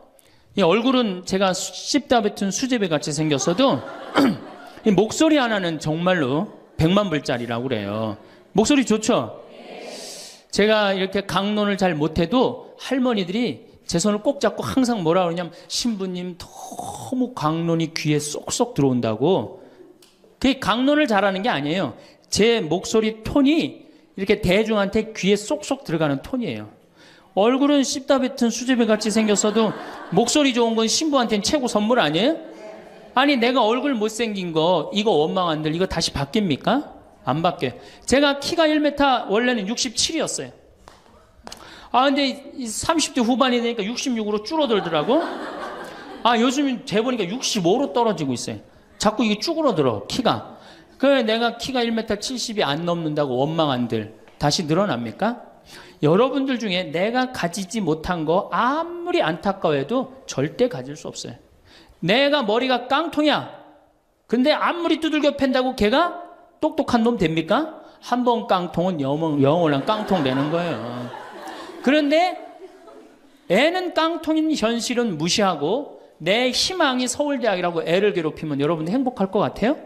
이 얼굴은 제가 씹다 뱉은 수제비 같이 생겼어도 이 목소리 하나는 정말로 100만 불짜리라고 그래요. 목소리 좋죠? 제가 이렇게 강론을 잘 못해도 할머니들이 제 손을 꼭 잡고 항상 뭐라 그러냐면 신부님 너무 강론이 귀에 쏙쏙 들어온다고. 그게 강론을 잘하는 게 아니에요. 제 목소리 톤이 이렇게 대중한테 귀에 쏙쏙 들어가는 톤이에요. 얼굴은 씹다 뱉은 수제비 같이 생겼어도 목소리 좋은 건 신부한테는 최고 선물 아니에요? 아니 내가 얼굴 못생긴 거 이거 원망한들 이거 다시 바뀝니까? 안 바뀌어요. 제가 키가 1m 원래는 67이었어요. 아 근데 30대 후반이 되니까 66으로 줄어들더라고. 아 요즘 재보니까 65로 떨어지고 있어요. 자꾸 이게 쭈그러들어 키가. 그래 내가 키가 1m 70이 안 넘는다고 원망한들 다시 늘어납니까? 여러분들 중에 내가 가지지 못한 거 아무리 안타까워해도 절대 가질 수 없어요. 내가 머리가 깡통이야. 근데 아무리 두들겨 팬다고 걔가 똑똑한 놈 됩니까? 한 번 깡통은 영원한 깡통 되는 거예요. 그런데 애는 깡통인 현실은 무시하고 내 희망이 서울대학이라고 애를 괴롭히면 여러분 행복할 것 같아요?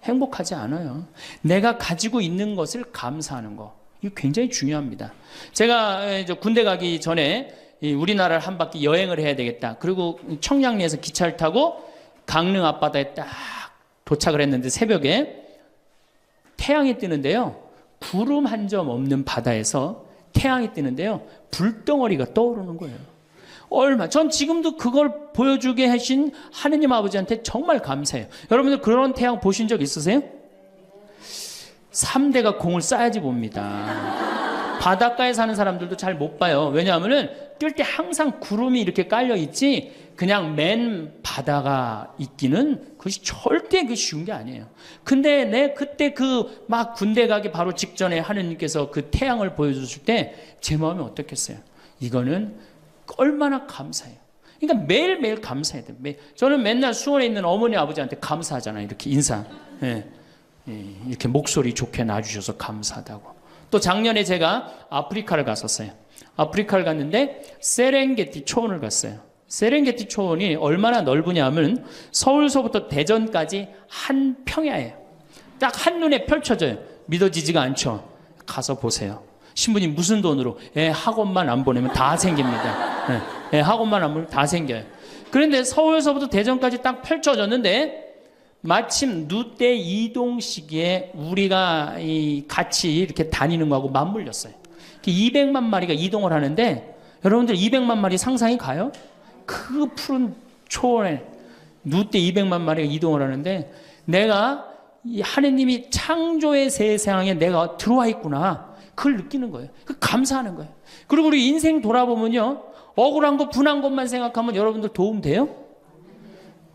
행복하지 않아요. 내가 가지고 있는 것을 감사하는 거. 이거 굉장히 중요합니다. 제가 이제 군대 가기 전에 이 우리나라를 한 바퀴 여행을 해야 되겠다. 그리고 청량리에서 기차를 타고 강릉 앞바다에 딱 도착을 했는데 새벽에 태양이 뜨는데요. 구름 한 점 없는 바다에서 태양이 뜨는데요. 불덩어리가 떠오르는 거예요. 전 지금도 그걸 보여주게 하신 하느님 아버지한테 정말 감사해요. 여러분들 그런 태양 보신 적 있으세요? 3대가 공을 쌓아야지 봅니다. 바닷가에 사는 사람들도 잘 못 봐요. 왜냐하면은 뜰 때 항상 구름이 이렇게 깔려 있지 그냥 맨 바다가 있기는 그것이 절대 그 쉬운 게 아니에요. 근데 내 그때 그 막 군대 가기 바로 직전에 하느님께서 그 태양을 보여주실 때 제 마음이 어떻겠어요? 이거는 얼마나 감사해요. 그러니까 매일매일 감사해야 돼요. 저는 맨날 수원에 있는 어머니 아버지한테 감사하잖아요. 이렇게 인사. 예. 이렇게 목소리 좋게 놔주셔서 감사하다고. 또 작년에 제가 아프리카를 갔었어요. 아프리카를 갔는데 세렝게티 초원을 갔어요. 세렝게티 초원이 얼마나 넓으냐 하면 서울서부터 대전까지 한 평야예요. 딱 한눈에 펼쳐져요. 믿어지지가 않죠. 가서 보세요. 신부님 무슨 돈으로? 학원만 안 보내면 다 생깁니다. 학원만 안 보내면 다 생겨요. 그런데 서울서부터 대전까지 딱 펼쳐졌는데 마침 누때 이동 시기에 우리가 같이 이렇게 다니는 거하고 맞물렸어요. 200만 마리가 이동을 하는데 여러분들 200만 마리 상상이 가요? 그 푸른 초원에 누때 200만 마리가 이동을 하는데 내가 이 하느님이 창조의 세상에 내가 들어와 있구나. 그걸 느끼는 거예요. 감사하는 거예요. 그리고 우리 인생 돌아보면요. 억울한 것, 분한 것만 생각하면 여러분들 도움 돼요?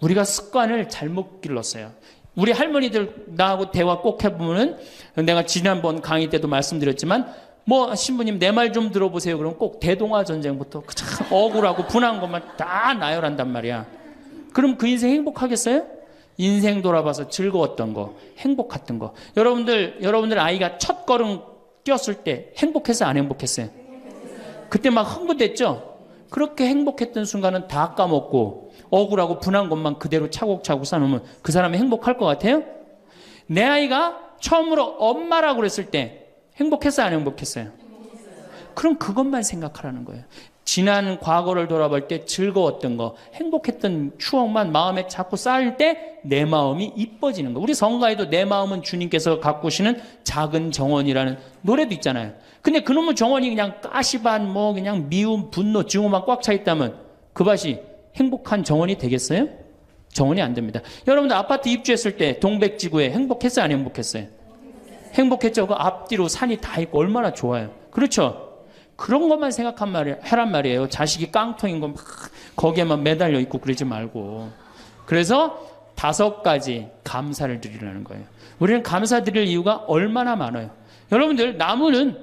우리가 습관을 잘못 길렀어요. 우리 할머니들 나하고 대화 꼭 해보면은 내가 지난번 강의 때도 말씀드렸지만 신부님 내 말 좀 들어보세요. 그럼 꼭 대동아 전쟁부터 참 억울하고 분한 것만 다 나열한단 말이야. 그럼 그 인생 행복하겠어요? 인생 돌아봐서 즐거웠던 거, 행복했던 거. 여러분들 아이가 첫 걸음 뛰었을 때 행복했어요? 안 행복했어요? 그때 막 흥분됐죠? 그렇게 행복했던 순간은 다 까먹고 억울하고 분한 것만 그대로 차곡차곡 쌓아놓으면 그 사람이 행복할 것 같아요? 내 아이가 처음으로 엄마라고 그랬을 때 행복했어요? 안 행복했어요? 그럼 그것만 생각하라는 거예요. 지난 과거를 돌아볼 때 즐거웠던 거, 행복했던 추억만 마음에 자꾸 쌓일 때 내 마음이 이뻐지는 거. 우리 성가에도 내 마음은 주님께서 가꾸시는 작은 정원이라는 노래도 있잖아요. 근데 그놈의 정원이 그냥 가시반 그냥 미움, 분노, 증오만 꽉 차 있다면 그 밭이 행복한 정원이 되겠어요? 정원이 안 됩니다. 여러분들 아파트 입주했을 때 동백지구에 행복했어요? 안 행복했어요? 행복했죠. 그 앞뒤로 산이 다 있고 얼마나 좋아요. 그렇죠? 그런 것만 해란 말이에요. 자식이 깡통인 거 막 거기에만 매달려 있고 그러지 말고. 그래서 5가지 감사를 드리라는 거예요. 우리는 감사드릴 이유가 얼마나 많아요. 여러분들 나무는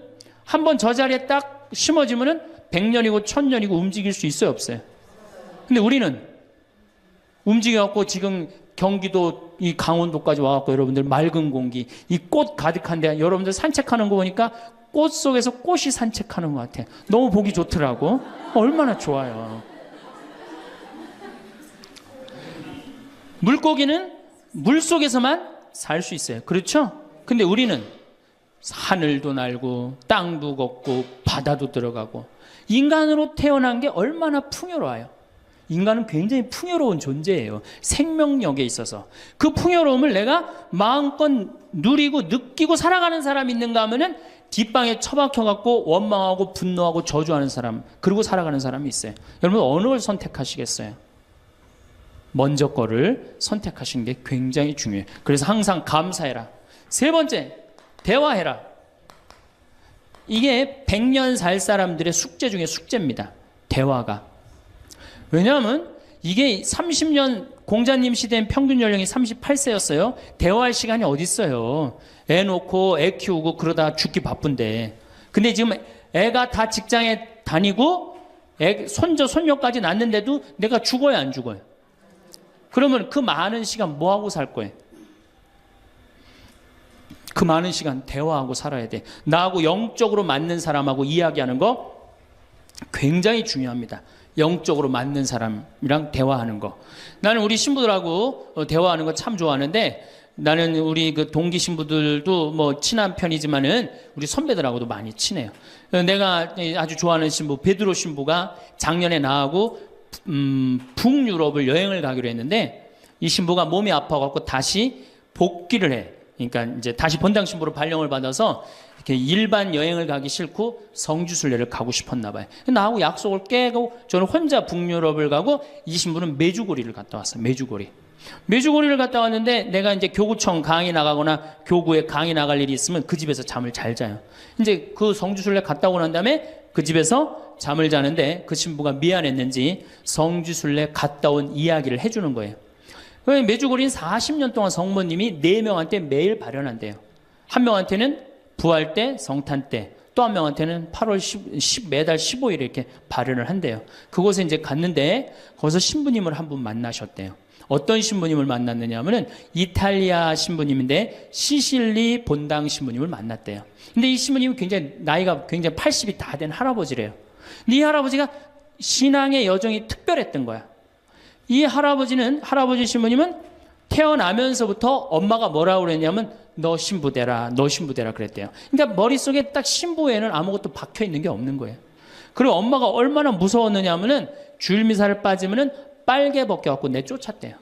한번 저 자리에 딱 심어지면은 100년이고 1000년이고 움직일 수 있어요, 없어요? 근데 우리는 움직여갖고 지금 경기도 이 강원도까지 와갖고 여러분들 맑은 공기, 이 꽃 가득한데 여러분들 산책하는 거 보니까 꽃 속에서 꽃이 산책하는 것 같아. 너무 보기 좋더라고. 얼마나 좋아요. 물고기는 물 속에서만 살 수 있어요. 그렇죠? 근데 우리는 하늘도 날고 땅도 걷고 바다도 들어가고 인간으로 태어난 게 얼마나 풍요로워요. 인간은 굉장히 풍요로운 존재예요. 생명력에 있어서. 그 풍요로움을 내가 마음껏 누리고 느끼고 살아가는 사람이 있는가 하면은 뒷방에 처박혀갖고 원망하고 분노하고 저주하는 사람, 그리고 살아가는 사람이 있어요. 여러분 어느 걸 선택하시겠어요? 먼저 거를 선택하시는 게 굉장히 중요해요. 그래서 항상 감사해라. 3번째, 대화해라. 이게 100년 살 사람들의 숙제 중에 숙제입니다. 대화가. 왜냐하면 이게 30년 공자님 시대엔 평균 연령이 38세였어요. 대화할 시간이 어디 있어요. 애 놓고 애 키우고 그러다 죽기 바쁜데. 근데 지금 애가 다 직장에 다니고 손자 손녀까지 낳는데도 내가 죽어요, 안 죽어요? 그러면 그 많은 시간 뭐 하고 살 거예요? 그 많은 시간 대화하고 살아야 돼. 나하고 영적으로 맞는 사람하고 이야기하는 거 굉장히 중요합니다. 영적으로 맞는 사람이랑 대화하는 거. 나는 우리 신부들하고 대화하는 거 참 좋아하는데 나는 우리 그 동기 신부들도 뭐 친한 편이지만은 우리 선배들하고도 많이 친해요. 내가 아주 좋아하는 신부 베드로 신부가 작년에 나하고 북유럽을 여행을 가기로 했는데 이 신부가 몸이 아파갖고 다시 복귀를 해. 그러니까 이제 다시 본당 신부로 발령을 받아서 이렇게 일반 여행을 가기 싫고 성주순례를 가고 싶었나 봐요. 나하고 약속을 깨고 저는 혼자 북유럽을 가고 이 신부는 메주고리를 갔다 왔어요. 메주고리를 갔다 왔는데 내가 이제 교구청 강의 나가거나 교구에 강의 나갈 일이 있으면 그 집에서 잠을 잘 자요. 이제 그 성주순례 갔다 오고 난 다음에 그 집에서 잠을 자는데 그 신부가 미안했는지 성주순례 갔다 온 이야기를 해주는 거예요. 메주고리는 40년 동안 성모님이 4명한테 매일 발현한대요. 한 명한테는 부활 때, 성탄 때, 또 한 명한테는 8월 10, 매달 15일에 이렇게 발현을 한대요. 그곳에 이제 갔는데 거기서 신부님을 한 분 만나셨대요. 어떤 신부님을 만났느냐 하면은 이탈리아 신부님인데 시실리 본당 신부님을 만났대요. 근데 이 신부님은 굉장히 나이가 굉장히 80이 다 된 할아버지래요. 근데 이 할아버지가 신앙의 여정이 특별했던 거야. 이 할아버지 신부님은 태어나면서부터 엄마가 뭐라고 그랬냐면 너 신부되라 그랬대요. 그러니까 머릿속에 딱 신부에는 아무것도 박혀 있는 게 없는 거예요. 그리고 엄마가 얼마나 무서웠느냐 하면은 주일미사를 빠지면은 빨개 벗겨갖고 내쫓았대요.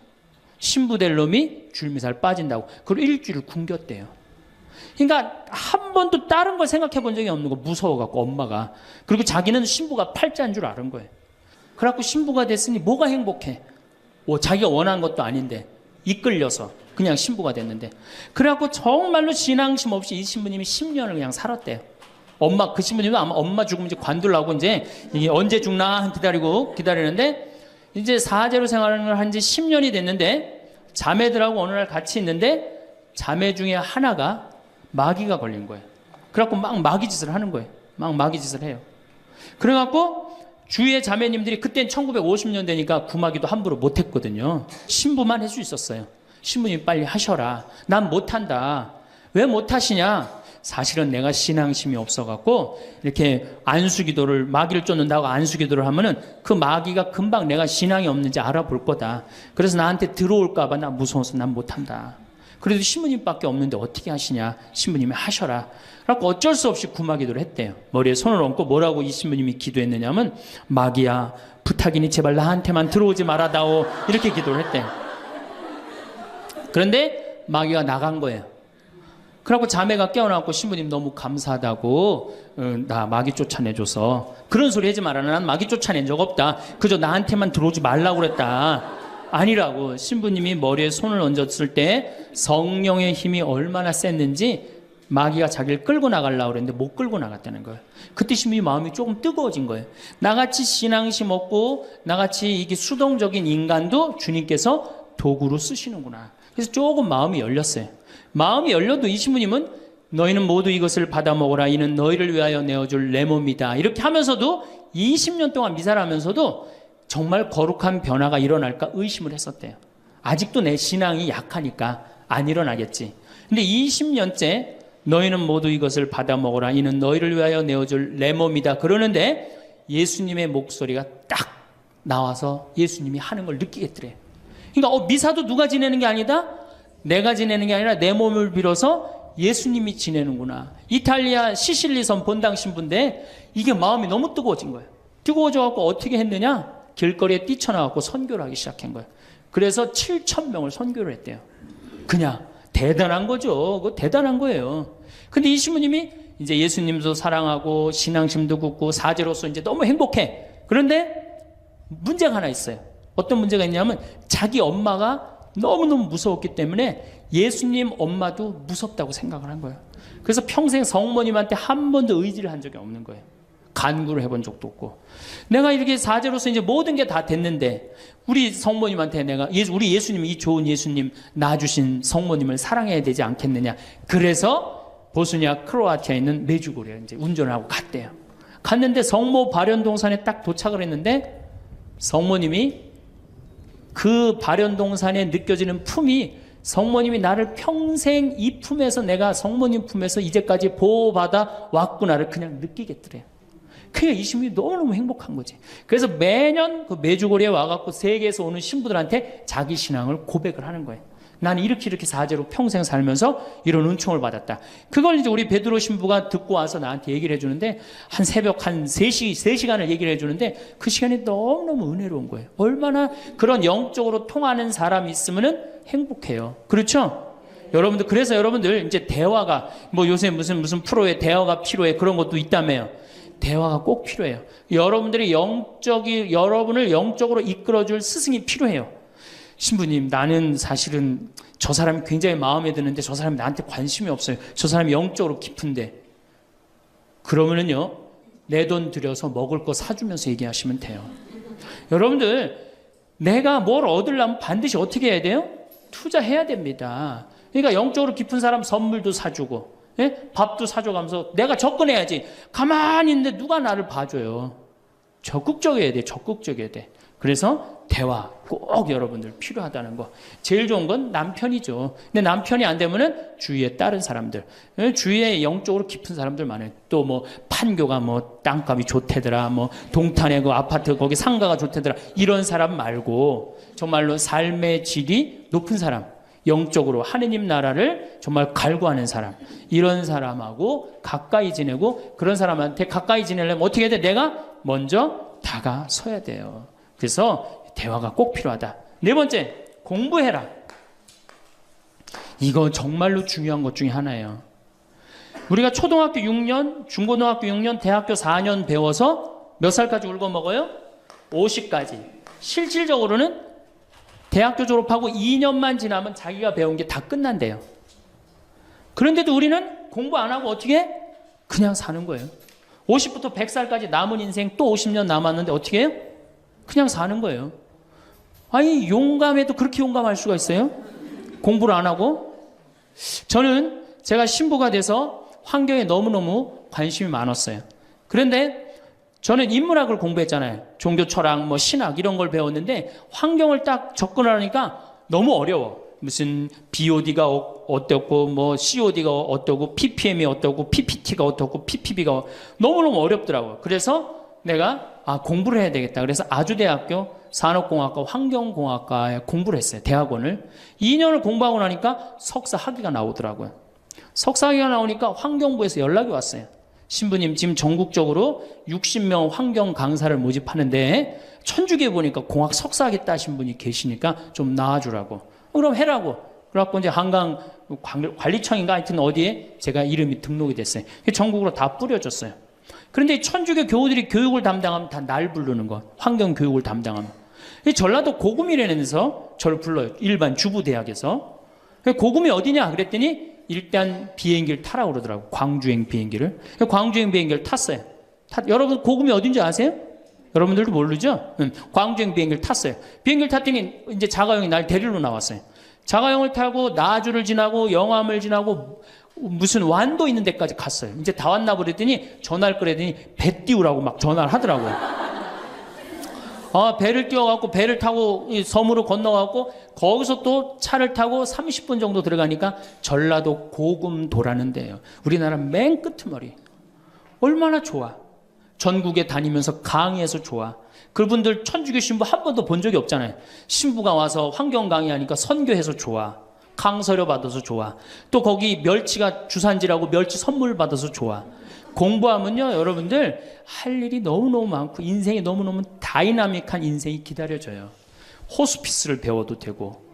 신부될 놈이 주일미사를 빠진다고. 그리고 일주일을 굶겼대요. 그러니까 한 번도 다른 걸 생각해 본 적이 없는 거, 무서워갖고 엄마가. 그리고 자기는 신부가 팔자인 줄 아는 거예요. 그래갖고 신부가 됐으니 뭐가 행복해? 자기가 원한 것도 아닌데 이끌려서 그냥 신부가 됐는데, 그래갖고 정말로 신앙심 없이 이 신부님이 10년을 그냥 살았대요. 그 신부님은 아마 엄마 죽으면 이제 관두려고 이제 이게 언제 죽나 기다리는데 이제 사제로 생활을 한 지 10년이 됐는데 자매들하고 어느 날 같이 있는데 자매 중에 하나가 마귀가 걸린 거예요. 그래갖고 막 마귀짓을 하는 거예요. 막 마귀짓을 해요. 그래갖고 주위의 자매님들이, 그땐 1950년대니까 구마기도 함부로 못했거든요. 신부만 할 수 있었어요. 신부님 빨리 하셔라. 난 못한다. 왜 못하시냐? 사실은 내가 신앙심이 없어갖고 이렇게 안수기도를, 마귀를 쫓는다고 안수기도를 하면은 그 마귀가 금방 내가 신앙이 없는지 알아볼 거다. 그래서 나한테 들어올까봐 나 무서워서 난 못한다. 그래도 신부님밖에 없는데 어떻게 하시냐? 신부님이 하셔라. 그래서 어쩔 수 없이 구마기도를 했대요. 머리에 손을 얹고 뭐라고 이 신부님이 기도했느냐면 마귀야 부탁이니 제발 나한테만 들어오지 말아다오, 이렇게 기도를 했대요. 그런데 마귀가 나간 거예요. 그래갖고 자매가 깨어나고 신부님 너무 감사하다고, 나 마귀 쫓아내줘서. 그런 소리 하지 마라. 난 마귀 쫓아낸 적 없다. 그저 나한테만 들어오지 말라고 그랬다. 아니라고. 신부님이 머리에 손을 얹었을 때 성령의 힘이 얼마나 셌는지 마귀가 자기를 끌고 나가려고 그랬는데 못 끌고 나갔다는 거예요. 그때 신부님 마음이 조금 뜨거워진 거예요. 나같이 신앙심 없고 나같이 이게 수동적인 인간도 주님께서 도구로 쓰시는구나. 그래서 조금 마음이 열렸어요. 마음이 열려도 이 신부님은 너희는 모두 이것을 받아 먹어라. 이는 너희를 위하여 내어줄 내 몸이다. 이렇게 하면서도 20년 동안 미사를 하면서도 정말 거룩한 변화가 일어날까 의심을 했었대요. 아직도 내 신앙이 약하니까 안 일어나겠지. 근데 20년째 너희는 모두 이것을 받아 먹어라. 이는 너희를 위하여 내어줄 내 몸이다. 그러는데 예수님의 목소리가 딱 나와서 예수님이 하는 걸 느끼겠더래요. 그러니까 미사도 누가 지내는 게 아니다? 내가 지내는 게 아니라 내 몸을 빌어서 예수님이 지내는구나. 이탈리아 시실리섬 본당 신부인데 이게 마음이 너무 뜨거워진 거예요. 뜨거워져갖고 어떻게 했느냐? 길거리에 뛰쳐나가고 선교를 하기 시작한 거예요. 그래서 7,000명을 선교를 했대요. 그냥 대단한 거죠. 그거 대단한 거예요. 근데 이 신부님이 이제 예수님도 사랑하고 신앙심도 굳고 사제로서 이제 너무 행복해. 그런데 문제가 하나 있어요. 어떤 문제가 있냐면 자기 엄마가 너무너무 무서웠기 때문에 예수님 엄마도 무섭다고 생각을 한 거예요. 그래서 평생 성모님한테 한 번도 의지를 한 적이 없는 거예요. 간구를 해본 적도 없고. 내가 이렇게 사제로서 이제 모든 게 다 됐는데 우리 성모님한테 우리 예수님, 이 좋은 예수님 낳아주신 성모님을 사랑해야 되지 않겠느냐. 그래서 보스니아 크로아티아에 있는 메주고리에 이제 운전을 하고 갔대요. 갔는데 성모 발현동산에 딱 도착을 했는데 성모님이 그 발현동산에 느껴지는 품이, 성모님이 나를 평생 이 품에서, 내가 성모님 품에서 이제까지 보호받아 왔구나를 그냥 느끼겠더래요. 그게 이 신부님이 너무너무 행복한 거지. 그래서 매년 그 메주고리에 와갖고 세계에서 오는 신부들한테 자기 신앙을 고백을 하는 거예요. 나는 이렇게 사제로 평생 살면서 이런 은총을 받았다. 그걸 이제 우리 베드로 신부가 듣고 와서 나한테 얘기를 해주는데, 한 새벽 한 3시간을 얘기를 해주는데, 그 시간이 너무너무 은혜로운 거예요. 얼마나 그런 영적으로 통하는 사람이 있으면은 행복해요. 그렇죠? 여러분들, 그래서 여러분들 이제 대화가, 뭐 요새 무슨 프로에 대화가 필요해, 그런 것도 있다며요. 대화가 꼭 필요해요. 여러분들이 여러분을 영적으로 이끌어줄 스승이 필요해요. 신부님, 나는 사실은 저 사람이 굉장히 마음에 드는데 저 사람이 나한테 관심이 없어요. 저 사람이 영적으로 깊은데. 그러면은요, 내 돈 들여서 먹을 거 사주면서 얘기하시면 돼요. 여러분들, 내가 뭘 얻으려면 반드시 어떻게 해야 돼요? 투자해야 됩니다. 그러니까 영적으로 깊은 사람 선물도 사주고, 예? 밥도 사줘가면서 내가 접근해야지. 가만히 있는데 누가 나를 봐줘요. 적극적이어야 돼. 적극적이어야 돼. 그래서 대화 꼭 여러분들 필요하다는 거. 제일 좋은 건 남편이죠. 근데 남편이 안 되면은 주위에 다른 사람들, 주위에 영적으로 깊은 사람들 많아요. 또 뭐 판교가 뭐 땅값이 좋대더라, 뭐 동탄에 그 아파트 거기 상가가 좋대더라, 이런 사람 말고 정말로 삶의 질이 높은 사람, 영적으로 하느님 나라를 정말 갈구하는 사람, 이런 사람하고 가까이 지내고, 그런 사람한테 가까이 지내려면 어떻게 해야 돼? 내가 먼저 다가서야 돼요. 그래서 대화가 꼭 필요하다. 네 번째, 공부해라. 이거 정말로 중요한 것 중에 하나예요. 우리가 초등학교 6년, 중고등학교 6년, 대학교 4년 배워서 몇 살까지 울고 먹어요? 50까지. 실질적으로는 대학교 졸업하고 2년만 지나면 자기가 배운 게 다 끝난대요. 그런데도 우리는 공부 안 하고 어떻게 해? 그냥 사는 거예요. 50부터 100살까지 남은 인생 또 50년 남았는데 어떻게 해요? 그냥 사는 거예요. 아니, 용감해도 그렇게 용감할 수가 있어요? 공부를 안 하고? 저는 제가 신부가 돼서 환경에 너무너무 관심이 많았어요. 그런데 저는 인문학을 공부했잖아요. 종교 철학, 뭐 신학 이런 걸 배웠는데 환경을 딱 접근하니까 너무 어려워. 무슨 BOD가 어떻고, 뭐 COD가 어떻고, PPM이 어떻고, PPT가 어떻고, PPB가 너무너무 어렵더라고요. 그래서 내가 공부를 해야 되겠다. 그래서 아주대학교 산업공학과 환경공학과에 공부를 했어요. 대학원을. 2년을 공부하고 나니까 석사 학위가 나오더라고요. 석사 학위가 나오니까 환경부에서 연락이 왔어요. 신부님, 지금 전국적으로 60명 환경 강사를 모집하는데 천주교에 보니까 공학 석사 학위 따신 분이 계시니까 좀 나와주라고. 그럼 해라고. 그래갖고 이제 한강 관리청인가 하여튼 어디에 제가 이름이 등록이 됐어요. 전국으로 다 뿌려졌어요. 그런데 천주교 교우들이 교육을 담당하면 다 날 부르는 거. 환경 교육을 담당하면. 전라도 고구미라면서 저를 불러요. 일반 주부대학에서. 고구미 어디냐 그랬더니 일단 비행기를 타라고 그러더라고. 광주행 비행기를. 광주행 비행기를 탔어요. 여러분 고구미 어딘지 아세요? 여러분들도 모르죠? 광주행 비행기를 탔어요. 비행기를 탔더니 이제 자가용이 날 데리러 나왔어요. 자가용을 타고 나주를 지나고 영암을 지나고 무슨 완도 있는 데까지 갔어요. 이제 다 왔나 그랬더니 전화를 끌더니 배 띄우라고 막 전화를 하더라고요. 배를 띄워갖고 배를 타고 섬으로 건너갖고 거기서 또 차를 타고 30분 정도 들어가니까 전라도 고금도라는 데예요. 우리나라 맨 끄트머리. 얼마나 좋아. 전국에 다니면서 강의해서 좋아. 그분들 천주교 신부 한 번도 본 적이 없잖아요. 신부가 와서 환경 강의하니까 선교해서 좋아. 강서료 받아서 좋아. 또 거기 멸치가 주산지라고 멸치 선물 받아서 좋아. 공부하면요, 여러분들 할 일이 너무너무 많고 인생이 너무너무 다이나믹한 인생이 기다려져요. 호스피스를 배워도 되고,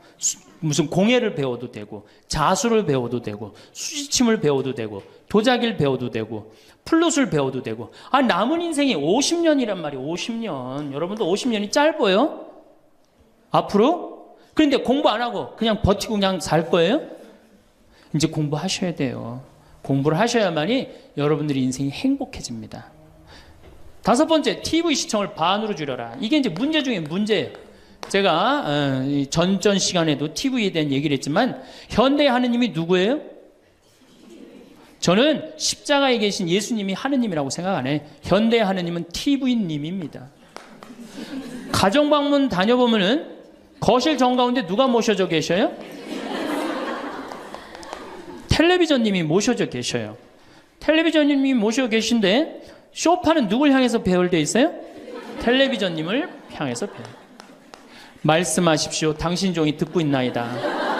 무슨 공예를 배워도 되고, 자수를 배워도 되고, 수지침을 배워도 되고, 도자기를 배워도 되고, 플룻을 배워도 되고. 남은 인생이 50년이란 말이에요. 50년. 여러분들 50년이 짧아요? 앞으로? 그런데 공부 안 하고 그냥 버티고 그냥 살 거예요? 이제 공부하셔야 돼요. 공부를 하셔야만이 여러분들의 인생이 행복해집니다. 5번째, TV 시청을 반으로 줄여라. 이게 이제 문제 중에 문제예요. 제가 전전 시간에도 TV에 대한 얘기를 했지만 현대의 하느님이 누구예요? 저는 십자가에 계신 예수님이 하느님이라고 생각 안 해요. 현대의 하느님은 TV님입니다. 가정방문 다녀보면은 거실 정가운데 누가 모셔져 계셔요? 텔레비전님이 모셔져 계셔요. 텔레비전님이 모셔 계신데 소파는 누굴 향해서 배열되어 있어요? 텔레비전님을 향해서 배열. 말씀하십시오. 당신 종이 듣고 있나이다.